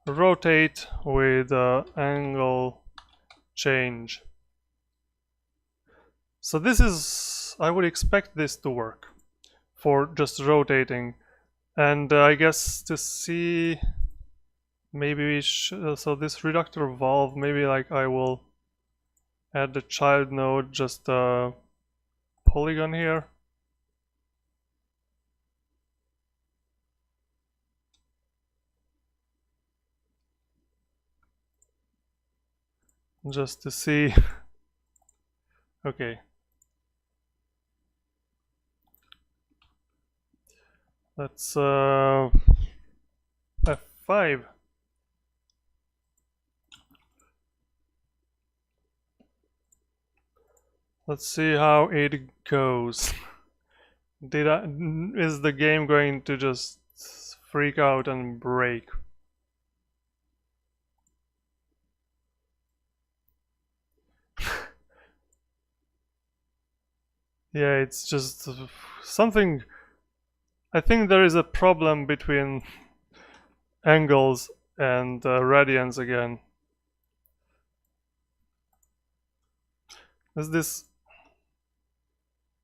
rotate with angle change. So this is, I would expect this to work for just rotating. And I guess to see, maybe we should, so this reductor valve, maybe like I will add the child node, just a polygon here. Just to see. Okay. Let's F5. Let's see how it goes. Is the game going to just freak out and break? Yeah, it's just something. I think there is a problem between angles and radians again. This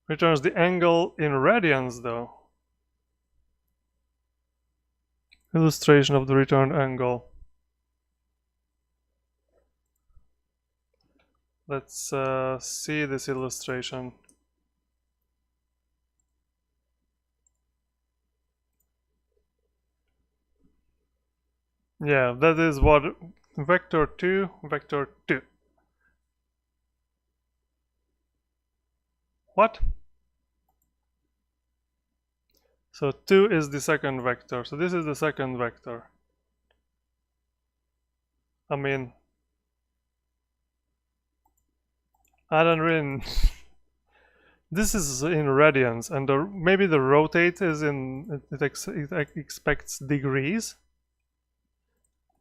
returns the angle in radians though. Illustration of the returned angle. Let's see this illustration. Yeah, that is what vector 2, vector 2. What? So 2 is the second vector. So this is the second vector. I mean, I don't really. This is in radians, and maybe the rotate is in. It expects degrees.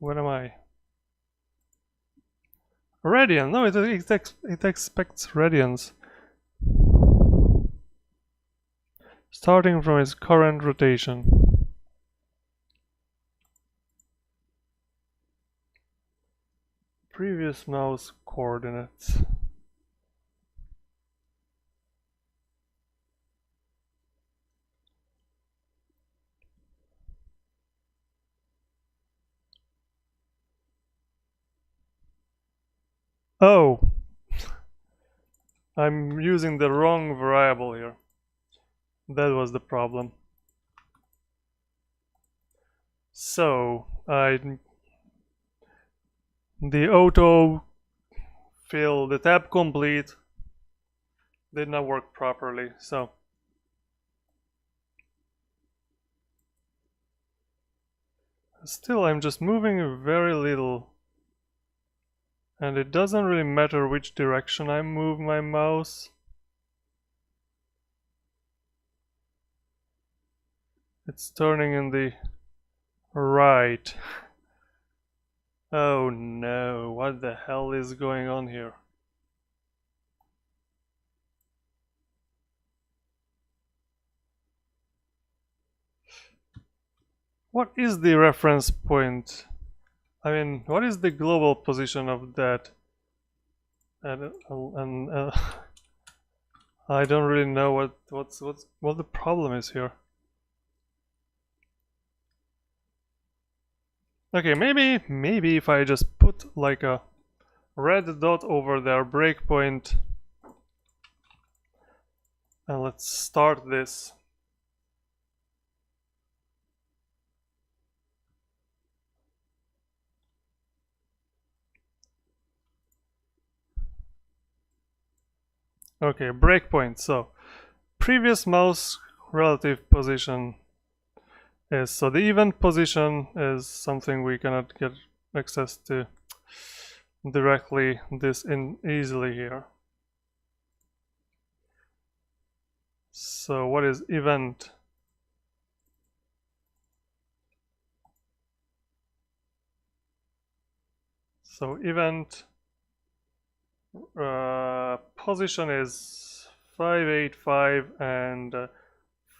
What am I? Radian. No, it expects radians. Starting from its current rotation. Previous mouse coordinates. Oh, I'm using the wrong variable here. That was the problem. So, the auto fill, the tab complete did not work properly, so still I'm just moving very little, and it doesn't really matter which direction I move my mouse. It's turning in the right. Oh no, what the hell is going on here? What is the reference point? I mean, what is the global position of that? And I don't really know what the problem is here. Okay, maybe if I just put like a red dot over their breakpoint, and let's start this. Okay, breakpoint. So previous mouse relative position is, so the event position is something we cannot get access to directly this in easily here. So what is event? So event position is 585 and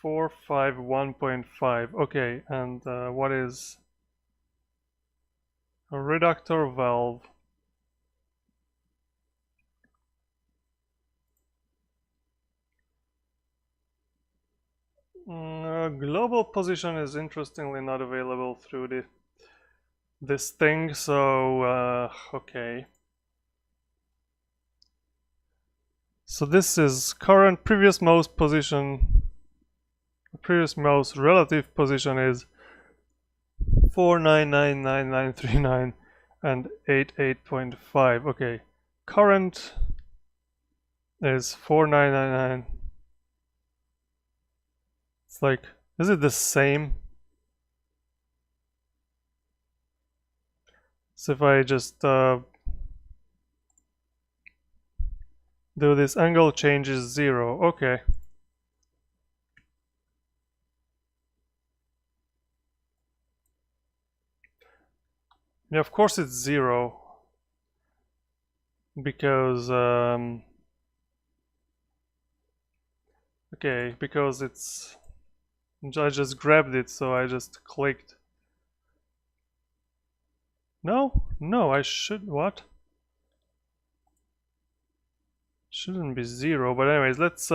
451.5. Okay, and what is a reductor valve? Global position is interestingly not available through this thing, so okay. So this is current previous mouse position. Previous mouse relative position is 4999939 and 88.5. Okay, current is 4999. It's like, is it the same? So if I just do this, angle change is 0. Okay. Yeah, of course it's 0 because okay, because it's, I just grabbed it, so I just clicked. No, I should, what? Shouldn't be 0, but anyways, let's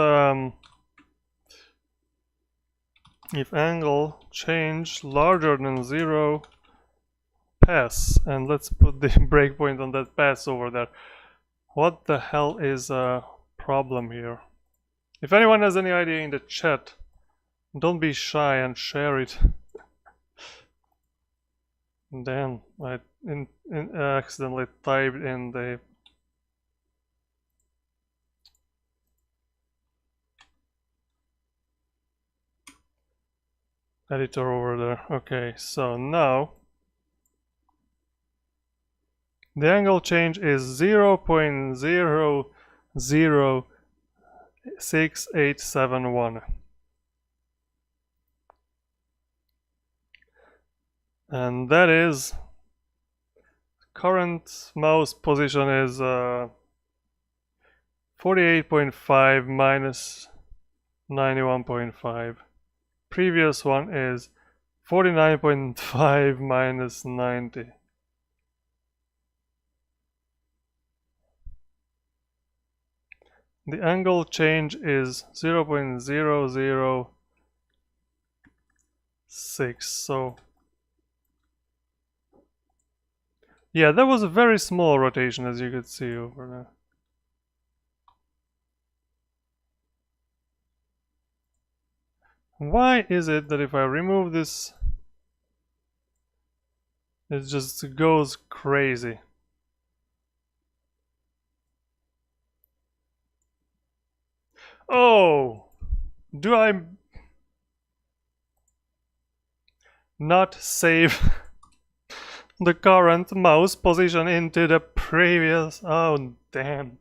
if angle change larger than 0, pass, and let's put the breakpoint on that pass over there. What the hell is a problem here? If anyone has any idea in the chat, don't be shy and share it. Damn, I accidentally typed in the editor over there. Okay, so now the angle change is 0.006871. And that is, current mouse position is 48.5 minus 91.5. Previous one is 49.5 minus 90. The angle change is 0.006. So yeah, that was a very small rotation, as you could see over there. Why is it that if I remove this, it just goes crazy? Oh, do I not save the current mouse position into the previous? Oh, damn.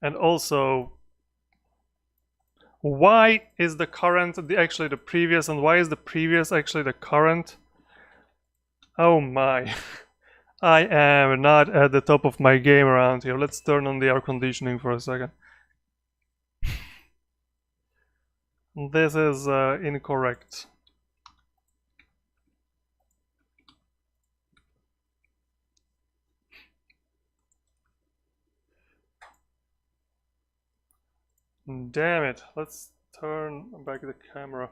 And also, why is the current actually the previous, and why is the previous actually the current? Oh my. I am not at the top of my game around here. Let's turn on the air conditioning for a second. This is incorrect. Damn it. Let's turn back the camera.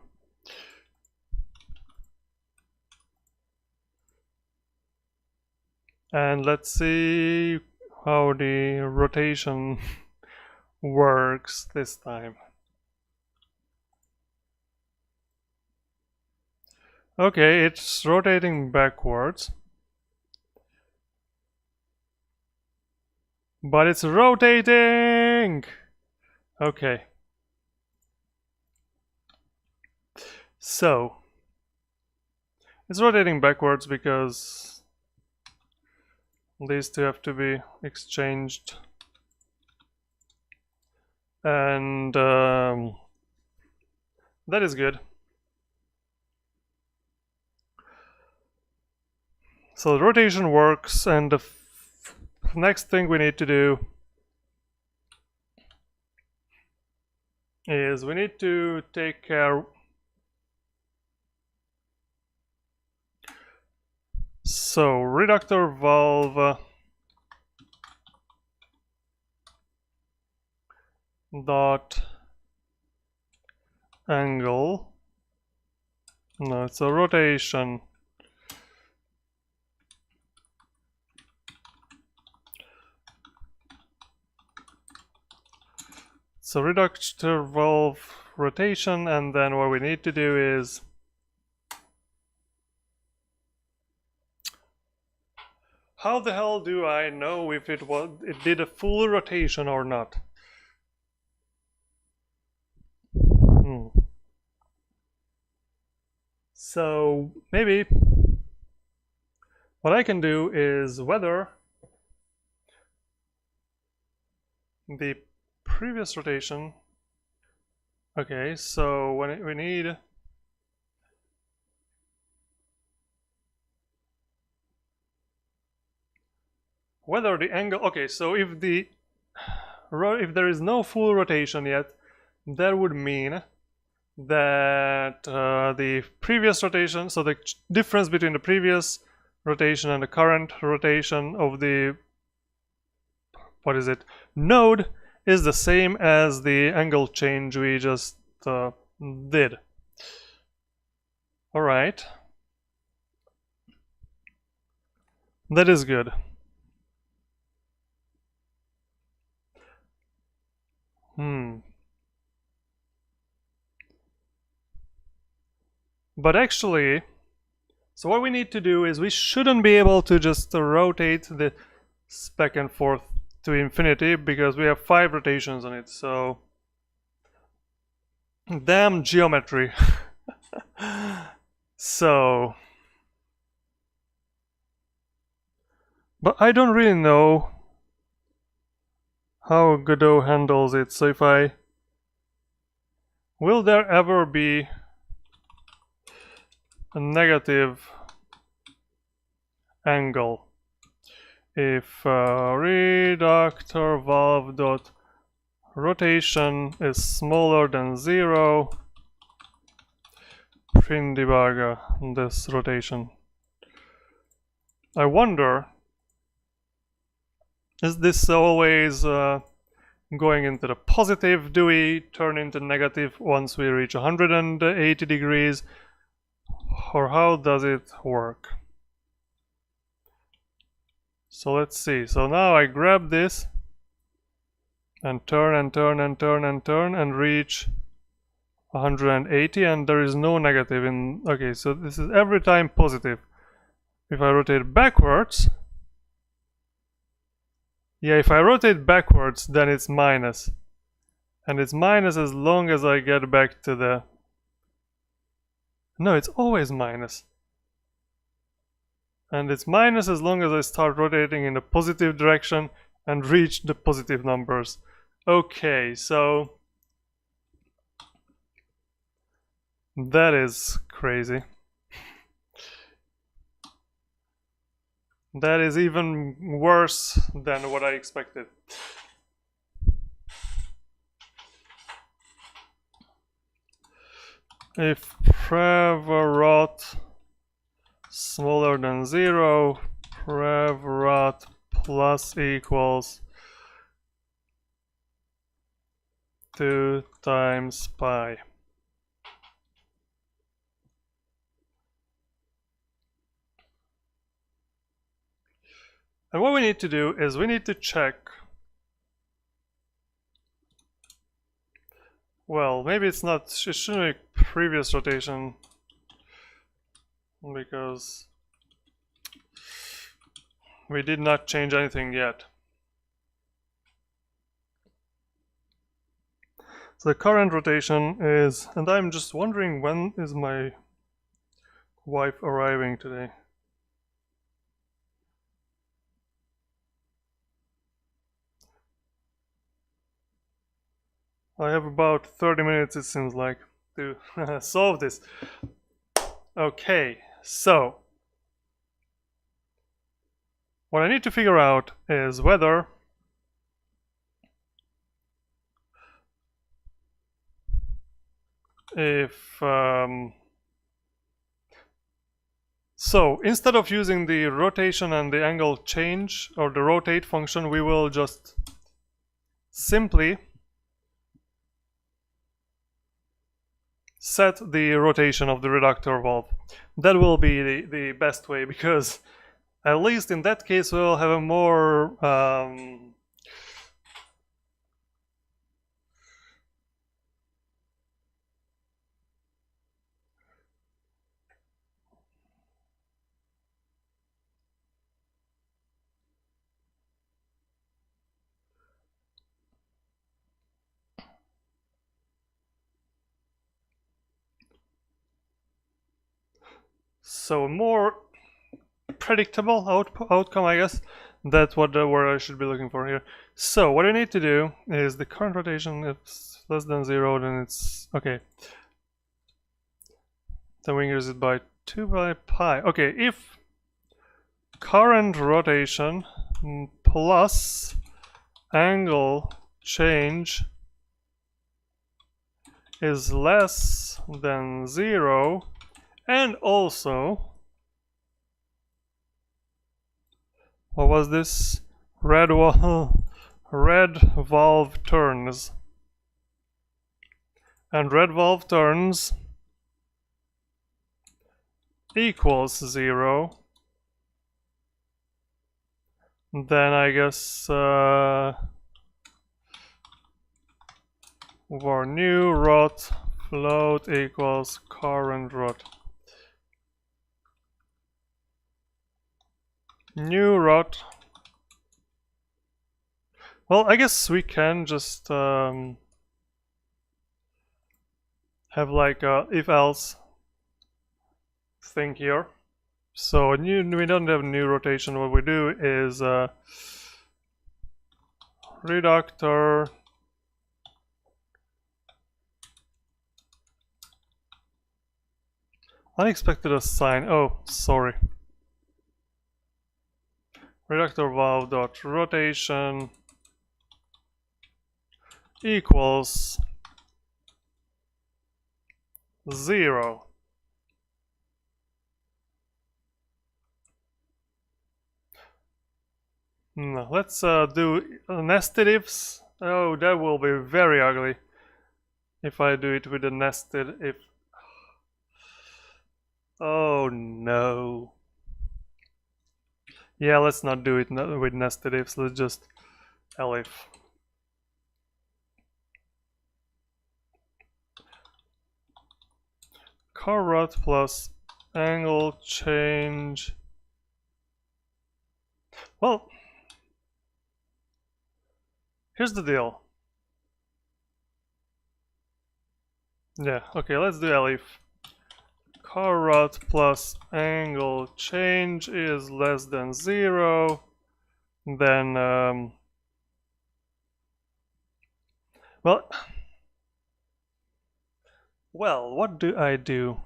And let's see how the rotation works this time. Okay, it's rotating backwards. But it's rotating! Okay. So, it's rotating backwards because these two have to be exchanged. And that is good. So the rotation works, and the next thing we need to do is we need to take care. So Reductor Valve dot angle. No, it's a rotation. So Reductor Valve rotation, and then what we need to do is how the hell do I know if it did a full rotation or not? So maybe what I can do is whether the previous rotation. Okay, so when we need whether the angle. Okay, so if there is no full rotation yet, that would mean that the previous rotation, so the difference between the previous rotation and the current rotation of the node is the same as the angle change we just did. All right, that is good. But actually, so what we need to do is we shouldn't be able to just rotate the back and forth to infinity because we have 5 rotations on it. So damn geometry. So, but I don't really know how Godot handles it. So if will there ever be a negative angle if Reductor Valve dot rotation is smaller than 0? Print debugger this rotation. I wonder, is this always going into the positive? Do we turn into negative once we reach 180 degrees? Or how does it work? So let's see. So now I grab this and turn and turn and turn and turn and reach 180, and there is no negative in. Okay, so this is every time positive. If I rotate backwards, yeah, if I rotate backwards, then it's minus. And it's minus as long as I get back to the. No, it's always minus. And it's minus as long as I start rotating in the positive direction and reach the positive numbers. Okay, so that is crazy. That is even worse than what I expected. if prevrot smaller than 0, prevrot plus equals 2 times pi. And what we need to do is we need to check, well, maybe it's not, it shouldn't be previous rotation, because we did not change anything yet. So the current rotation is, and I'm just wondering when is my wife arriving today. I have about 30 minutes, it seems like, to solve this. Okay, so what I need to figure out is whether so instead of using the rotation and the angle change or the rotate function, we will just simply set the rotation of the reductor valve. That will be the best way, because at least in that case we'll have a more more predictable outcome, I guess. That's what word I should be looking for here. So what I need to do is the current rotation, if it's less than 0, then it's okay. Then we increase it by 2 by pi. Okay, if current rotation plus angle change is less than 0, and also, what was this? Red valve turns. And red valve turns equals 0. Then I guess our new rot float equals current rot. New rot. Well, I guess we can just have like a if-else thing here. So we don't have new rotation. What we do is reductor unexpected assign. Oh, sorry. Reductor valve dot rotation equals 0. Let's do nested ifs. Oh, that will be very ugly if I do it with a nested if. Oh no. Yeah, let's not do it with nested ifs. Let's just elif. Current plus angle change. Well, here's the deal. Yeah, okay, let's do elif. Current plus angle change is less than 0. Then, well, what do I do?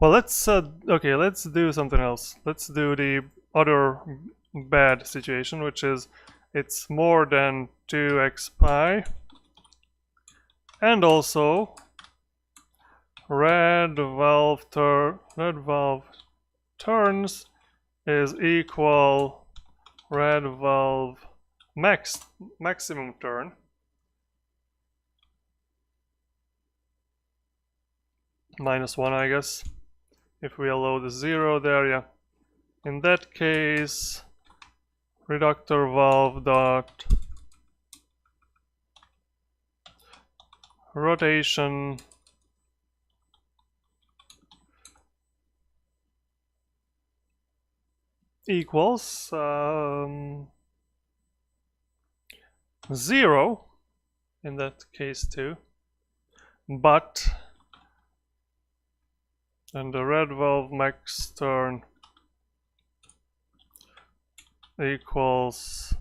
Well, let's okay, let's do something else. Let's do the other bad situation, which is it's more than 2x pi, and also red valve turns is equal red valve maximum turn. -1, I guess, if we allow the 0 there, yeah. In that case, reductor valve dot rotation equals 0 in that case too, but and the red valve max turn equals,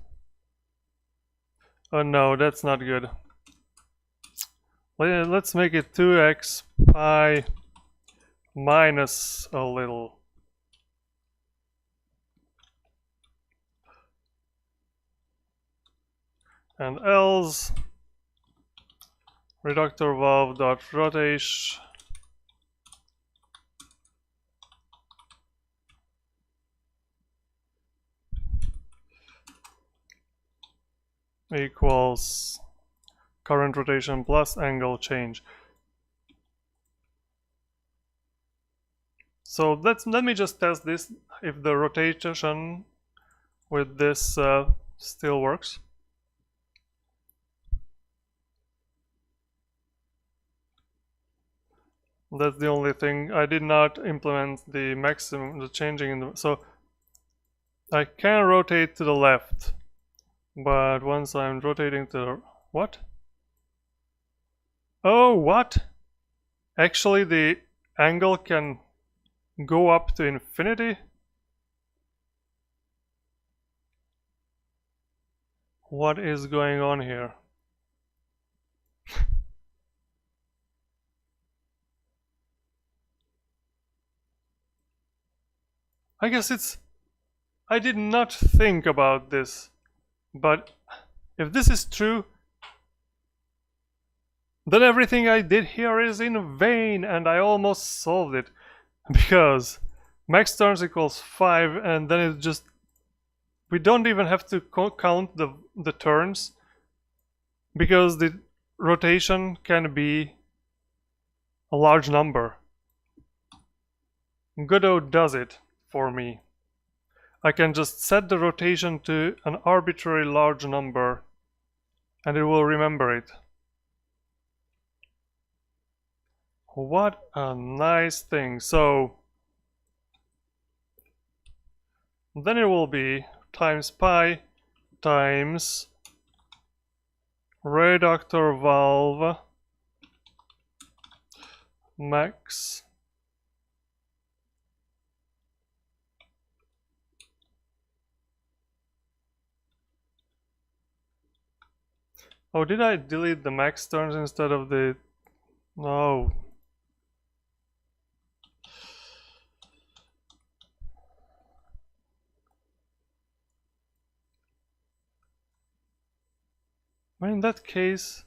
oh no, that's not good. Let's make it 2x pi minus a little. And else reductor valve dot rotation equals current rotation plus angle change. So let me just test this, if the rotation with this still works. That's the only thing. I did not implement the maximum, the changing in the, so I can rotate to the left, but once I'm rotating to the, what? Oh, what? Actually, the angle can go up to infinity? What is going on here? I guess it's... I did not think about this, but if this is true, then everything I did here is in vain, and I almost solved it, because max turns equals 5, and then it just... we don't even have to count the turns, because the rotation can be a large number. Godot does it for me. I can just set the rotation to an arbitrary large number, and it will remember it. What a nice thing. So then it will be times pi times reductor valve max oh, did I delete the max turns instead of the... no. Well, in that case,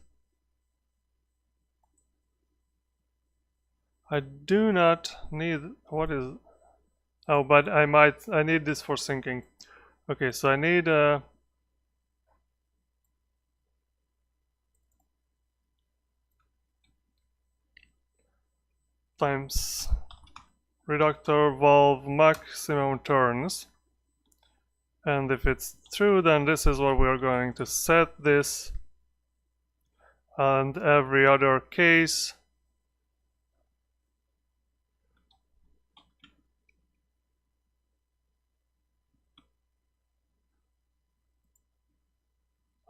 I do not need... what is... oh, but I need this for syncing. Okay, so I need times reductor valve maximum turns, and if it's true, then this is what we're going to set this, and every other case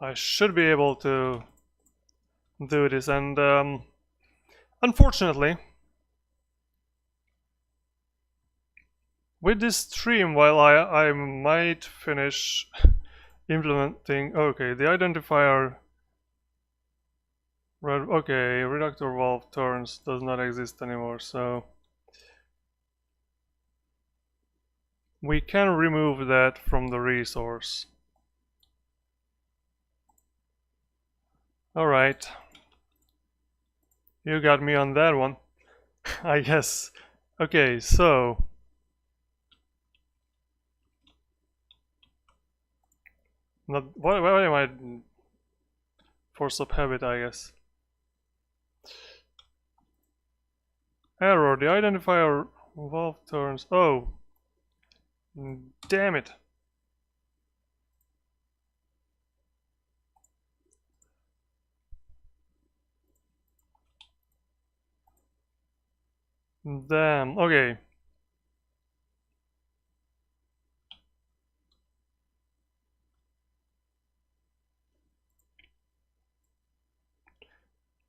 I should be able to do this. And unfortunately, with this stream, while I might finish implementing... okay, the identifier... okay, reductor valve turns does not exist anymore, so we can remove that from the resource. Alright, you got me on that one. I guess. Okay, so what am I? Force of habit, I guess. Error. The identifier valve turns. Oh, damn it. Damn. Okay.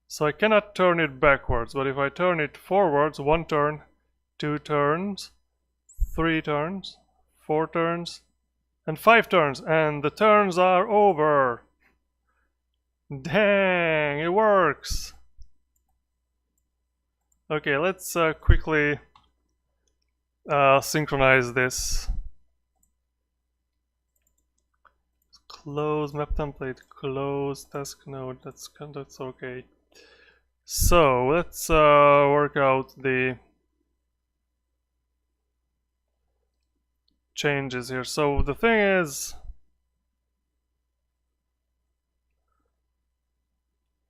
So I cannot turn it backwards, but if I turn it forwards, 1 turn, 2 turns, 3 turns, 4 turns, and 5 turns, and the turns are over. Dang, it works. Okay, let's quickly synchronize this. Close map template, close task node, that's okay. So let's work out the changes here. So the thing is,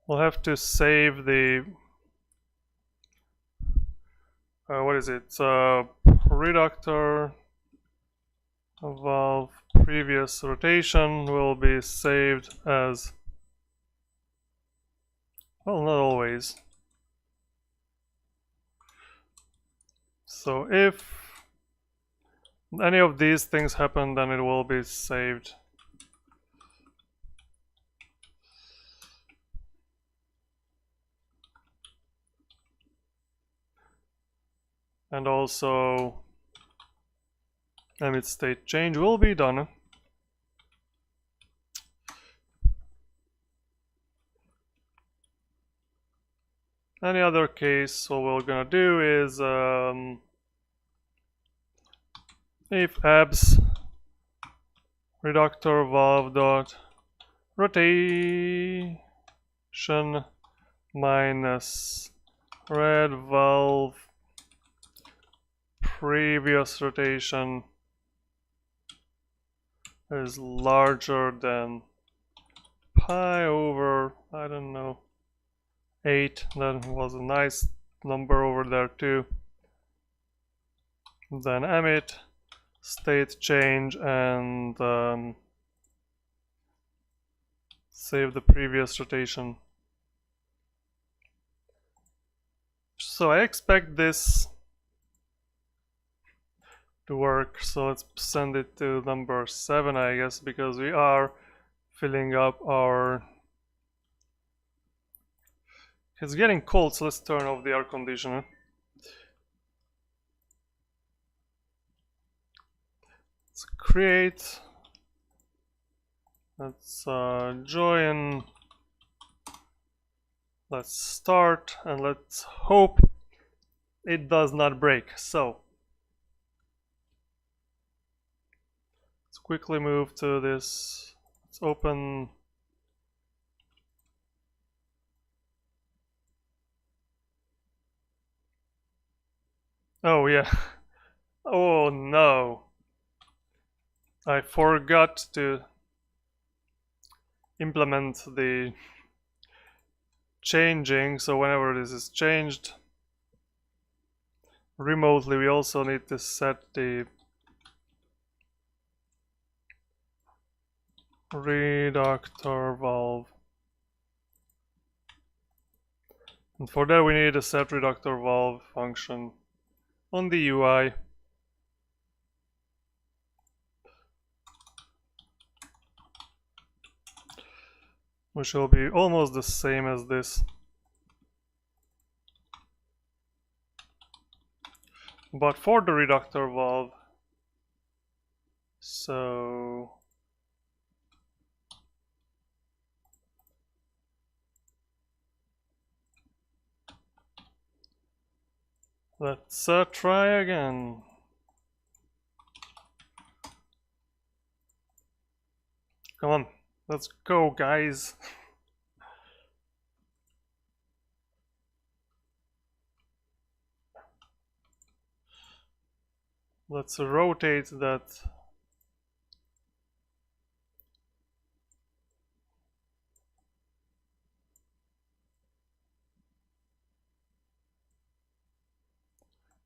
we'll have to save the what is it? Reductor Valve previous rotation will be saved as, well, not always. So if any of these things happen, then it will be saved. And also emit state change will be done. Any other case, what we're gonna do is if abs reductor valve dot rotation minus red valve previous rotation is larger than pi over, I don't know, 8. That was a nice number over there too. Then emit state change and save the previous rotation. So I expect this to work, so let's send it to number 7, I guess, because we are filling up our... It's getting cold, so let's turn off the air conditioner. Let's create, let's join, let's start, and let's hope it does not break. So let's quickly move to this. Let's open oh yeah. Oh no, I forgot to implement the changing, so whenever this is changed remotely, we also need to set the reductor valve, and for that we need a set reductor valve function on the UI. Which will be almost the same as this. But for the reductor valve, so let's try again. Come on, let's go, guys. Let's rotate that.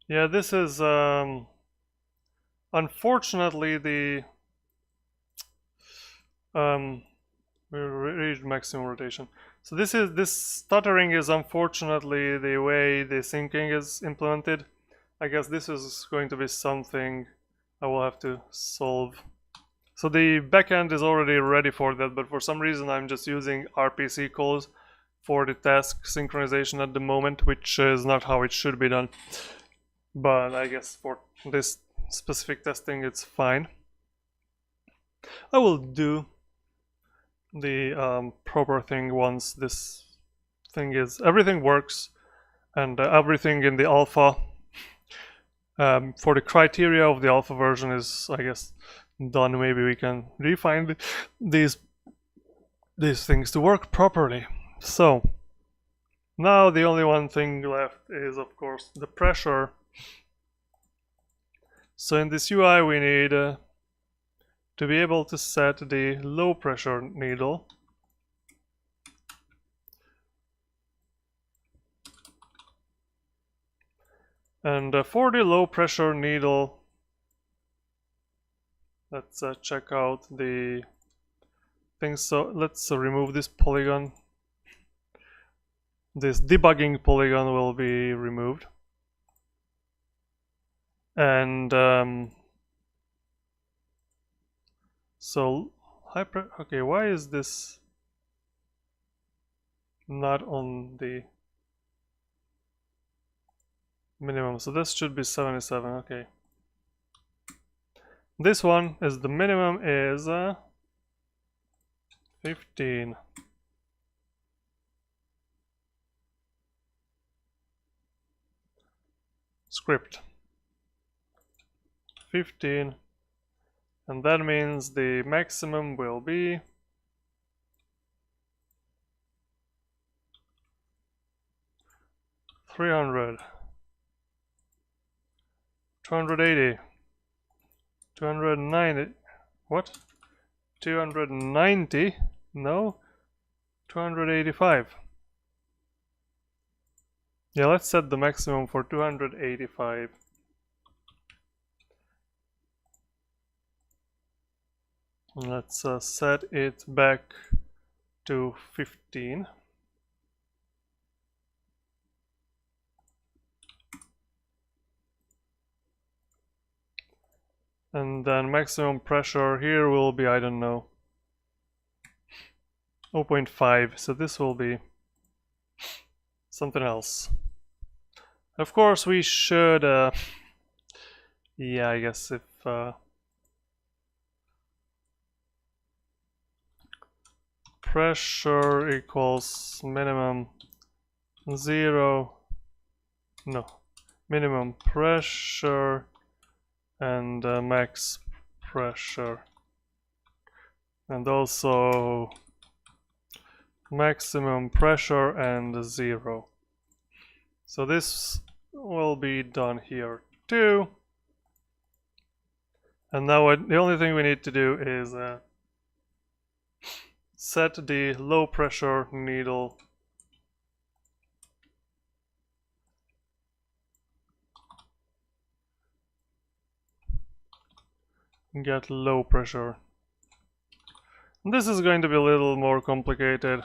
Yeah, this is unfortunately the we reached maximum rotation. So this stuttering is unfortunately the way the syncing is implemented. I guess this is going to be something I will have to solve. So the backend is already ready for that, but for some reason I'm just using RPC calls for the task synchronization at the moment, which is not how it should be done. But I guess for this specific testing it's fine. I will do the proper thing once this thing is everything works and everything in the alpha for the criteria of the alpha version is, I guess, done. Maybe we can refine these things to work properly. So now the only one thing left is, of course, the pressure. So in this UI we need to be able to set the low pressure needle. And for the low pressure needle, let's check out the things. So let's remove this polygon. This debugging polygon will be removed. And so okay, why is this not on the minimum? So this should be 77. Okay, this one is the minimum is 15. Script 15, and that means the maximum will be 300, 280, 290, what? 290? No, 285. Yeah, let's set the maximum for 285. Let's set it back to 15. And then maximum pressure here will be, I don't know, 0.5. So this will be something else. Of course, we should, yeah, I guess if pressure equals minimum 0, no, minimum pressure and max pressure, and also maximum pressure and 0. So this will be done here too. And now the only thing we need to do is set the low pressure needle get low pressure. This is going to be a little more complicated.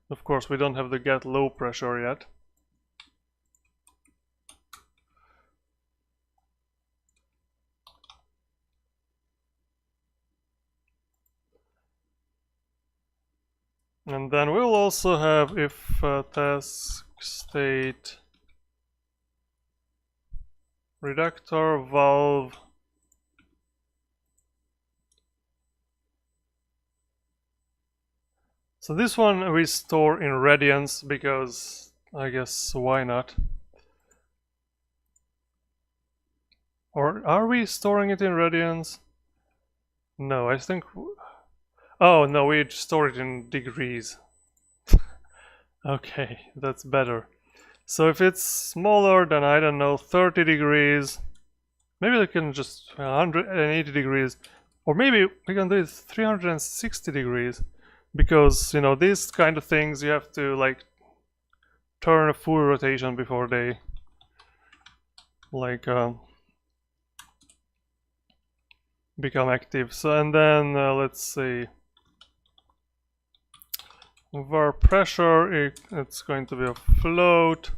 Of course, we don't have the get low pressure yet. And then we'll also have if task state Reductor Valve So this one we store in radians because I guess why not? Or are we storing it in radians? No, I think... Oh no, we store it in degrees. Okay, that's better. So if it's smaller than, I don't know, 30 degrees, Maybe we can just 180 degrees, or maybe we can do it 360 degrees, because you know these kind of things you have to like turn a full rotation before they like become active. So and then let's see, var pressure, it's going to be a float,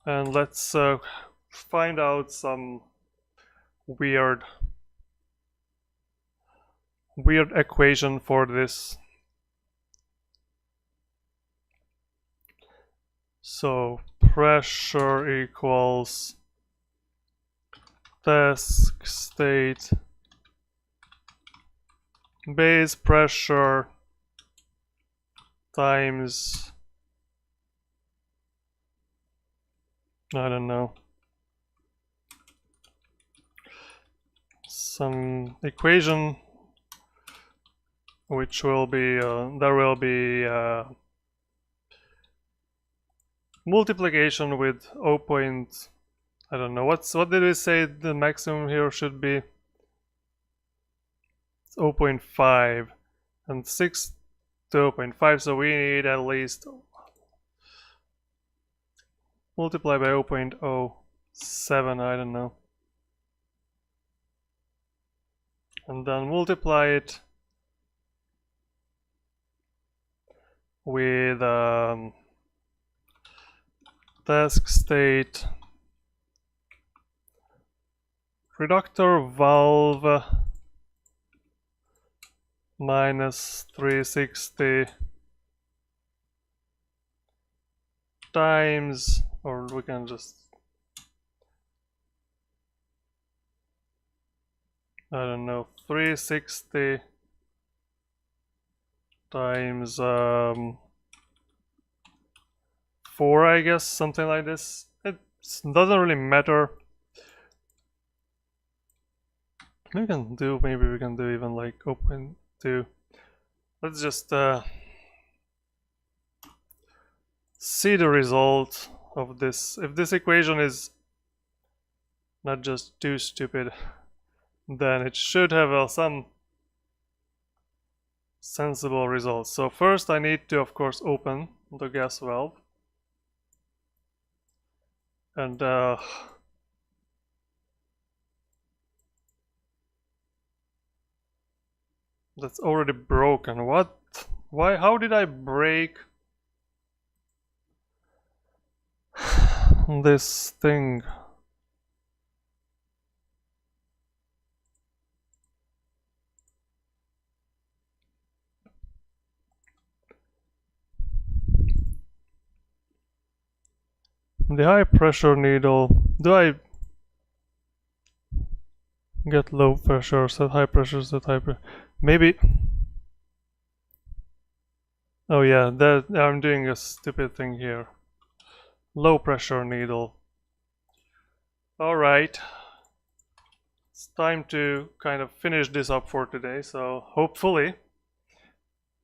and let's find out some weird equation for this. So pressure equals task state base pressure times, I don't know, some equation which will be there will be multiplication with 0. I don't know what did we say the maximum here should be. It's 0.5 and 6 to 0.5, so we need at least multiply by 0.07, I don't know, and then multiply it with task state reductor valve minus 360 times, or we can just, I don't know, 360 times 4, I guess, something like this. It doesn't really matter. Maybe we can do even like 0.2. Let's just see the result of this. If this equation is not just too stupid, then it should have some sensible results. So first I need to, of course, open the gas valve. And that's already broken. What? Why? How did I break this thing? The high pressure needle. Do I get low pressure, set high pressure, set high pressure? Maybe. Oh yeah, that I'm doing a stupid thing here. Low pressure needle. Alright. It's time to kind of finish this up for today, so hopefully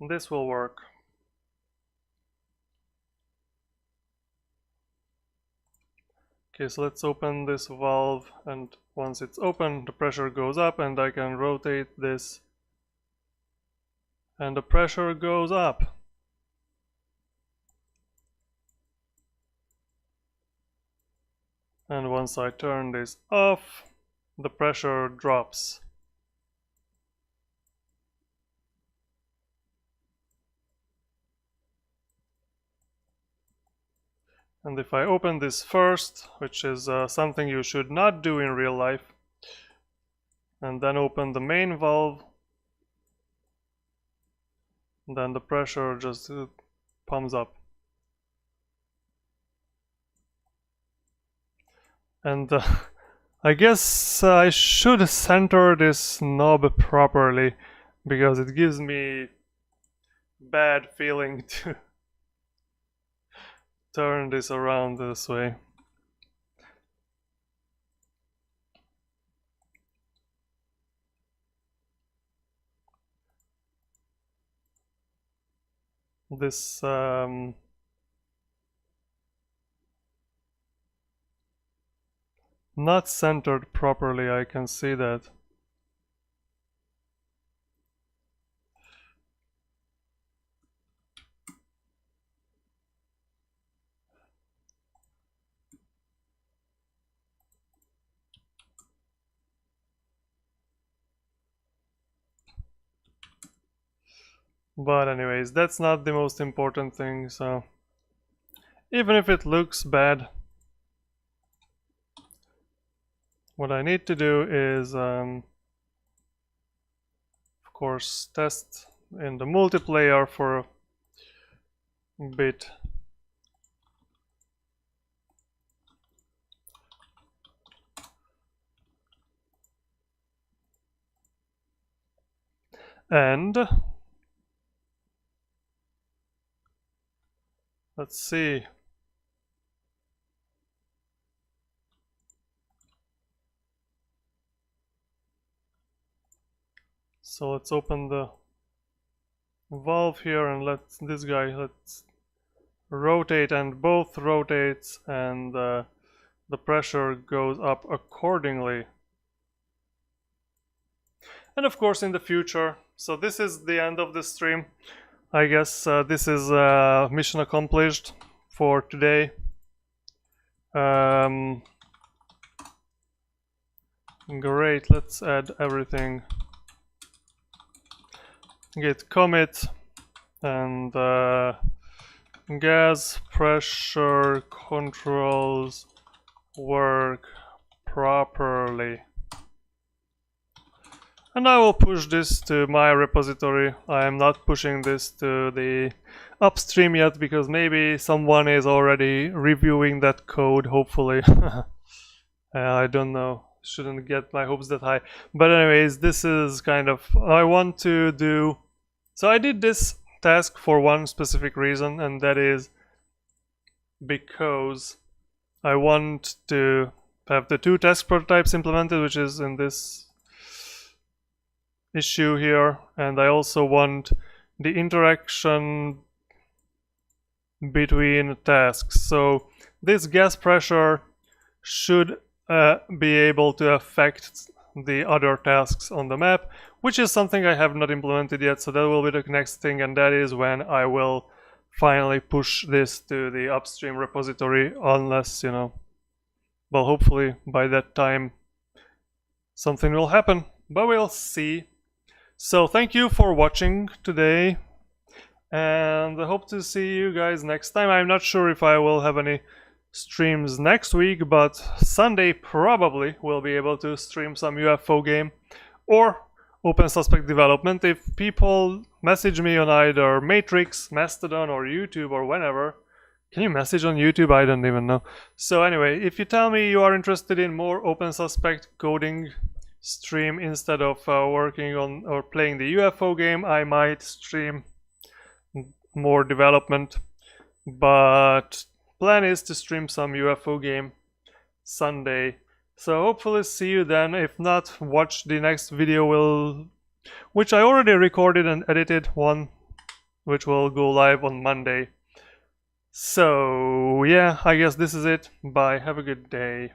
this will work. Okay, so let's open this valve, and once it's open, the pressure goes up, and I can rotate this, and the pressure goes up. And once I turn this off, the pressure drops. And if I open this first, which is something you should not do in real life, and then open the main valve, then the pressure just pumps up. And I guess I should center this knob properly, because it gives me bad feeling to turn this around this way. This not centered properly, I can see that. But anyways, that's not the most important thing, so even if it looks bad, what I need to do is, of course, test in the multiplayer for a bit. And let's see. So let's open the valve here and let's rotate, and both rotates, and the pressure goes up accordingly. And of course in the future, so this is the end of the stream. I guess this is mission accomplished for today. Great, let's add everything. Git commit, and gas pressure controls work properly. And I will push this to my repository. I am not pushing this to the upstream yet because maybe someone is already reviewing that code, hopefully. I don't know. Shouldn't get my hopes that high. But anyways, this is kind of, I want to do, so I did this task for one specific reason, and that is because I want to have the 2 task prototypes implemented, which is in this issue here, and I also want the interaction between tasks. So this gas pressure should be able to affect the other tasks on the map, which is something I have not implemented yet, so that will be the next thing, and that is when I will finally push this to the upstream repository, unless, you know, well, hopefully by that time something will happen, but we'll see. So thank you for watching today, and I hope to see you guys next time. I'm not sure if I will have any streams next week, but Sunday probably will be able to stream some UFO game or OpenSuspect development. If people message me on either Matrix, Mastodon, or YouTube, or whenever. Can you message on YouTube? I don't even know. So anyway, if you tell me you are interested in more OpenSuspect coding stream instead of working on or playing the UFO game, I might stream more development, but plan is to stream some UFO game Sunday. So hopefully see you then. If not, watch the next video, which I already recorded and edited one, which will go live on Monday. So yeah, I guess this is it. Bye, have a good day.